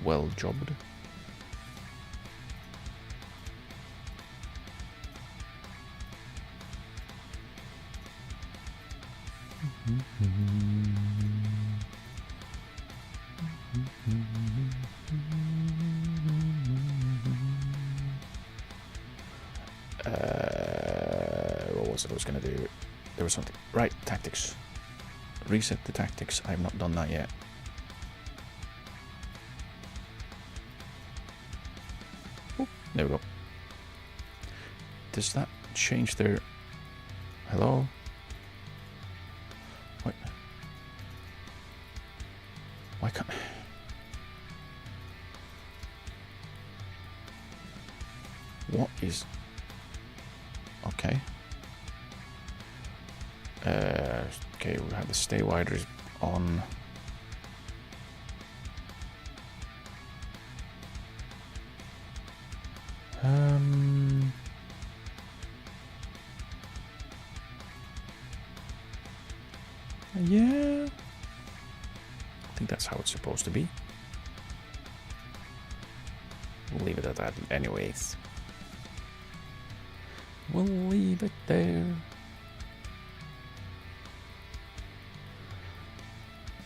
Well jobbed. What was it I was going to do? There was something. Right, tactics. Reset the tactics. I have not done that yet. Oop, there we go. Does that change their... Hello? What? Why can't... What is... Okay. Okay, we have the stay widers on. Yeah. I think that's how it's supposed to be. We'll leave it at that anyways. We'll leave it there.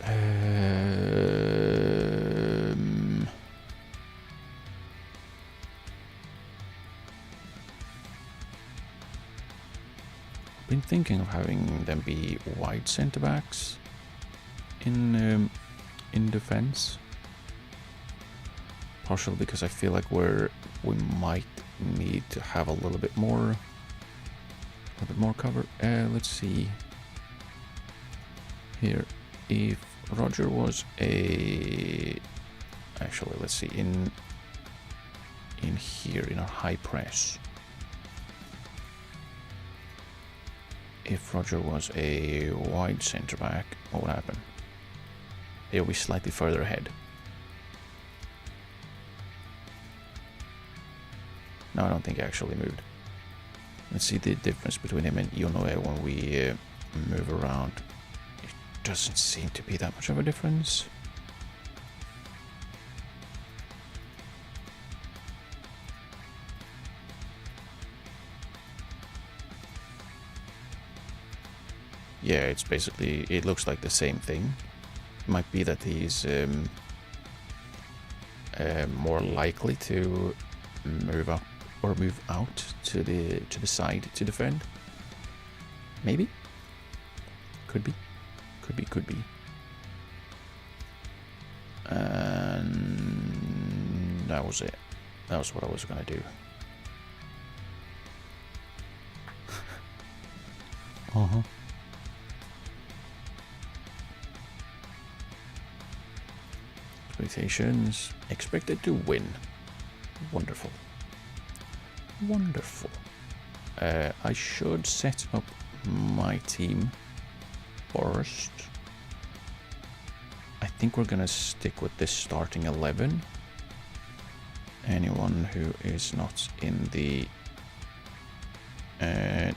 I've been thinking of having them be wide centre backs in defence. Partially because I feel like we might need to have a little bit more cover. Let's see here. If Roger was a... Actually, let's see. In here, in our high press. If Roger was a wide centre back, what would happen? He'll be slightly further ahead. No, I don't think he actually moved. Let's see the difference between him and Ionoe when we move around. It doesn't seem to be that much of a difference. Yeah, it's basically, it looks like the same thing. It might be that he's more likely to move up or move out to the side to defend. Maybe. Could be. Could be. And that was it. That was what I was gonna do. Uh-huh. Expectations. Expected to win. Wonderful. Wonderful. I should set up my team first. I think we're gonna stick with this starting 11. Anyone who is not in the...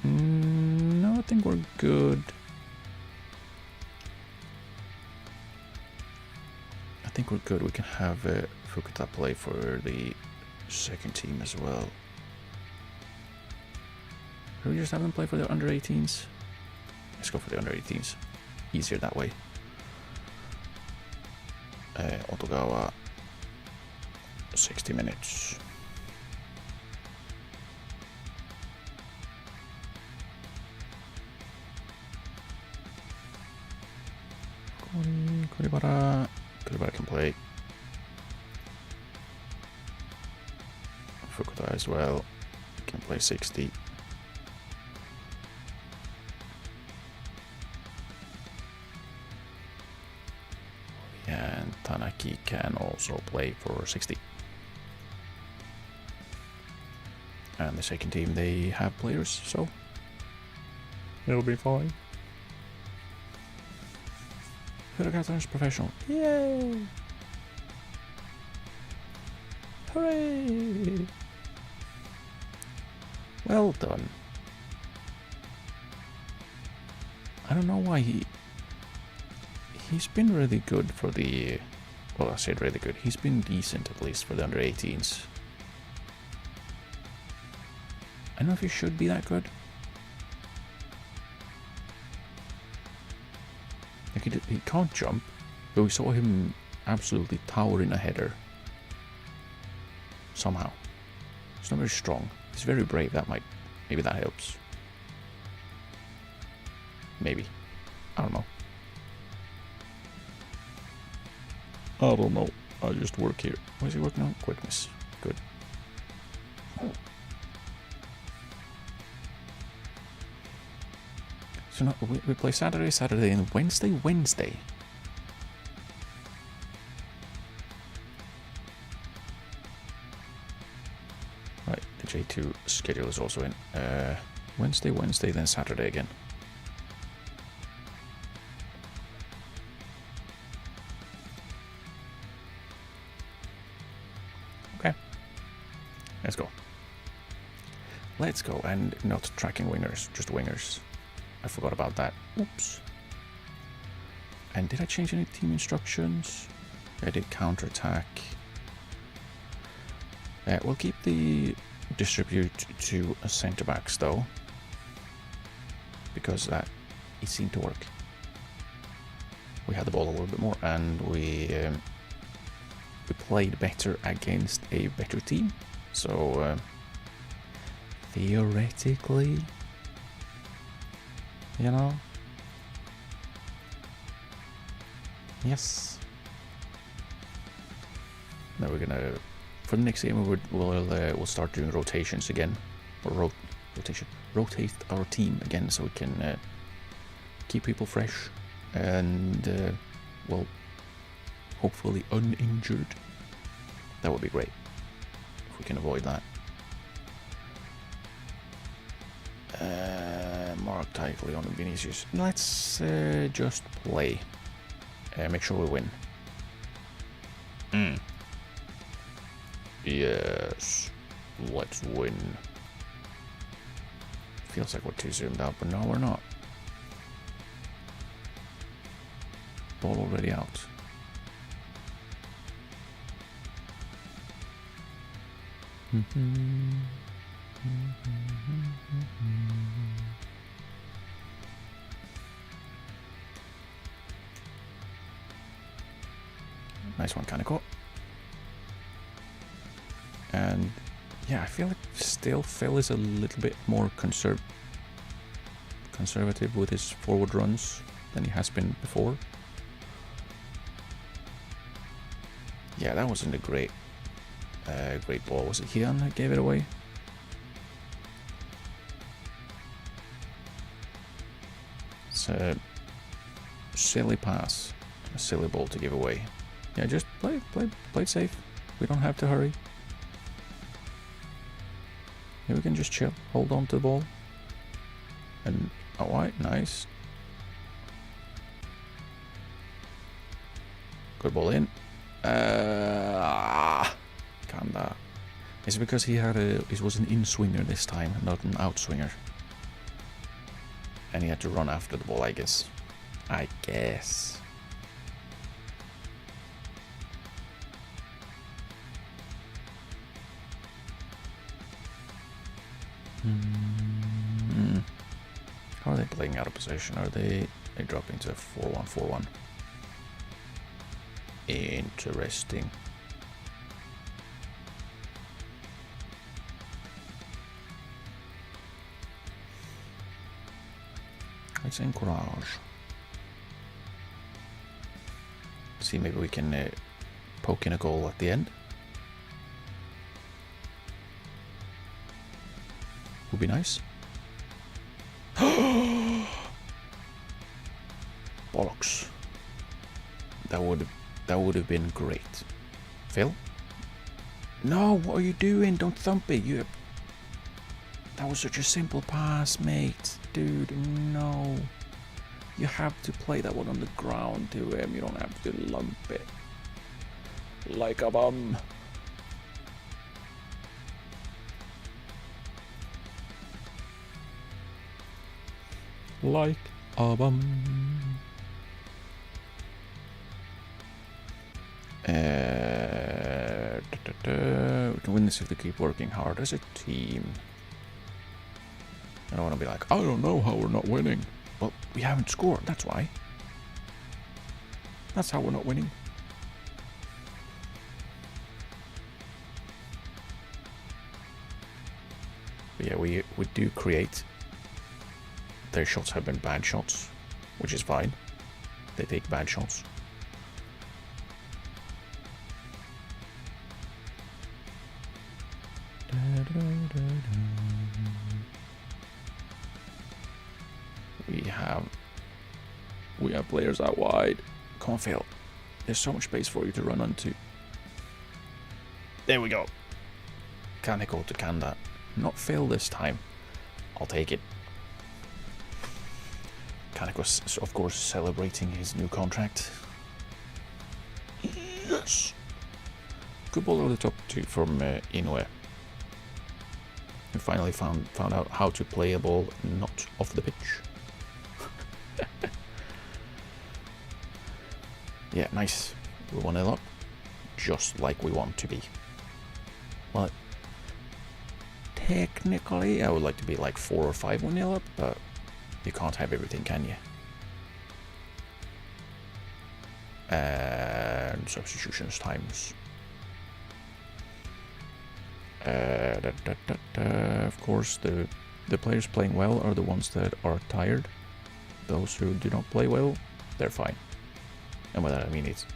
no, I think we're good. I think we're good. We can have Fukuta play for the second team as well. Can we just have them play for the under 18s? Let's go for the under 18s. Easier that way. Otogawa, 60 minutes. Kuribara can play. Fukuda as well. Can play 60. And Tanaki can also play for 60. And the second team, they have players, so it'll be fine. Hiragata's professional. Yay! Hooray! Well done. I don't know why he's been really good for the... Well, I said really good. He's been decent, at least, for the under 18s. I don't know if he should be that good. Like he can't jump, but we saw him absolutely tower in a header. Somehow. He's not very strong. He's very brave, that might Maybe that helps. Maybe. I don't know. I don't know. I just work here. What is he working on? Quickness. Good. So no, we play Saturday, and Wednesday. Right, the J2 schedule is also in. Wednesday, then Saturday again. Okay. Let's go. Let's go, and not tracking wingers, just wingers. I forgot about that. Oops. And did I change any team instructions? I did counterattack. We'll keep the distribute to centre backs though, because it seemed to work. We had the ball a little bit more, and we played better against a better team. So theoretically, you know, yes. Now we're gonna, for the next game, we'll start doing rotations again, or rotate our team again, so we can keep people fresh and well, hopefully uninjured. That would be great if we can avoid that. Mark tightly on Vinicius. Let's just play. Make sure we win. Yes, let's win. Feels like we're too zoomed out, but no, we're not. Ball already out. Nice one, Kaneko. And yeah, I feel like still Phil is a little bit more conservative with his forward runs than he has been before. Yeah, that wasn't a great ball. Was it Hian that gave it away? It's a silly pass, a silly ball to give away. Yeah, just play it safe. We don't have to hurry. Yeah, we can just chill, hold on to the ball. And alright, nice. Good ball in. Kinda. It's because he was an in-swinger this time, not an out-swinger. And he had to run after the ball, I guess. How are they playing out of position? Are they dropping to a 4-1-4-1? Interesting. Let's encourage. See, maybe we can poke in a goal at the end. Would be nice. Bollocks. That would have been great. Phil? No, what are you doing? Don't thump it. That was such a simple pass, mate. Dude, no. You have to play that one on the ground to him. You don't have to lump it. Like a bum. Like a bum. We can win this if we keep working hard as a team. I don't want to be like, I don't know how we're not winning. Well, we haven't scored, that's why. That's how we're not winning. But yeah, we do create. Their shots have been bad shots, which is fine. They take bad shots. We have players out wide. Come on, Phil. There's so much space for you to run onto. There we go. Kaneko to can that. Not Phil this time. I'll take it. Kaneko's, of course, celebrating his new contract. Yes! Good ball over the top too from Inoue. Who finally found out how to play a ball not off the pitch. Yeah, nice. We're 1-0 up. Just like we want to be. Well, technically, I would like to be like 4 or 5 1-0 up, but you can't have everything, can you? And substitutions times. Of course, the players playing well are the ones that are tired. Those who do not play well, they're fine. And by that I mean it's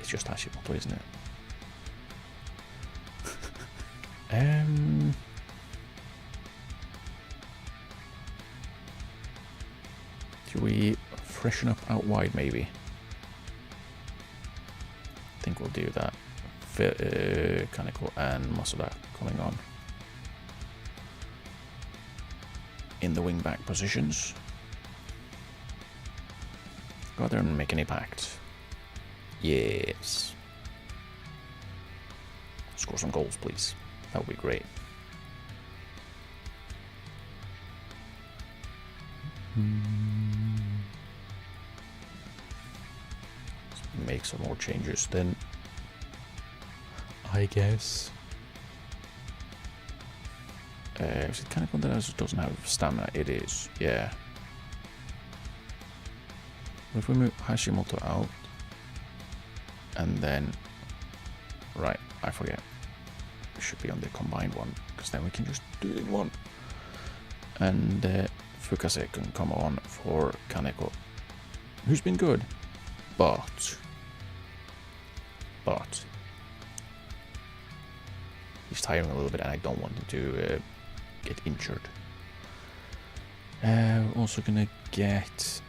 just Hashimoto, isn't it? Should we freshen up out wide maybe? I think we'll do that. Kaneko and Masuda coming on. In the wing back positions. Go out there and make an impact. Yes. Score some goals, please. That would be great. Let's make some more changes then. I guess. Is it kind of one that doesn't have stamina? It is, yeah. But if we move Hashimoto out, and then, right, I forget. It should be on the combined one, because then we can just do it in one. And Fukase can come on for Kaneko, who's been good, but he's tiring a little bit, and I don't want him to get injured. We're also gonna get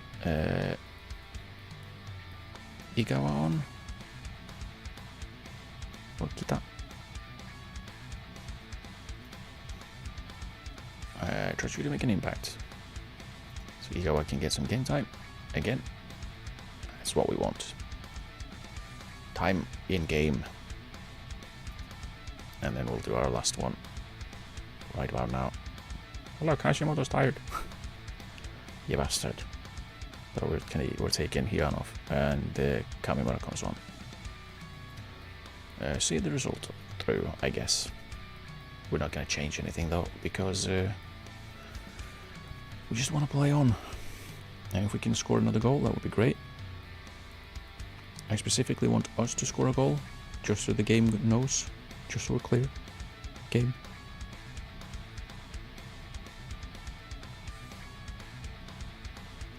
Igawa on. Or Kita. Trust you to make an impact. So Igawa can get some game time. Again, that's what we want. Time in game. And then we'll do our last one. Right about now. Oh look, Hashimoto's tired. You bastard. But we're taking Hianov, and Kamimura comes on. See the result through, I guess. We're not going to change anything though, because we just want to play on. And if we can score another goal, that would be great. I specifically want us to score a goal, just so the game knows, just so we're clear. Game.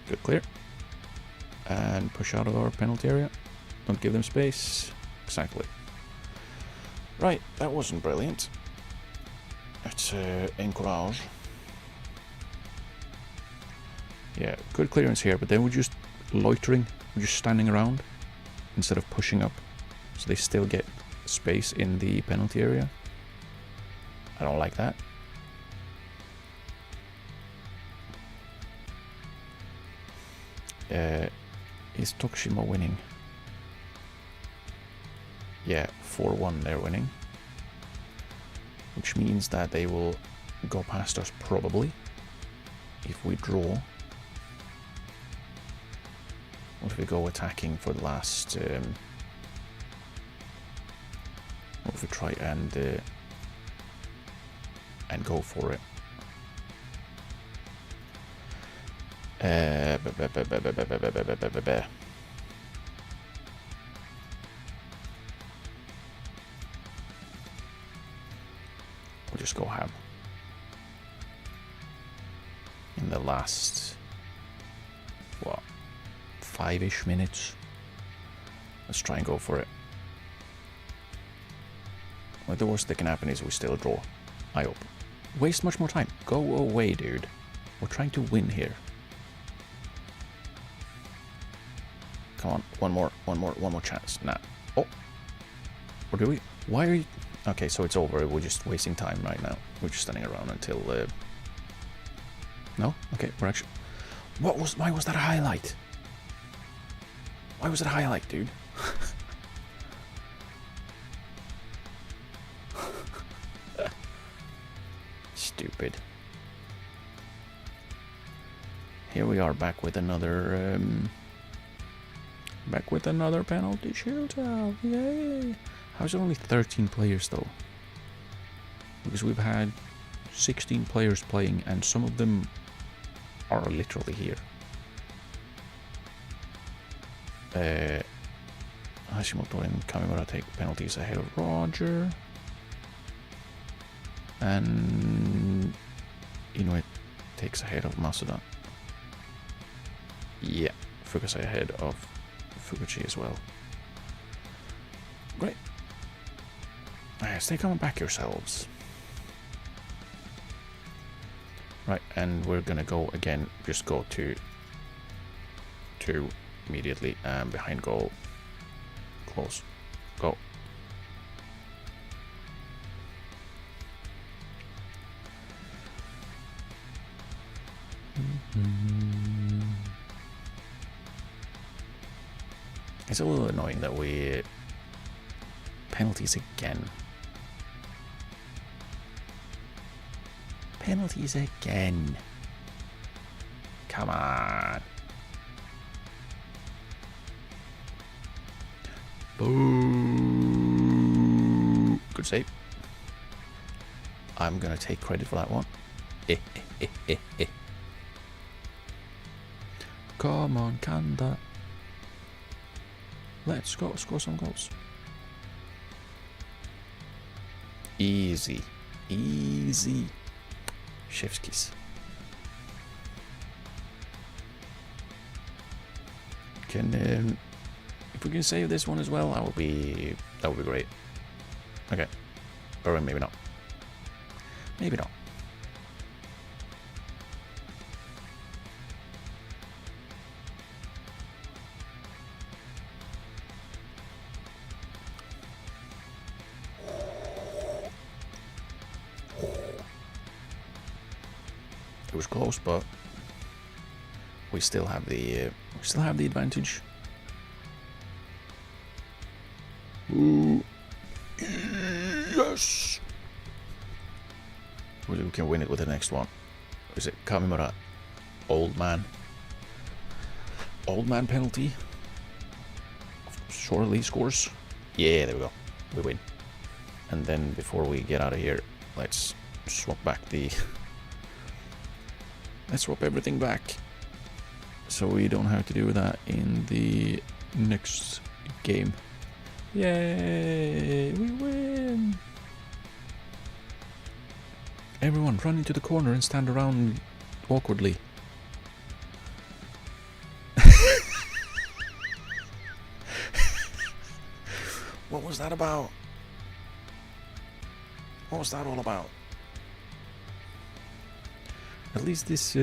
Good clear. And push out of our penalty area. Don't give them space. Exactly. Right, that wasn't brilliant. Let's encourage. Yeah, good clearance here, but then we're just loitering. We're just standing around instead of pushing up. So they still get space in the penalty area. I don't like that. Is Tokushima winning? Yeah, 4-1 they're winning. Which means that they will go past us probably if we draw. What if we go attacking for the last... what if we try and go for it? We'll just go ham. in the last, what, 5-ish minutes. Let's try and go for it. Like, the worst that can happen is we still draw. I hope. Waste much more time. Go away, dude. We're trying to win here. Come on, one more chance. Nah. Oh. Or do we? Why are you? Okay, so it's over. We're just wasting time right now. We're just standing around until. No? Okay, we're actually. Why was that a highlight? Why was it a highlight, dude? Stupid. Here we are back with another penalty shootout. Yay! How's it only 13 players though? Because we've had 16 players playing and some of them are literally here. Hashimoto and Kamimura take penalties ahead of Roger. And Inoue takes ahead of Masuda. Yeah, Fukase ahead of Fukuchi as well. Great. Stay coming back yourselves. Right, and we're gonna go again. Just go to immediately behind goal. Close. Go. It's a little annoying that we penalties again. Penalties again. Come on. Boo. Good save. I'm gonna take credit for that one. Come on, Kanda. Let's go, score some goals. Easy. Easy. Chef's kiss. Can if we can save this one as well, that would be great. Okay. Or maybe not. Maybe not. It was close, but we still have the advantage. Ooh. Yes. We can win it with the next one. Is it Kamimura? Old man penalty. Surely scores. Yeah, there we go. We win. And then before we get out of here, let's swap back the. Let's swap everything back, so we don't have to do that in the next game. Yay! We win! Everyone, run into the corner and stand around awkwardly. What was that about? What was that all about? At least this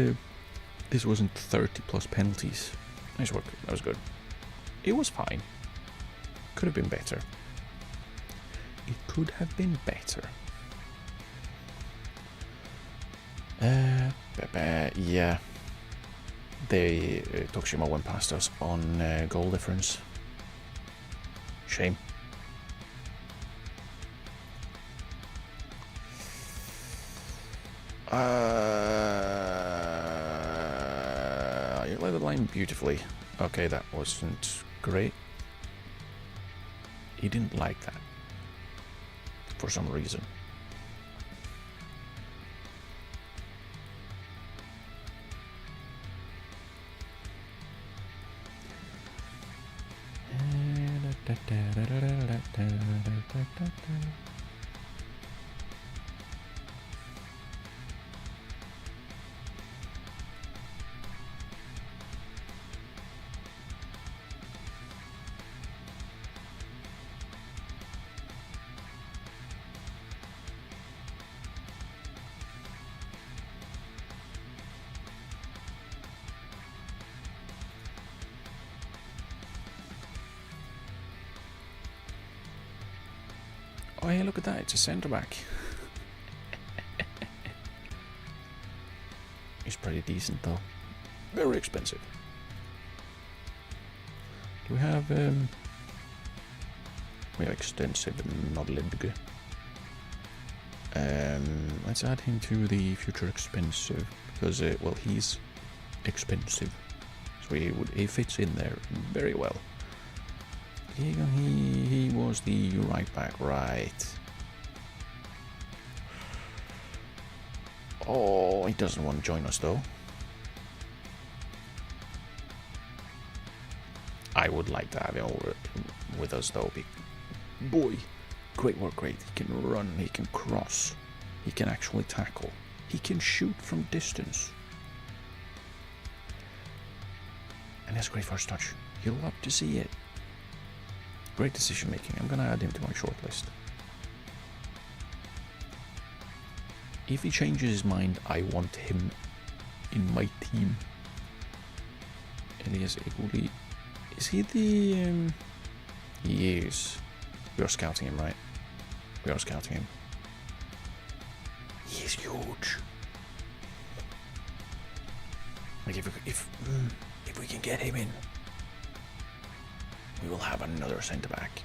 wasn't 30 plus penalties. Nice work. That was good. It was fine. Could have been better. It could have been better. Yeah. They Tokushima went past us on goal difference. Shame. You led the line beautifully. Okay, that wasn't great. He didn't like that for some reason. hey, look at that. It's a centre-back. He's pretty decent, though. Very expensive. Do we have... we have extensive knowledge. Let's add him to the future expensive. Because, well, he's expensive. So he fits in there very well. He was the right back, right. Oh, he doesn't want to join us though. I would like to have him over with us though. Boy, great work rate. He can run, he can cross, he can actually tackle, he can shoot from distance. And that's great first touch. You'll love to see it. Great decision making. I'm gonna add him to my shortlist. If he changes his mind, I want him in my team. Elias Eguli. Is he the... He is. We are scouting him, right? We are scouting him. He is huge. Like if we can get him in, we will have another centre-back.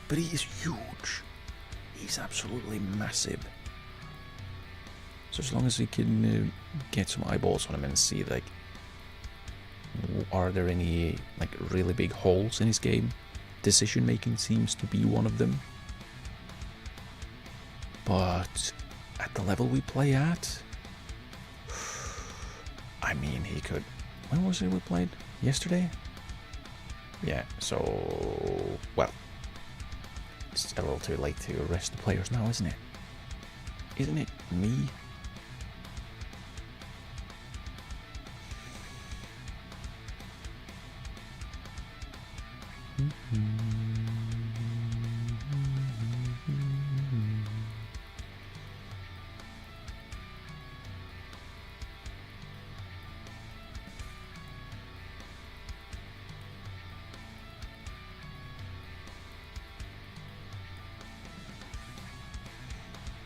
But he is huge. He's absolutely massive. So as long as we can get some eyeballs on him and see, like, are there any like really big holes in his game? Decision making seems to be one of them. But at the level we play at, I mean, he could... When was it we played? Yesterday? Yeah, so... Well, it's a little too late to arrest the players now, isn't it? Isn't it me?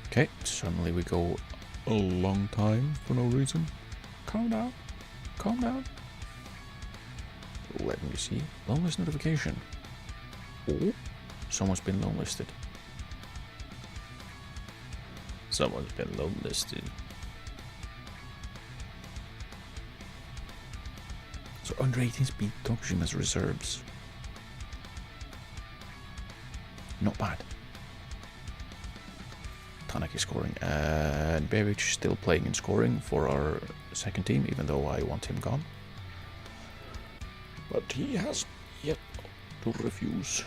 Okay, suddenly we go a long time for no reason. Calm down. Calm down. Let me see. Long list notification. Oh, someone's been long listed. Someone's been long listed. So under 18 speed, Tokushima as reserves. Not bad. Tanaki scoring, and Bevic still playing in scoring for our second team, even though I want him gone. But he has yet to refuse.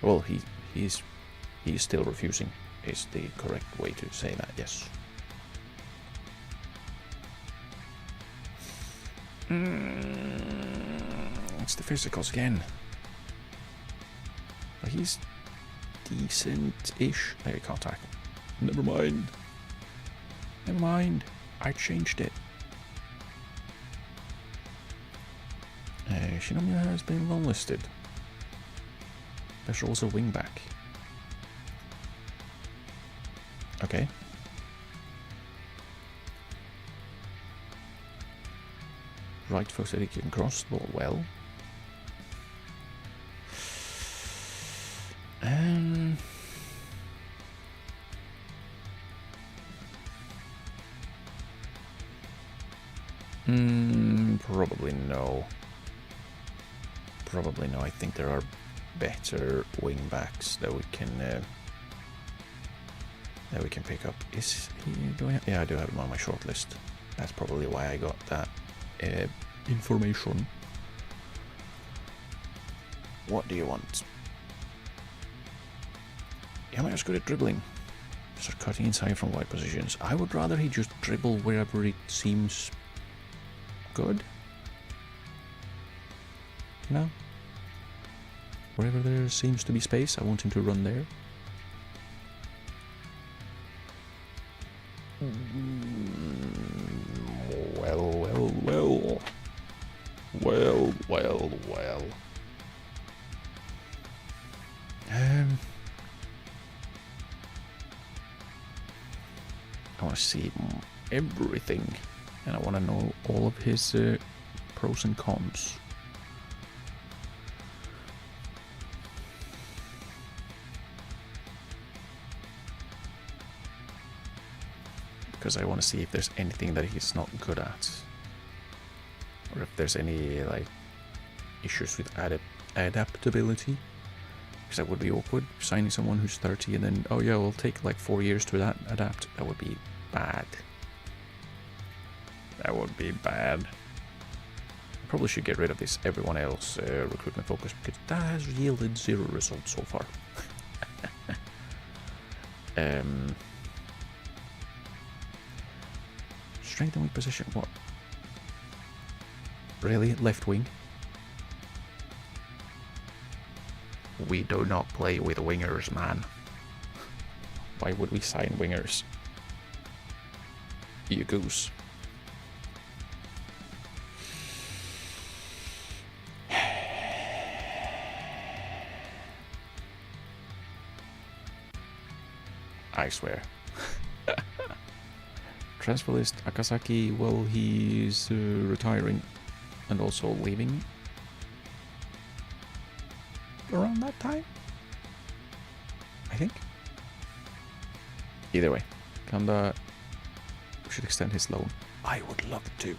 Well, he's still refusing is the correct way to say that, yes. It's the physicals again. But he's decent-ish. I can't tackle. Never mind. Never mind. I changed it. Shinomiya has been long listed. There's also wing back. Okay. Right footed, he can cross the ball well. Probably no. Probably no. I think there are better wing backs that we can pick up. Is he? Do I? Yeah, I do have him on my short list. That's probably why I got that information. What do you want? Am I just good at dribbling? Start cutting inside from wide positions. I would rather he just dribble wherever it seems good. No? Wherever there seems to be space, I want him to run there. Well. want to see everything, and I want to know all of his pros and cons. Because I want to see if there's anything that he's not good at, or if there's any like issues with adaptability. Because that would be awkward, signing someone who's 30 and then, oh yeah, it'll take like 4 years to adapt. That would be bad. That would be bad. I probably should get rid of this everyone else recruitment focus, because that has yielded 0 results so far. Strength and weak position, what? Really? Left wing? We do not play with wingers, man. Why would we sign wingers? You goose. I swear. Transfer list, Akasaki, well, he's retiring and also leaving around that time, I think. Either way, Kanda, we should extend his loan. I would love to,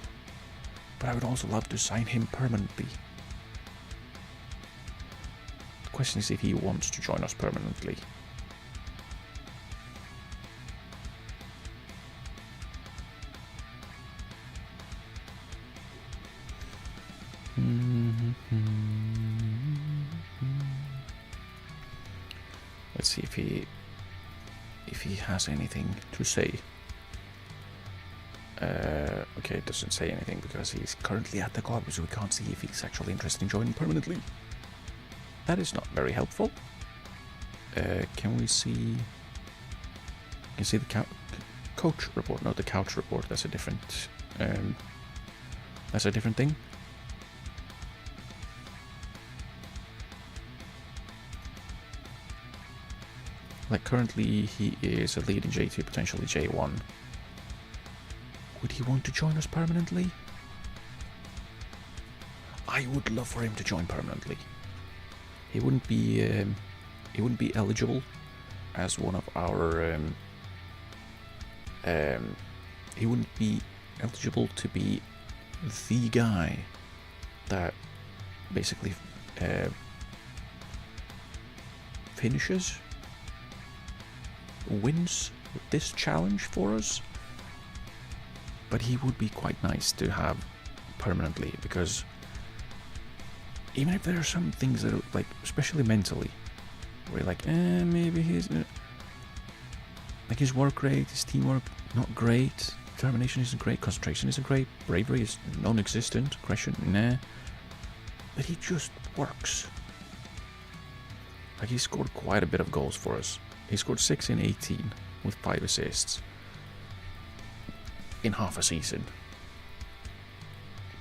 but I would also love to sign him permanently. The question is if he wants to join us permanently. Let's see if he has anything to say. Okay, it doesn't say anything because he's currently at the club, so we can't see if he's actually interested in joining permanently. That is not very helpful. Can we see? You can see the coach report. No, the couch report. That's a different. That's a different thing. Like currently he is a lead in J2, potentially J1. Would he want to join us permanently? I would love for him to join permanently. He wouldn't be eligible as one of our he wouldn't be eligible to be the guy that basically wins this challenge for us, but he would be quite nice to have permanently, because even if there are some things that are like, especially mentally, where you're like, maybe he's like his work rate, his teamwork not great, determination isn't great, concentration isn't great, bravery is non-existent, aggression, nah, but he just works. Like he scored quite a bit of goals for us. He scored 6 in 18 with 5 assists in half a season,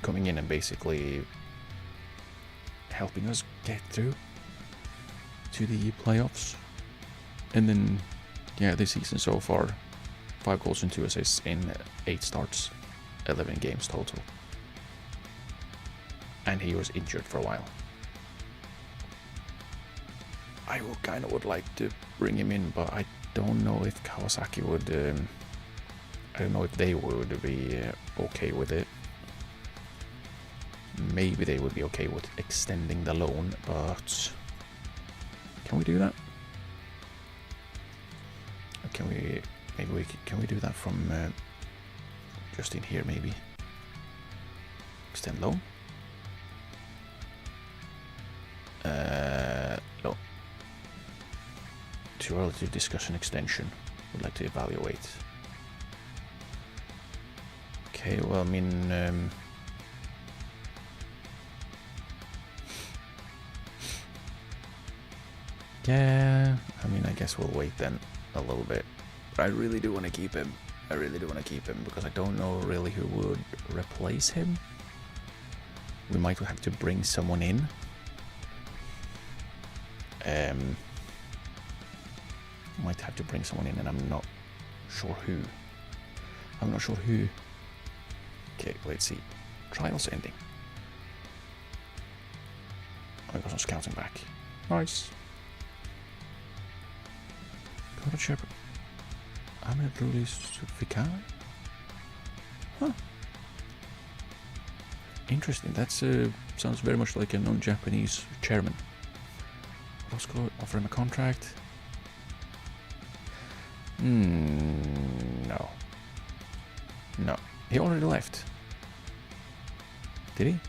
coming in and basically helping us get through to the playoffs. And then, yeah, this season so far, 5 goals and 2 assists in 8 starts, 11 games total. And he was injured for a while. I would like to bring him in, but I don't know if Kawasaki would. I don't know if they would be okay with it. Maybe they would be okay with extending the loan, but can we do that? Or can we? Maybe can we do that from just in here? Maybe extend loan. No. Too early to discuss an extension. Would like to evaluate. Okay, well, I mean, yeah, I mean, I guess we'll wait then a little bit. But I really do want to keep him. I really do want to keep him because I don't know really who would replace him. We might have to bring someone in. Might have to bring someone in, and I'm not sure who. I'm not sure who. Okay, let's see. Trials ending. I got some scouting back. Nice. Got a shepherd. Ahmed Rulis Fikari? Huh. Interesting. That sounds very much like a non-Japanese chairman. Roscoe, offer him a contract. No. No. He already left. Did he?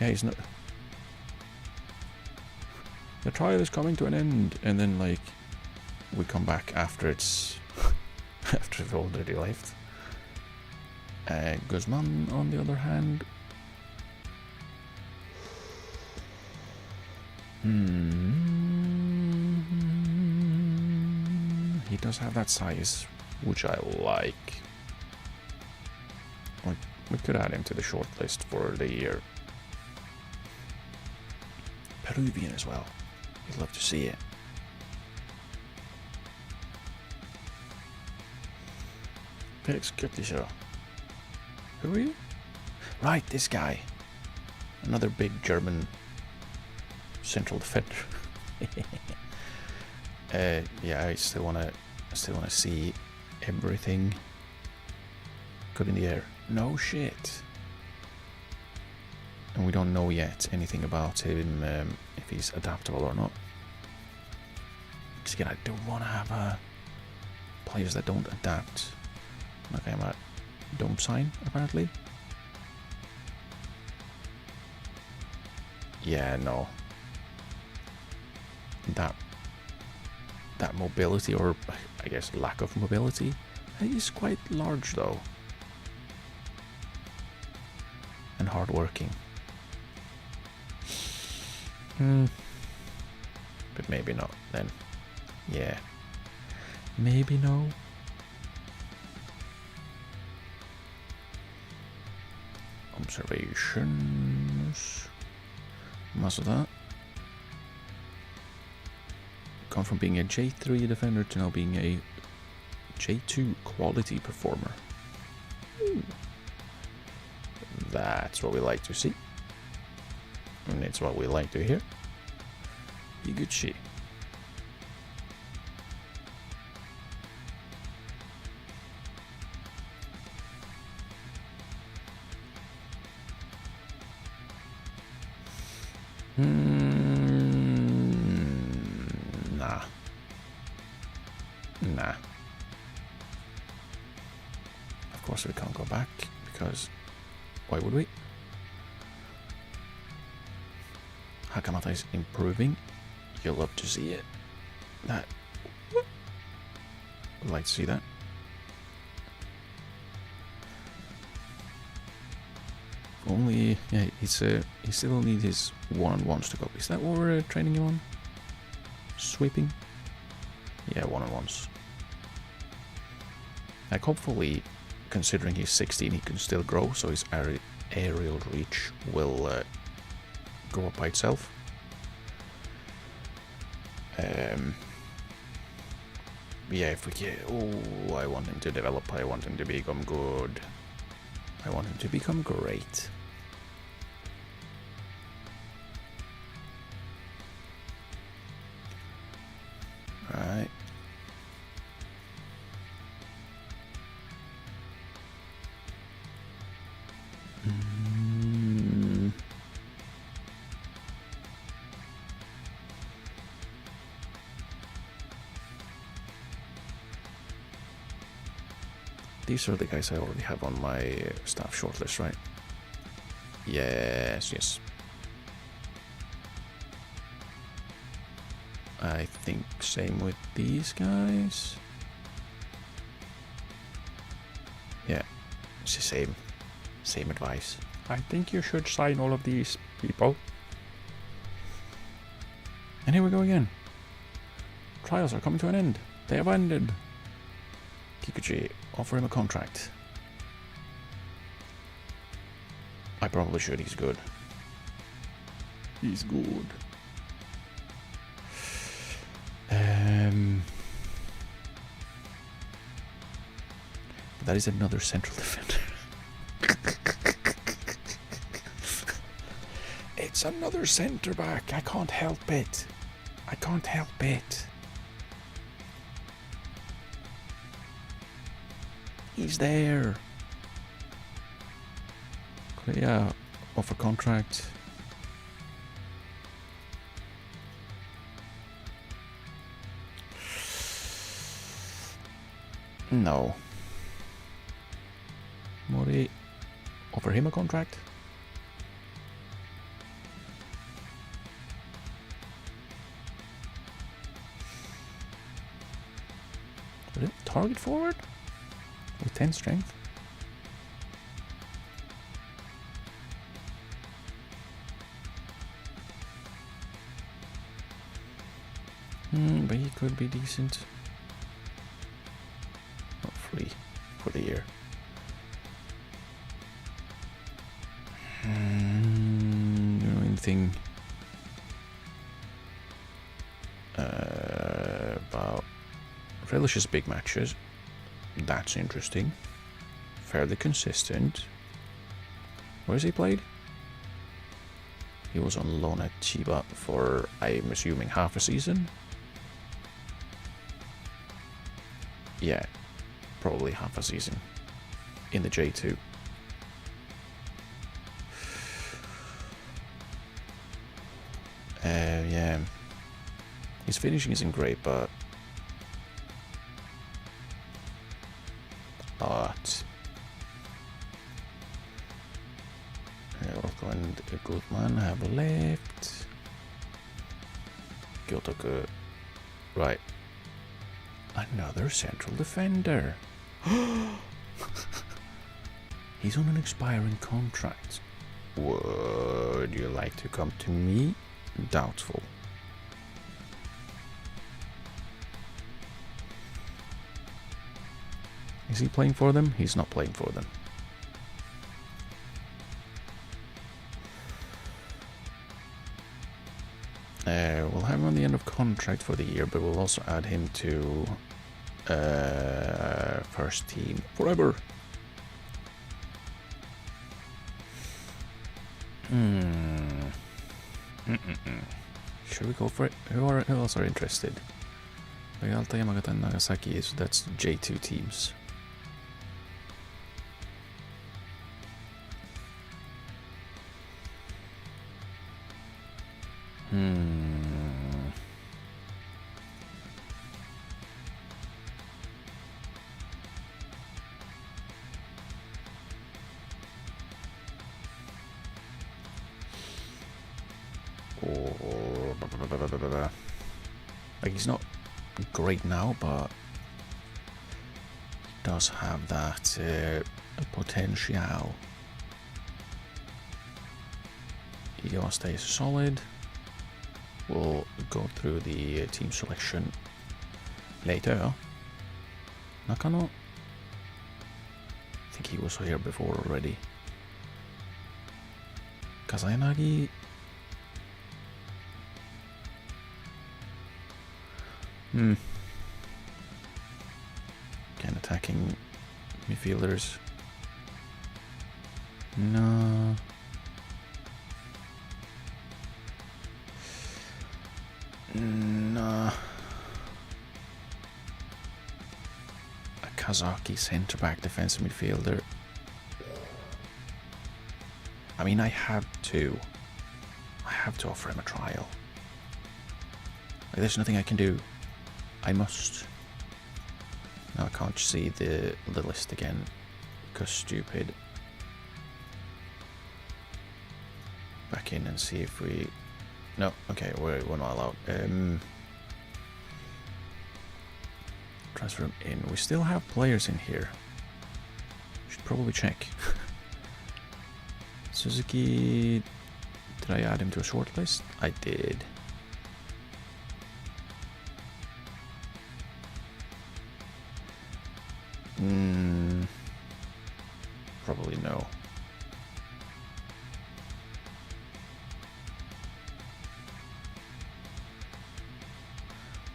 Yeah, he's not. The trial is coming to an end, and then like we come back after it's after they've already left. Guzman, on the other hand, he does have that size, which I like. We could add him to the short list for the year. Peruvian as well. You'd love to see it. Felix Göttlicher. Who are you? Right, this guy. Another big German central defender. Yeah, I still wanna see everything. Good in the air. No shit. And we don't know yet anything about him, if he's adaptable or not. Because again, I don't want to have players that don't adapt. Okay, I'm at don't sign, apparently. Yeah, no. That mobility, or I guess lack of mobility, is quite large though. And hardworking. But maybe not then. Yeah. Maybe no. Observations. Most of that. Gone from being a J3 defender to now being a J2 quality performer. Ooh. That's what we like to see. And it's what we like to hear. Higuchi. Nah. Nah. Of course we can't go back, because why would we? Hakamata is improving. You'll love to see it. That. I'd like to see that. Only, yeah, he still needs his one-on-ones to go. Is that what we're training him on? Sweeping? Yeah, one-on-ones. Like, hopefully, considering he's 16, he can still grow, so his aerial reach will go up by itself. Yeah, if we can. Oh, I want him to develop. I want him to become good. I want him to become great. Right. These are the guys I already have on my staff shortlist, right? Yes, yes. I think same with these guys. Yeah, it's the same advice. I think you should sign all of these people. And here we go again. Trials are coming to an end. They have ended. Kikuchi, offer him a contract. I probably should, he's good. He's good. That is another central defender. It's another centre back. I can't help it. I can't help it. He's there. Yeah, offer contract. No. Mori, offer him a contract. Target forward with 10 strength. But he could be decent. Not free for the year. You know anything about relishes big matches? That's interesting. Fairly consistent. Where's he played? He was on loan at Chiba for, I'm assuming, half a season. Yeah, probably half a season in the J2. Yeah, his finishing isn't great, but Orko and Gutman have left. Gyotoku, right? Another central defender. He's on an expiring contract. Would you like to come to me? Doubtful. Is he playing for them? He's not playing for them. We'll have him on the end of contract for the year, but we'll also add him to first team forever. Should we go for it? Who else are interested? Vegalta, Yamagata, and Nagasaki, so that's J2 teams. Like, he's not great now, but he does have that potential. Ego stays solid. We'll go through the team selection later. Nakano? I think he was here before already. Kazayanagi? Can attacking midfielders? No. No. A Kazaki centre-back defensive midfielder. I mean, I have to offer him a trial. Like, there's nothing I can do. I must. Now I can't see the list again because stupid. Back in and see if we. No, okay, we're not allowed. Transfer him in. We still have players in here. Should probably check. Suzuki. Did I add him to a short list? I did. Probably no.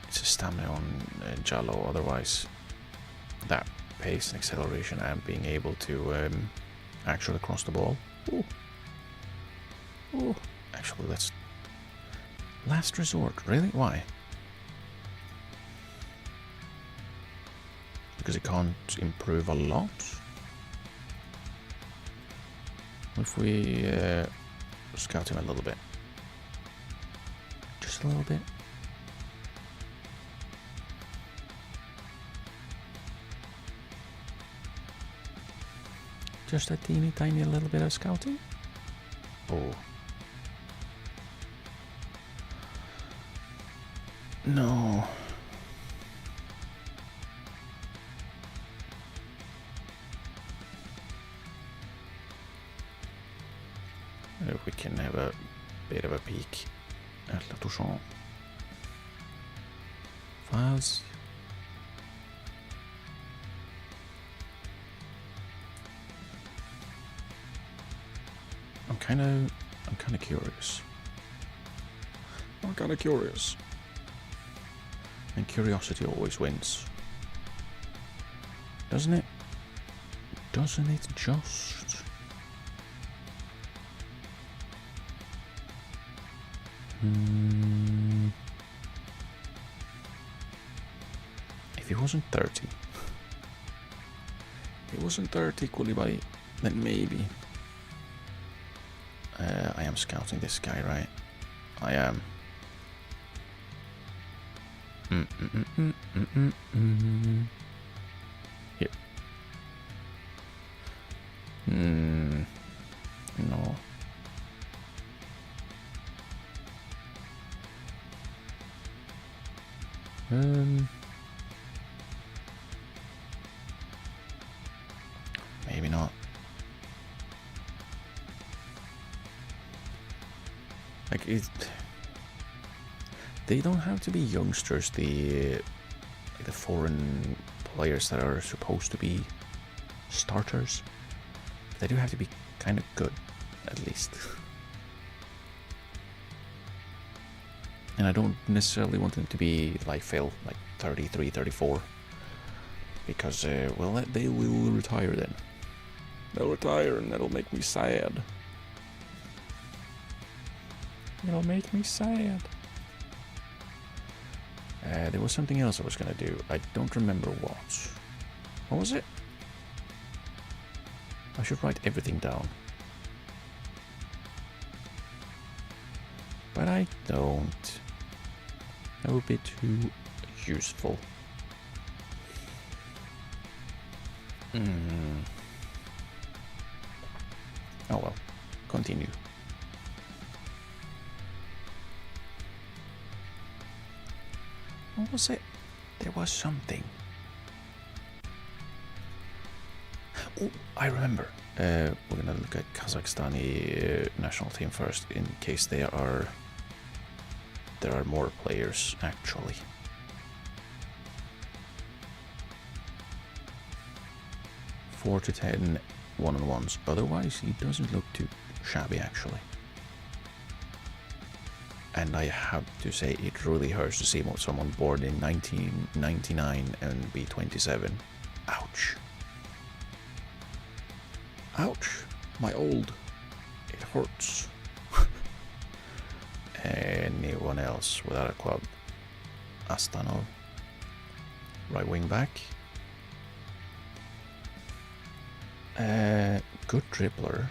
It's a stamina on Jallo, otherwise that pace and acceleration and being able to actually cross the ball. Ooh. Ooh. Actually, let's... Last resort. Really? Why? Because it can't improve a lot? If we scout him a little bit. Just a little bit. Just a teeny tiny little bit of scouting. Oh. No. If we can have a bit of a peek at La Touchon. Files. I'm kind of curious. And curiosity always wins. Doesn't it? Doesn't it just? If he wasn't 30. If he wasn't 30, Koulibaly, then maybe. I am scouting this guy, right? I am. Here. No. Maybe not. Like it. They don't have to be youngsters. The foreign players that are supposed to be starters. They do have to be kind of good, at least. And I don't necessarily want them to be like Phil, like 33, 34. Because, well, they will retire then. They'll retire and that'll make me sad. It'll make me sad. There was something else I was gonna do. I don't remember what. What was it? I should write everything down. But I don't. That would be too useful. Oh well. Continue. What was it? There was something. Oh, I remember. We're gonna look at Kazakhstani national team first, in case there are more players actually. Four to 10 one-on-ones. Otherwise, he doesn't look too shabby actually. And I have to say, it really hurts to see someone born in 1999 and be 27. Ouch. Ouch. My old. It hurts. Anyone else without a club? Astanov. Right wing back. Good dribbler.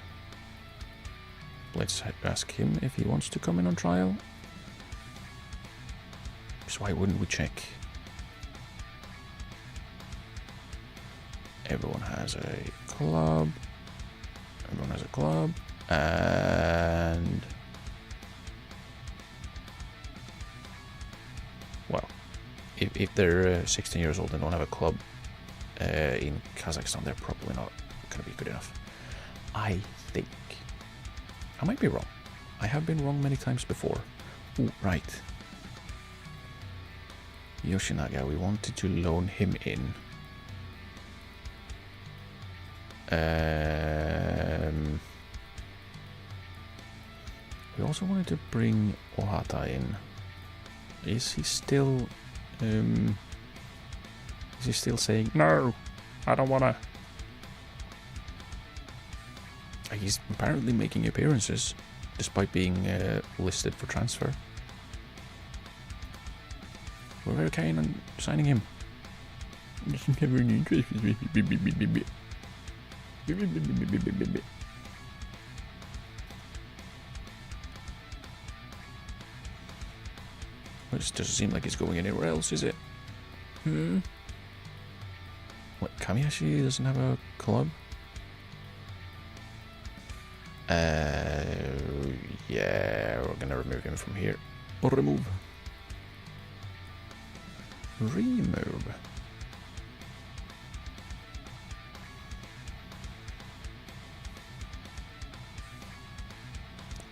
Let's ask him if he wants to come in on trial. So why wouldn't we check? Everyone has a club. Everyone has a club. And... well, if they're 16 years old and don't have a club in Kazakhstan, they're probably not going to be good enough. I think. I might be wrong. I have been wrong many times before. Ooh, right. Yoshinaga, we wanted to loan him in. We also wanted to bring Ohata in. Is he still saying no? I don't wanna. He's apparently making appearances, despite being listed for transfer. We're very keen on signing him. Doesn't have any interest. It doesn't seem like he's going anywhere else, is it? What, Kamiyashi doesn't have a club? Yeah, we're gonna remove him from here. Remove.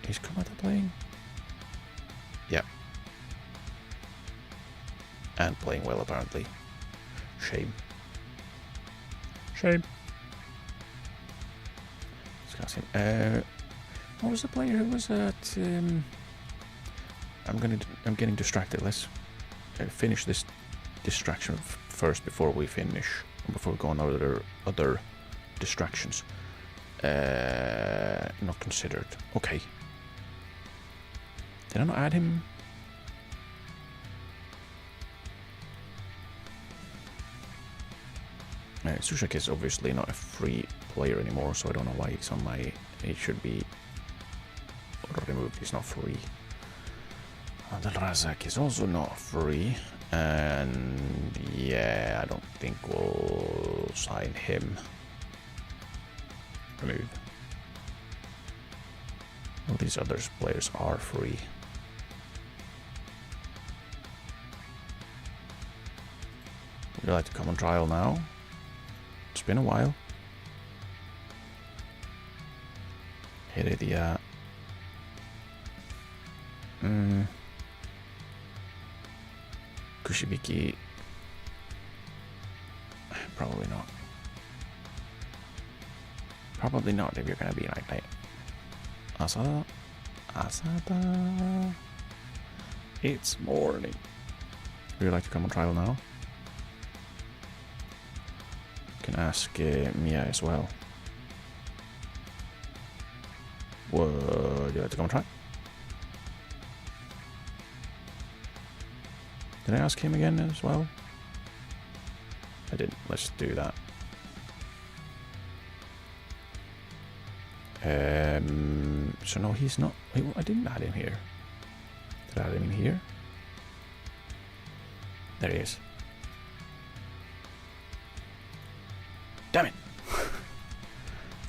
Is Kamata playing? Yeah. And playing well, apparently. Shame. Shame. Discuss him. What was the player who was at? I'm getting distracted. Let's finish this distraction first before we go on other distractions. Not considered. Okay. Did I not add him? Sushak is obviously not a free player anymore, so I don't know why he's on my... He should be removed. He's not free. Adel Razak is also not free. And yeah, I don't think we'll sign him. Remove. All these other players are free. Would you like to come on trial now? It's been a while. Heredia. Kushibiki. Probably not. Probably not if you're gonna be like that. Asada. Asada. It's morning. Would you like to come on trial now? Can ask Mia as well. Would you like to come and try? Did I ask him again as well? I didn't. Let's do that. So no, he's not. Wait, I didn't add him here. Did I add him in here? There he is. Damn it!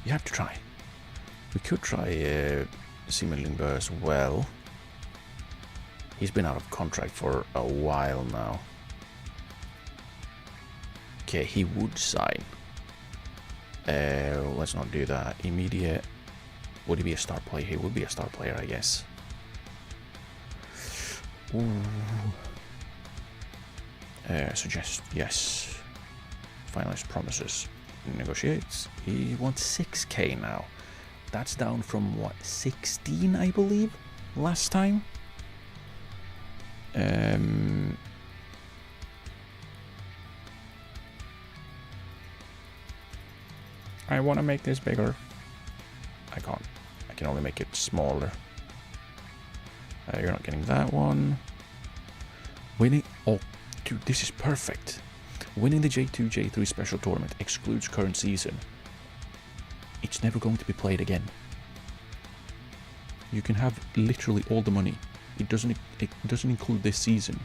You have to try. We could try Similingbo as well. He's been out of contract for a while now. Okay, he would sign. Let's not do that. Immediate. Would he be a star player? He would be a star player, I guess. Suggest yes. Finalist promises. Negotiates. He wants 6k now. That's down from what, 16 I believe last time. I want to make this bigger. I can't. I can only make it smaller. You're not getting that one. Winning. Oh, dude, this is perfect. Winning the J2, J3 special tournament excludes current season. It's never going to be played again. You can have literally all the money. It doesn't include this season.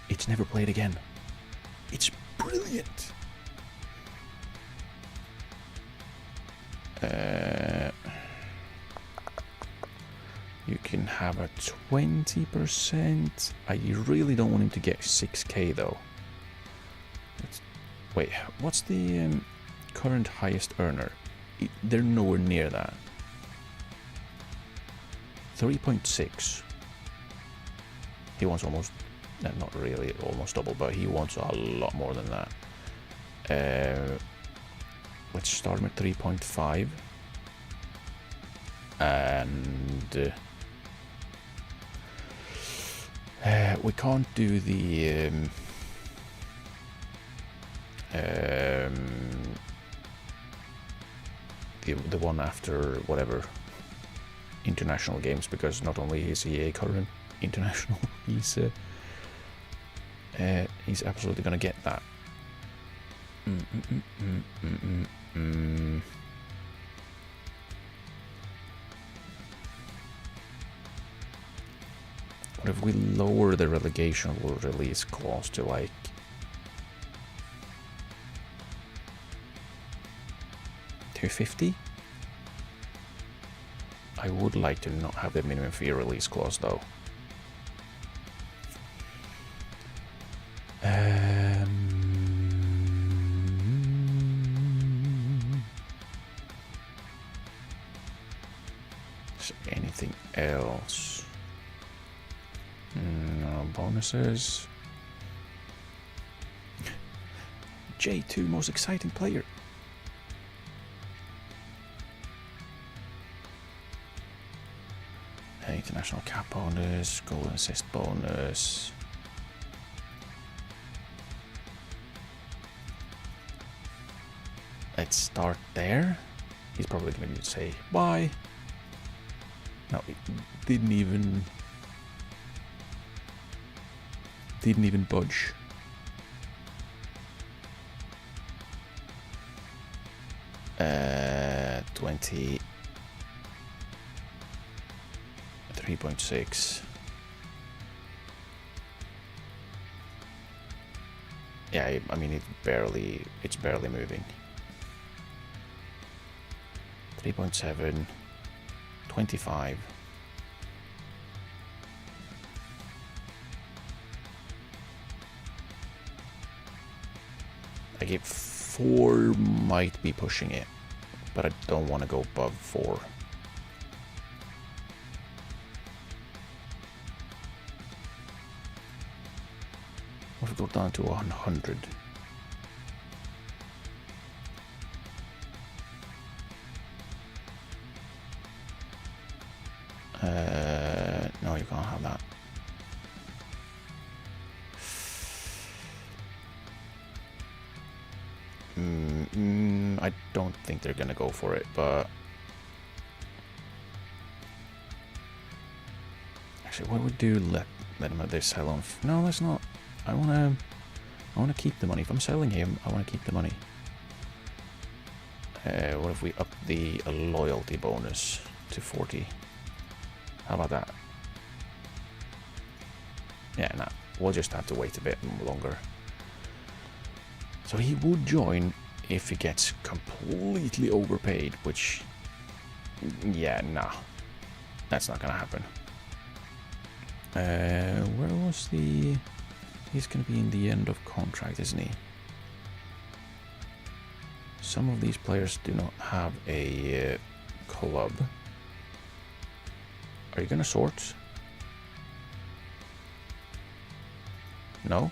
It's never played again. It's brilliant. You can have a 20%. I really don't want him to get 6k though. Wait, what's the current highest earner? They're nowhere near that. 3.6. He wants almost, not really almost double, but he wants a lot more than that. Let's start him at 3.5. And we can't do the The one after whatever international games, because not only is he a current international, he's absolutely gonna get that. What if we lower the relegation release clause to like 250? I would like to not have the minimum fee release clause though. Is there anything else? No bonuses. J2 most exciting player. International cap bonus, goal and assist bonus. Let's start there. He's probably going to say bye. No, he didn't even budge. Uh, 23.6. Yeah, I mean it's barely moving. 3.7, 25. I give 4 might be pushing it, but I don't want to go above 4. What if we go down to 100? No, you can't have that. I don't think they're gonna go for it, but actually, what would we do? Let them have their sell on. No, let's not. I wanna keep the money. If I'm selling him, I wanna keep the money. What if we up the loyalty bonus to 40? How about that? Yeah, nah. We'll just have to wait a bit longer. So he would join if he gets completely overpaid, which, yeah, nah. That's not gonna happen. Where was the... He's gonna be in the end of contract, isn't he? Some of these players do not have a club. Are you gonna sort? No?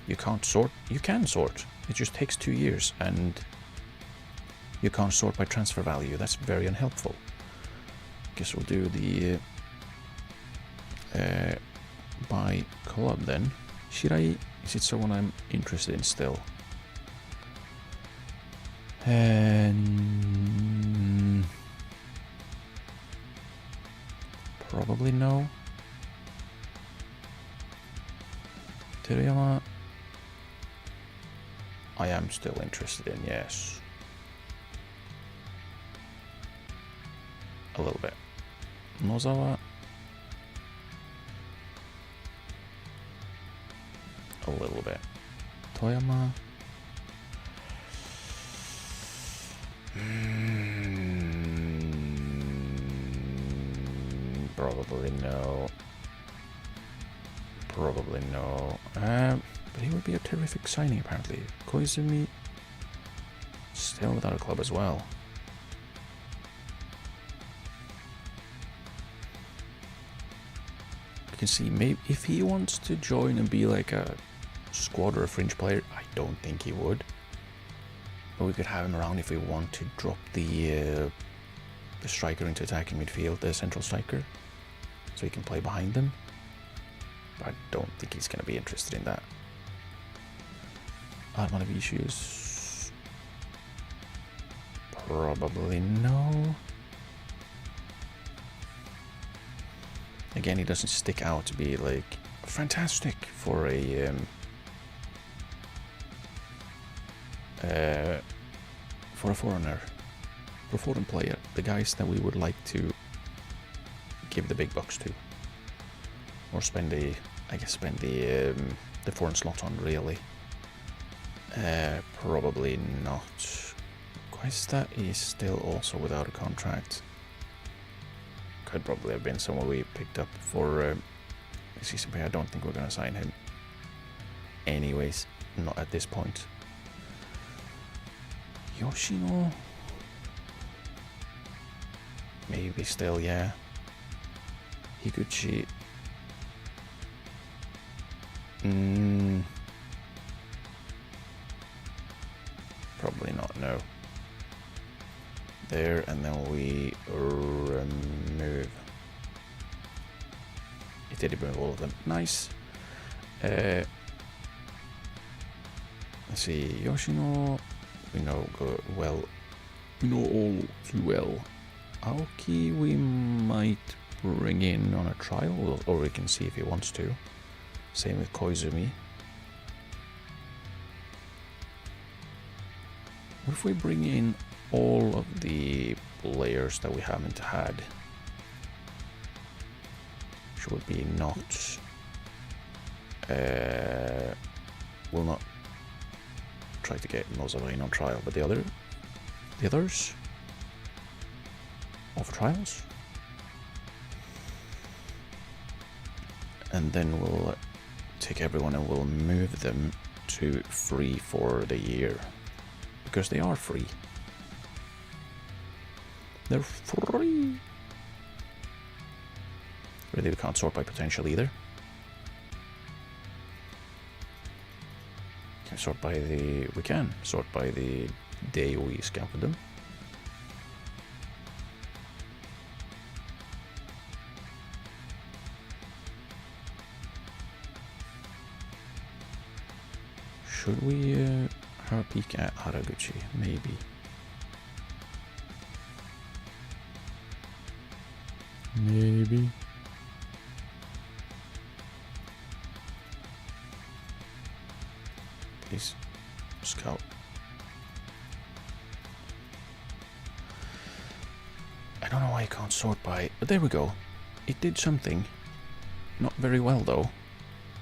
You can't sort? You can sort. It just takes 2 years, and you can't sort by transfer value. That's very unhelpful. Guess we'll do the by club then. Should I? Is it someone I'm interested in still? And probably no. Teriyama, I am still interested in, yes. A little bit. Nozawa, a little bit. Toyama, probably no. Probably no. But he would be a terrific signing, apparently. Koizumi, still without a club as well. You can see, maybe if he wants to join and be like a squad or a fringe player, I don't think he would. But we could have him around if we want to drop the striker into attacking midfield, the central striker, so he can play behind them. But I don't think he's going to be interested in that. Admin of issues. Probably no. Again, he doesn't stick out to be like fantastic for a foreigner, for a foreign player, the guys that we would like to give the big bucks to, or spend the foreign slot on, really. Probably not. Questa is still also without a contract. Could probably have been someone we picked up for season pay. I don't think we're going to sign him. Anyways, not at this point. Yoshino? Maybe still, yeah. Higuchi? Probably not, no. There, and then we remove. It did remove all of them. Nice. Let's see, Yoshino. We know well. We know all too well. Aoki we might bring in on a trial, or we can see if he wants to. Same with Koizumi. What if we bring in all of the players that we haven't had? Should be not. Will not try to get Mozarine on trial, but the others of trials, and then we'll take everyone and we'll move them to free for the year, because they are free. They're free. Really, we can't sort by potential either. We can sort by the day we scouted them. Should we have a peek at Haraguchi? Maybe. Maybe. Please, scout. I don't know why I can't sort by, but there we go. It did something. Not very well though,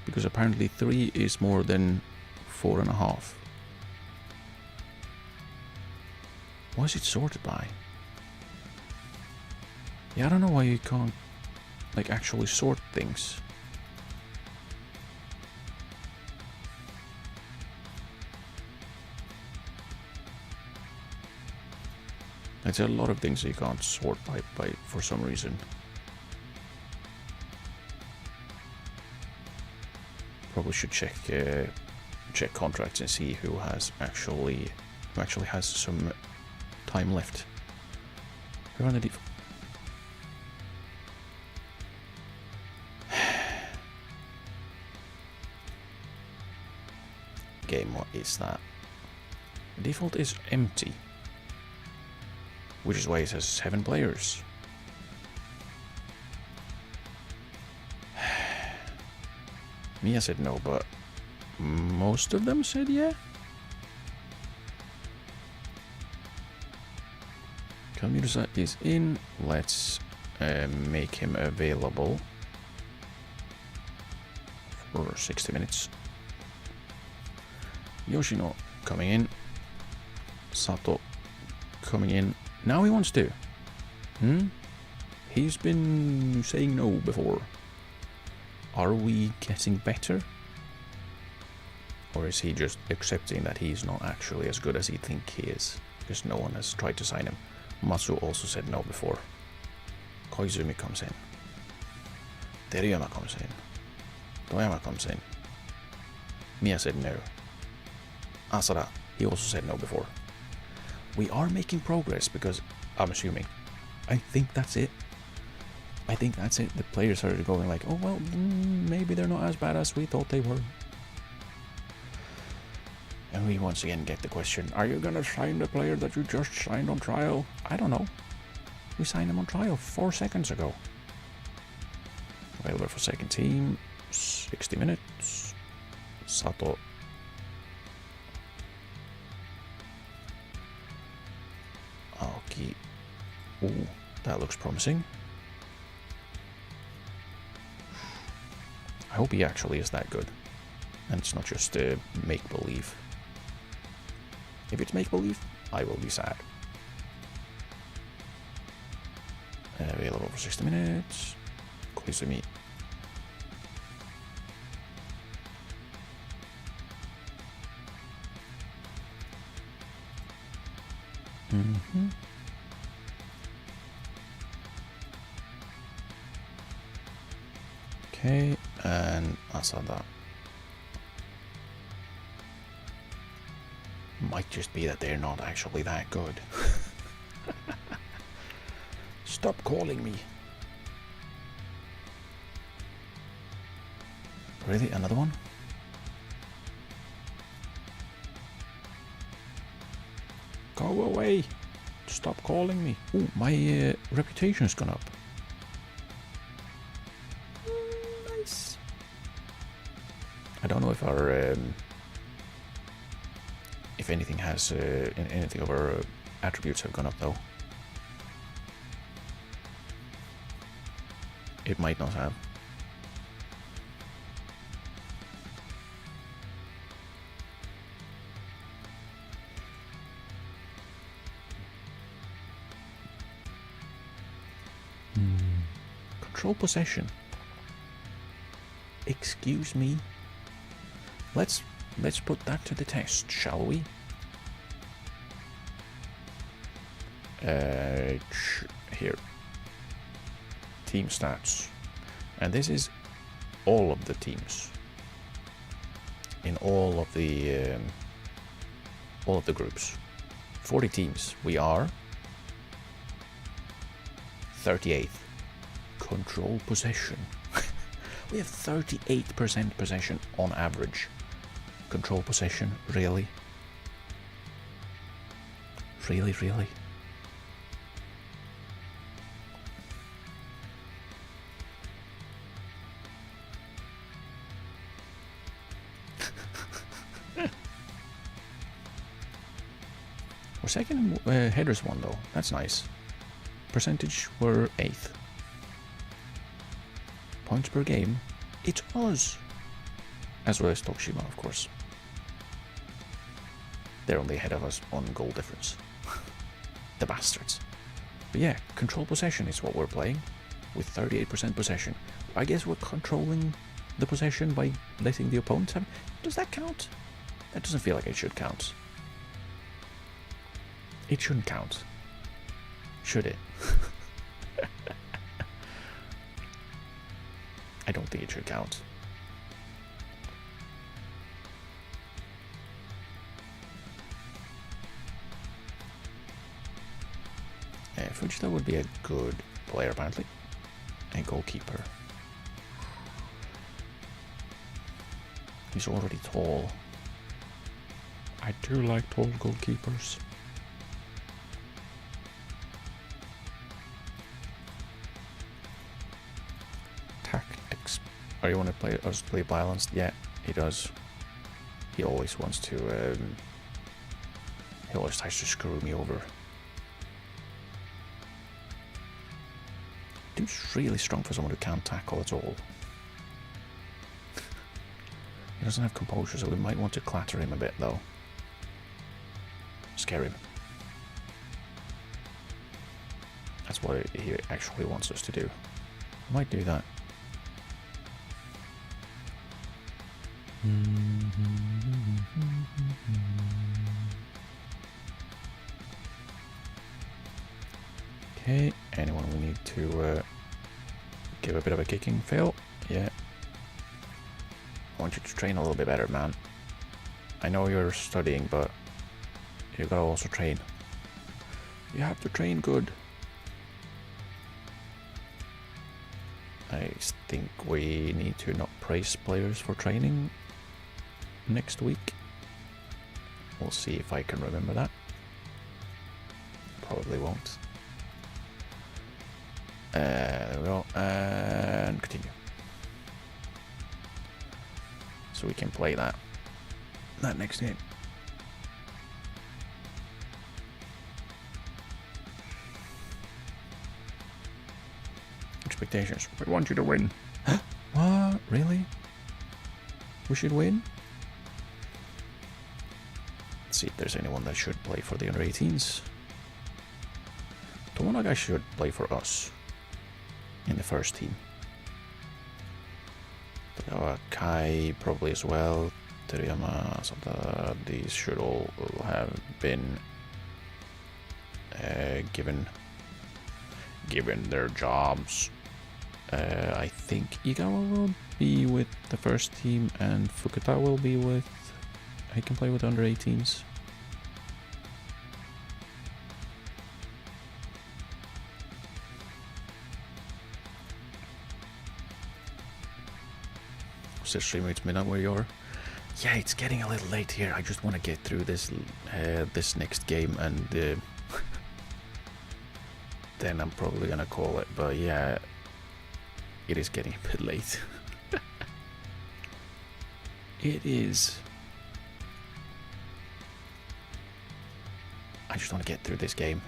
because apparently 3 is more than 4.5. What is it sorted by? Yeah, I don't know why you can't like actually sort things. There's a lot of things that you can't sort by for some reason. Probably should check contracts and see who actually has some time left. Who are the game? What is that? Default is empty, which is why it says 7 players. Mia said no, but most of them said yeah. Commuter is in. Let's make him available for 60 minutes. Yoshino coming in. Sato coming in. Now he wants to. He's been saying no before. Are we getting better? Or is he just accepting that he's not actually as good as he thinks he is? Because no one has tried to sign him. Matsu also said no before. Koizumi comes in. Teruyama comes in. Toyama comes in. Mia said no. Asada, he also said no before. We are making progress because, I'm assuming, I think that's it. The players are going like, oh well, maybe they're not as bad as we thought they were. And we once again get the question, are you gonna sign the player that you just signed on trial? I don't know. We signed him on trial 4 seconds ago. Available for second team, 60 minutes. Sato. Okay. Ooh, that looks promising. I hope he actually is that good. And it's not just make-believe. If it's make-believe, I will be sad. Available for 60 minutes. Koizumi. Mm-hmm. Okay, and Asada. Might just be that they're not actually that good. Stop calling me. Really? Another one? Go away. Stop calling me. Ooh, my reputation has gone up. Nice. I don't know if our if anything has anything of our attributes have gone up though. It might not have. Control possession. Excuse me. Let's put that to the test, shall we? Here. Team stats. And this is all of the teams. In all of the groups. 40 teams. We are 38th. Control possession. We have 38% possession on average. Control possession, really? Really? We're second in headers one though, that's nice. Percentage, we're 8th. Points per game, it's us. As well as Tokushima, of course. They're only ahead of us on goal difference. The bastards. But yeah, control possession is what we're playing. With 38% possession. I guess we're controlling the possession by letting the opponents have... Does that count? That doesn't feel like it should count. It shouldn't count. Should it? I don't think it should count. Fujita would be a good player, apparently. A goalkeeper. He's already tall. I do like tall goalkeepers. Tactics. Oh, you want to play us play balanced? Yeah, he does. He always wants to. He always tries to screw me over. Dude's really strong for someone who can't tackle at all. He doesn't have composure, so we might want to clatter him a bit, though. Scare him. That's what he actually wants us to do. We might do that. Okay, anyone we need to give a bit of a kicking? Phil? Yeah. I want you to train a little bit better, man. I know you're studying, but you gotta also train. You have to train good. I think we need to not praise players for training next week. We'll see if I can remember that. Probably won't. There we go. And continue. So we can play that next game. Expectations. We want you to win. What? Really? We should win? Let's see if there's anyone that should play for the under 18s. Tomonaga should play for us in the first team. Kai probably as well. Teruyama, Santa, these should all have been given their jobs. I think Igawa will be with the first team and Fukuta will be with... He can play with under 18s. Says streamer, it's midnight where you are. Yeah, it's getting a little late here. I just want to get through this this next game and then I'm probably gonna call it. But yeah, it is getting a bit late. It is. I just want to get through this game.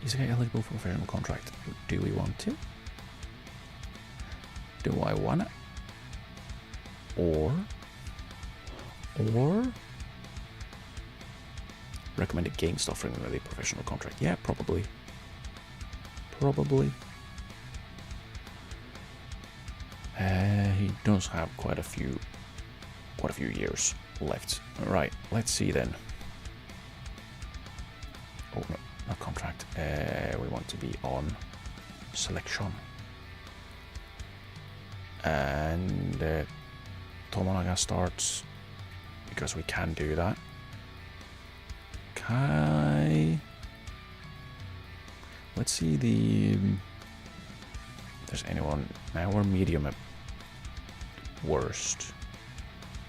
Is it eligible for a professional contract? Do we want to? Do I want it? Or recommended game stuff with a professional contract? Yeah, probably. He does have quite a few years left. All right, let's see then. Oh no, not contract. We want to be on selection. And Tomonaga starts because we can do that. Kai. Let's see if there's anyone. Now we're medium at worst.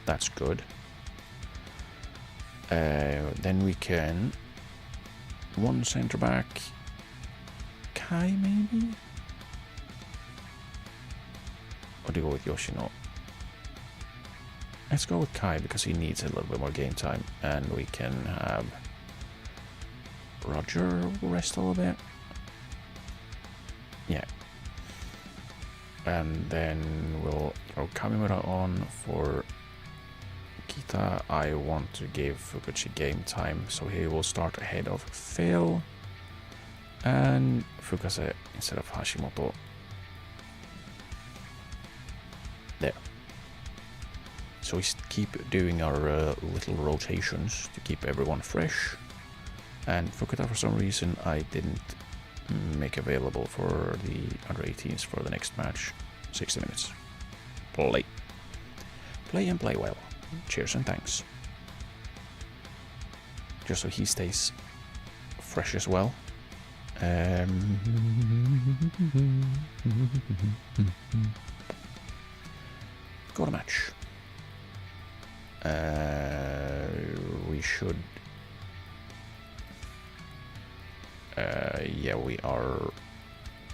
That's good. Then we can one center back. Kai maybe. Or do you go with Yoshino? Let's go with Kai because he needs a little bit more game time, and we can have Roger rest a little bit. Yeah. And then we'll throw Kamimura on for Kita. I want to give Fukuchi game time, so he will start ahead of Phil. And Fukase instead of Hashimoto. There. So we keep doing our little rotations to keep everyone fresh. And Fukuta, for some reason, I didn't make available for the under 18s for the next match. 60 minutes. Play. Play and play well. Cheers and thanks. Just so he stays fresh as well. Got a match. We should. Yeah, we are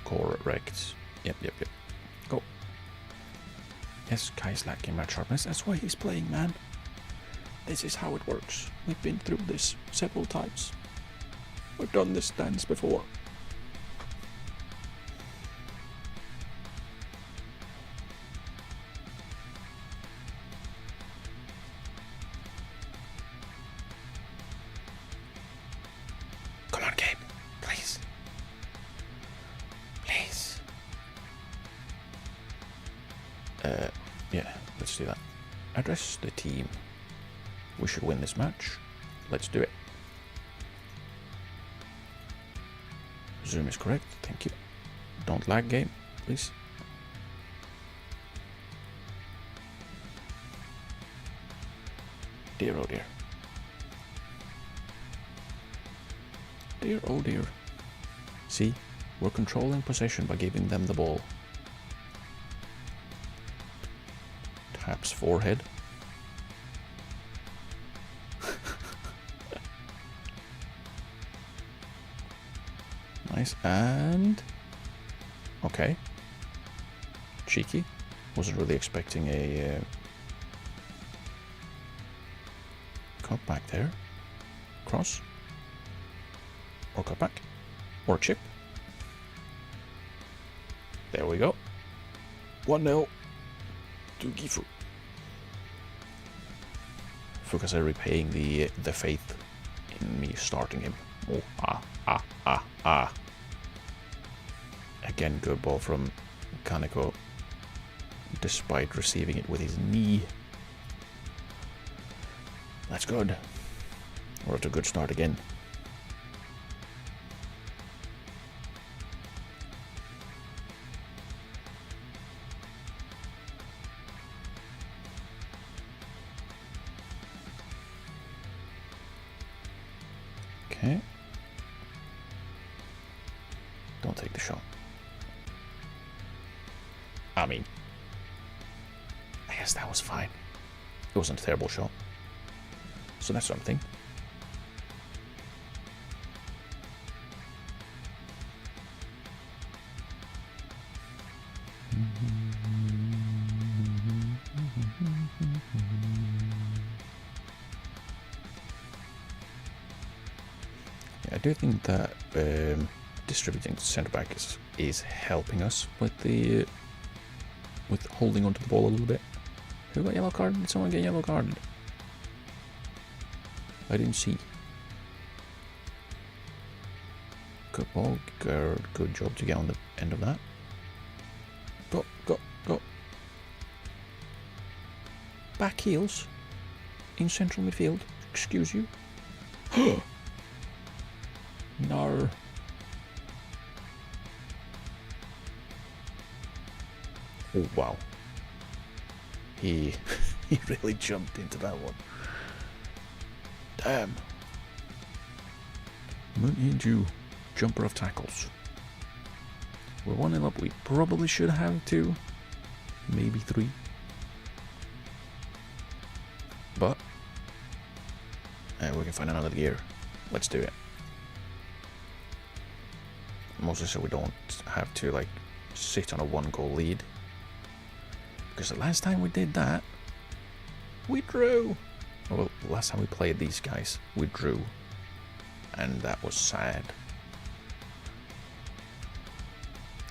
correct. Yep. Go. Yes, Kai's lacking match sharpness. That's why he's playing, man. This is how it works. We've been through this several times. We've done this dance before. Come on, Gabe. Please. Please. Yeah, let's do that. Address the team. We should win this match. Let's do it. Zoom is correct. Thank you. Don't lag, game, please. Dear, oh dear. Dear, oh dear. See, we're controlling possession by giving them the ball. Taps forehead. Nice, and... Okay. Cheeky. Wasn't really expecting a cut back there. Cross. Or cut back. Or chip. There we go. 1-0 to Gifu. Fukase repaying the faith in me starting him. Oh, Again, good ball from Kaneko, despite receiving it with his knee. That's good. We're at a good start again. Okay. Don't take the shot. I mean, I guess that was fine. It wasn't a terrible shot. So that's something. Yeah, I do think that distributing to centre back is helping us with holding onto the ball a little bit. Who got yellow card? Did someone get yellow carded? I didn't see. Good ball. Good job to get on the end of that. Go, go, go. Back heels in central midfield. Excuse you. No. Oh, wow. He really jumped into that one. Damn. Moon jumper of tackles. We're 1-0 up. We probably should have 2, maybe 3. But we can find another gear. Let's do it. Mostly so we don't have to like sit on a 1-goal lead. Because the last time we did that, we drew. Well, last time we played these guys, we drew. And that was sad.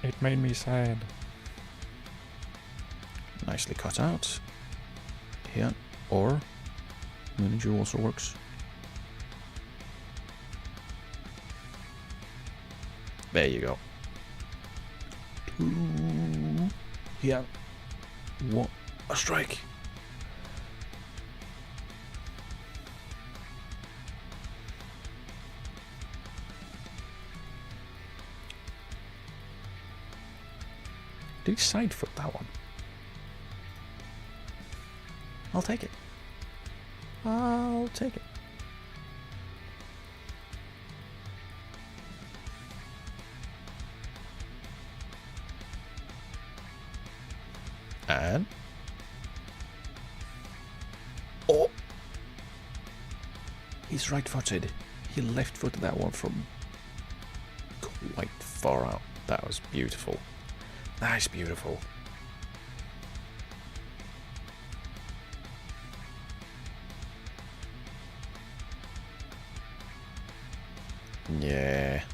It made me sad. Nicely cut out. Here. Or Moon also works. There you go. 2. Yeah. What a strike. Did he side foot that one? I'll take it. I'll take it. And oh, he's right-footed. He left-footed that one from quite far out. That was beautiful. That's beautiful. Yeah.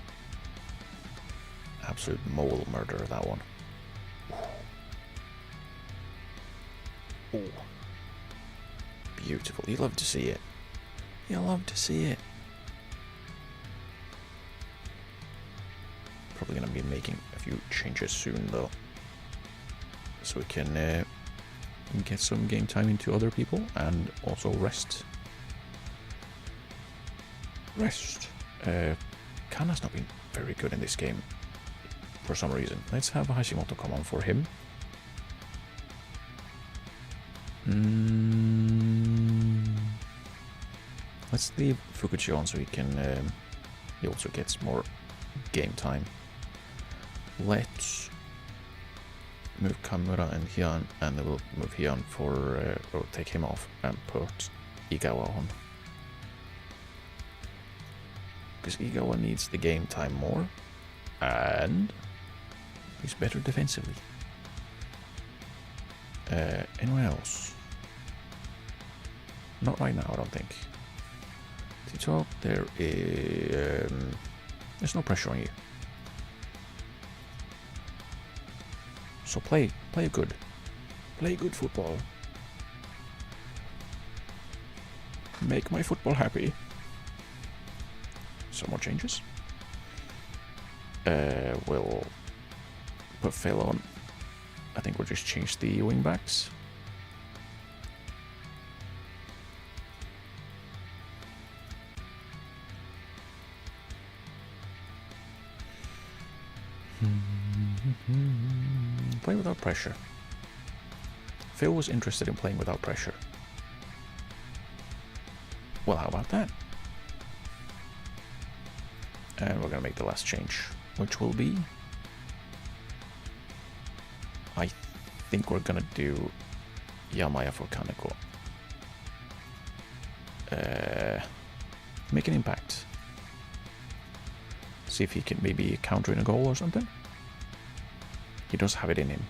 Absolute mole murder, that one. Oh. Beautiful. You love to see it. You love to see it. Probably going to be making a few changes soon, though. So we can get some game time into other people and also rest. Kana's not been very good in this game for some reason. Let's have Hashimoto come on for him. Let's leave Fukuchi on so he can. He also gets more game time. Let's move Kamura and Hyun, and then we'll move Hyun for. Or take him off and put Igawa on. Because Igawa needs the game time more. And he's better defensively. Anyone else? Not right now, I don't think. Tito, there is... there's no pressure on you. So play good. Play good football. Make my football happy. Some more changes. We'll put Phil on. I think we'll just change the wing backs. Play without pressure. Phil was interested in playing without pressure. Well, how about that? And we're gonna make the last change, which will be... I think we're gonna do Yamaya for Kaneko. Make an impact. See if he can maybe counter in a goal or something. He does have it in him.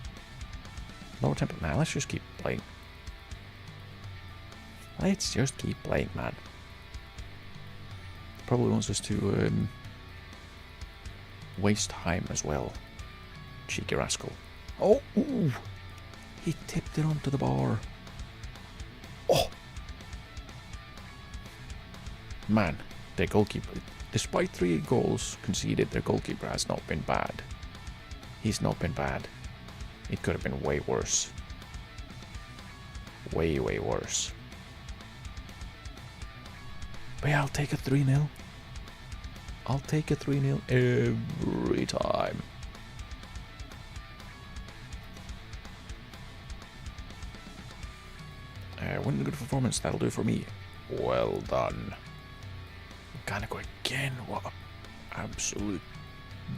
Lower tempo. Now let's just keep playing. Let's just keep playing, man. Probably wants us to waste time as well. Cheeky rascal. Oh, ooh. He tipped it onto the bar. Oh! Man, their goalkeeper, despite 3 goals conceded, their goalkeeper has not been bad. He's not been bad. It could have been way worse. Way, way worse. But yeah, I'll take a 3-0. I'll take a 3-0 every time. Win a good performance, that'll do for me. Well done. Kaneko again, what an absolute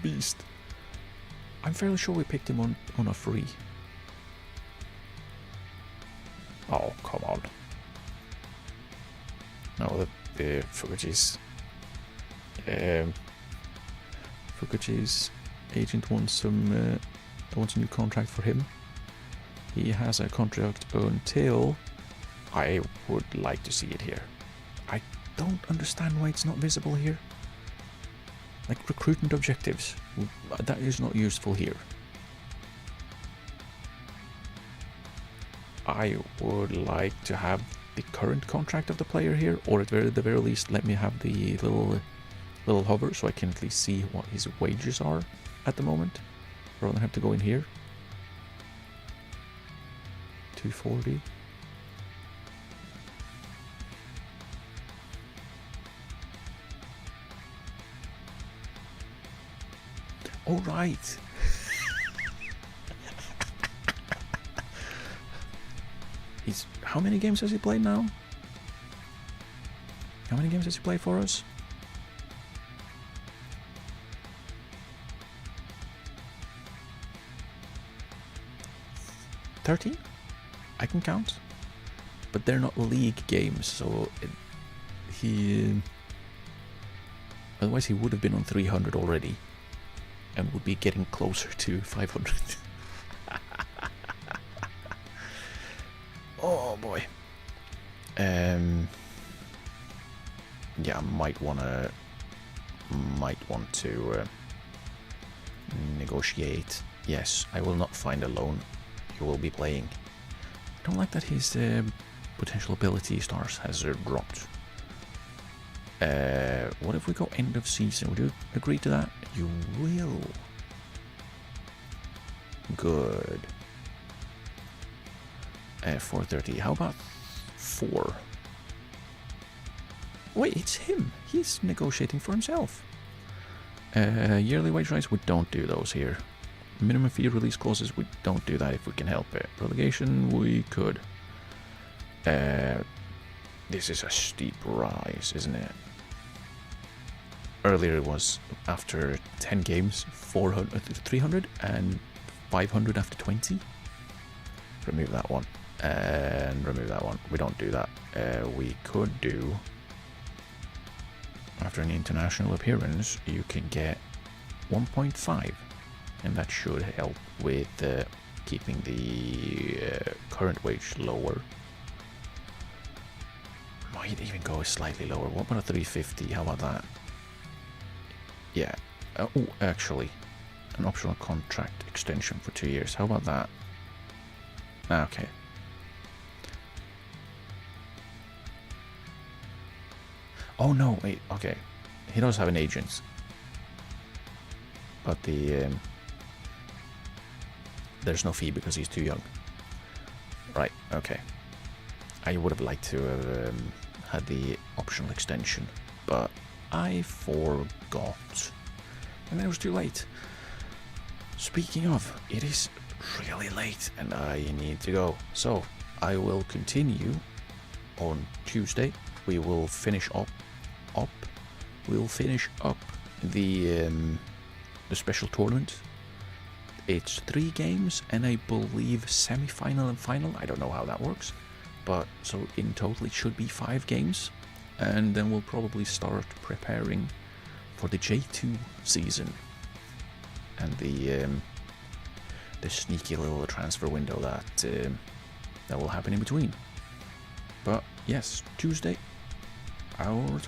beast. I'm fairly sure we picked him on a free. Oh, come on. No, the Fukuchi's agent wants a new contract for him. He has a contract until... I would like to see it here. I don't understand why it's not visible here. Like recruitment objectives, that is not useful here. I would like to have the current contract of the player here, or at the very least let me have the little hover so I can at least see what his wages are at the moment, rather than have to go in here. 240. All right. How many games has he played now? How many games has he played for us? 13? I can count. But they're not league games, so otherwise he would have been on 300 already. And would be getting closer to 500. Oh boy. Yeah, might want to negotiate. Yes, I will not find a loan. You will be playing. I don't like that his potential ability stars has dropped. What if we go end of season? Would you agree to that? You will. Good. 430. How about 4? Wait, it's him. He's negotiating for himself. Yearly wage rise, we don't do those here. Minimum fee release clauses, we don't do that if we can help it. Relegation, we could. This is a steep rise, isn't it? Earlier it was after 10 games, 300 and 500 after 20. Remove that one. And remove that one. We don't do that. We could do... After an international appearance, you can get 1.5, and that should help with keeping the current wage lower. Might even go slightly lower. What about a 350? How about that? Yeah. Oh, actually, an optional contract extension for 2 years. How about that? Okay. Oh no, wait. Okay, he does have an agent, but there's no fee because he's too young. Right. Okay. I would have liked to have had the optional extension, but I forgot, and then it was too late. Speaking of, it is really late, and I need to go. So I will continue on Tuesday. We will finish up. We'll finish up the special tournament. It's 3 games, and I believe semi-final and final. I don't know how that works, but so in total it should be 5 games, and then we'll probably start preparing for the J2 season and the sneaky little transfer window that will happen in between. But yes, Tuesday I will return.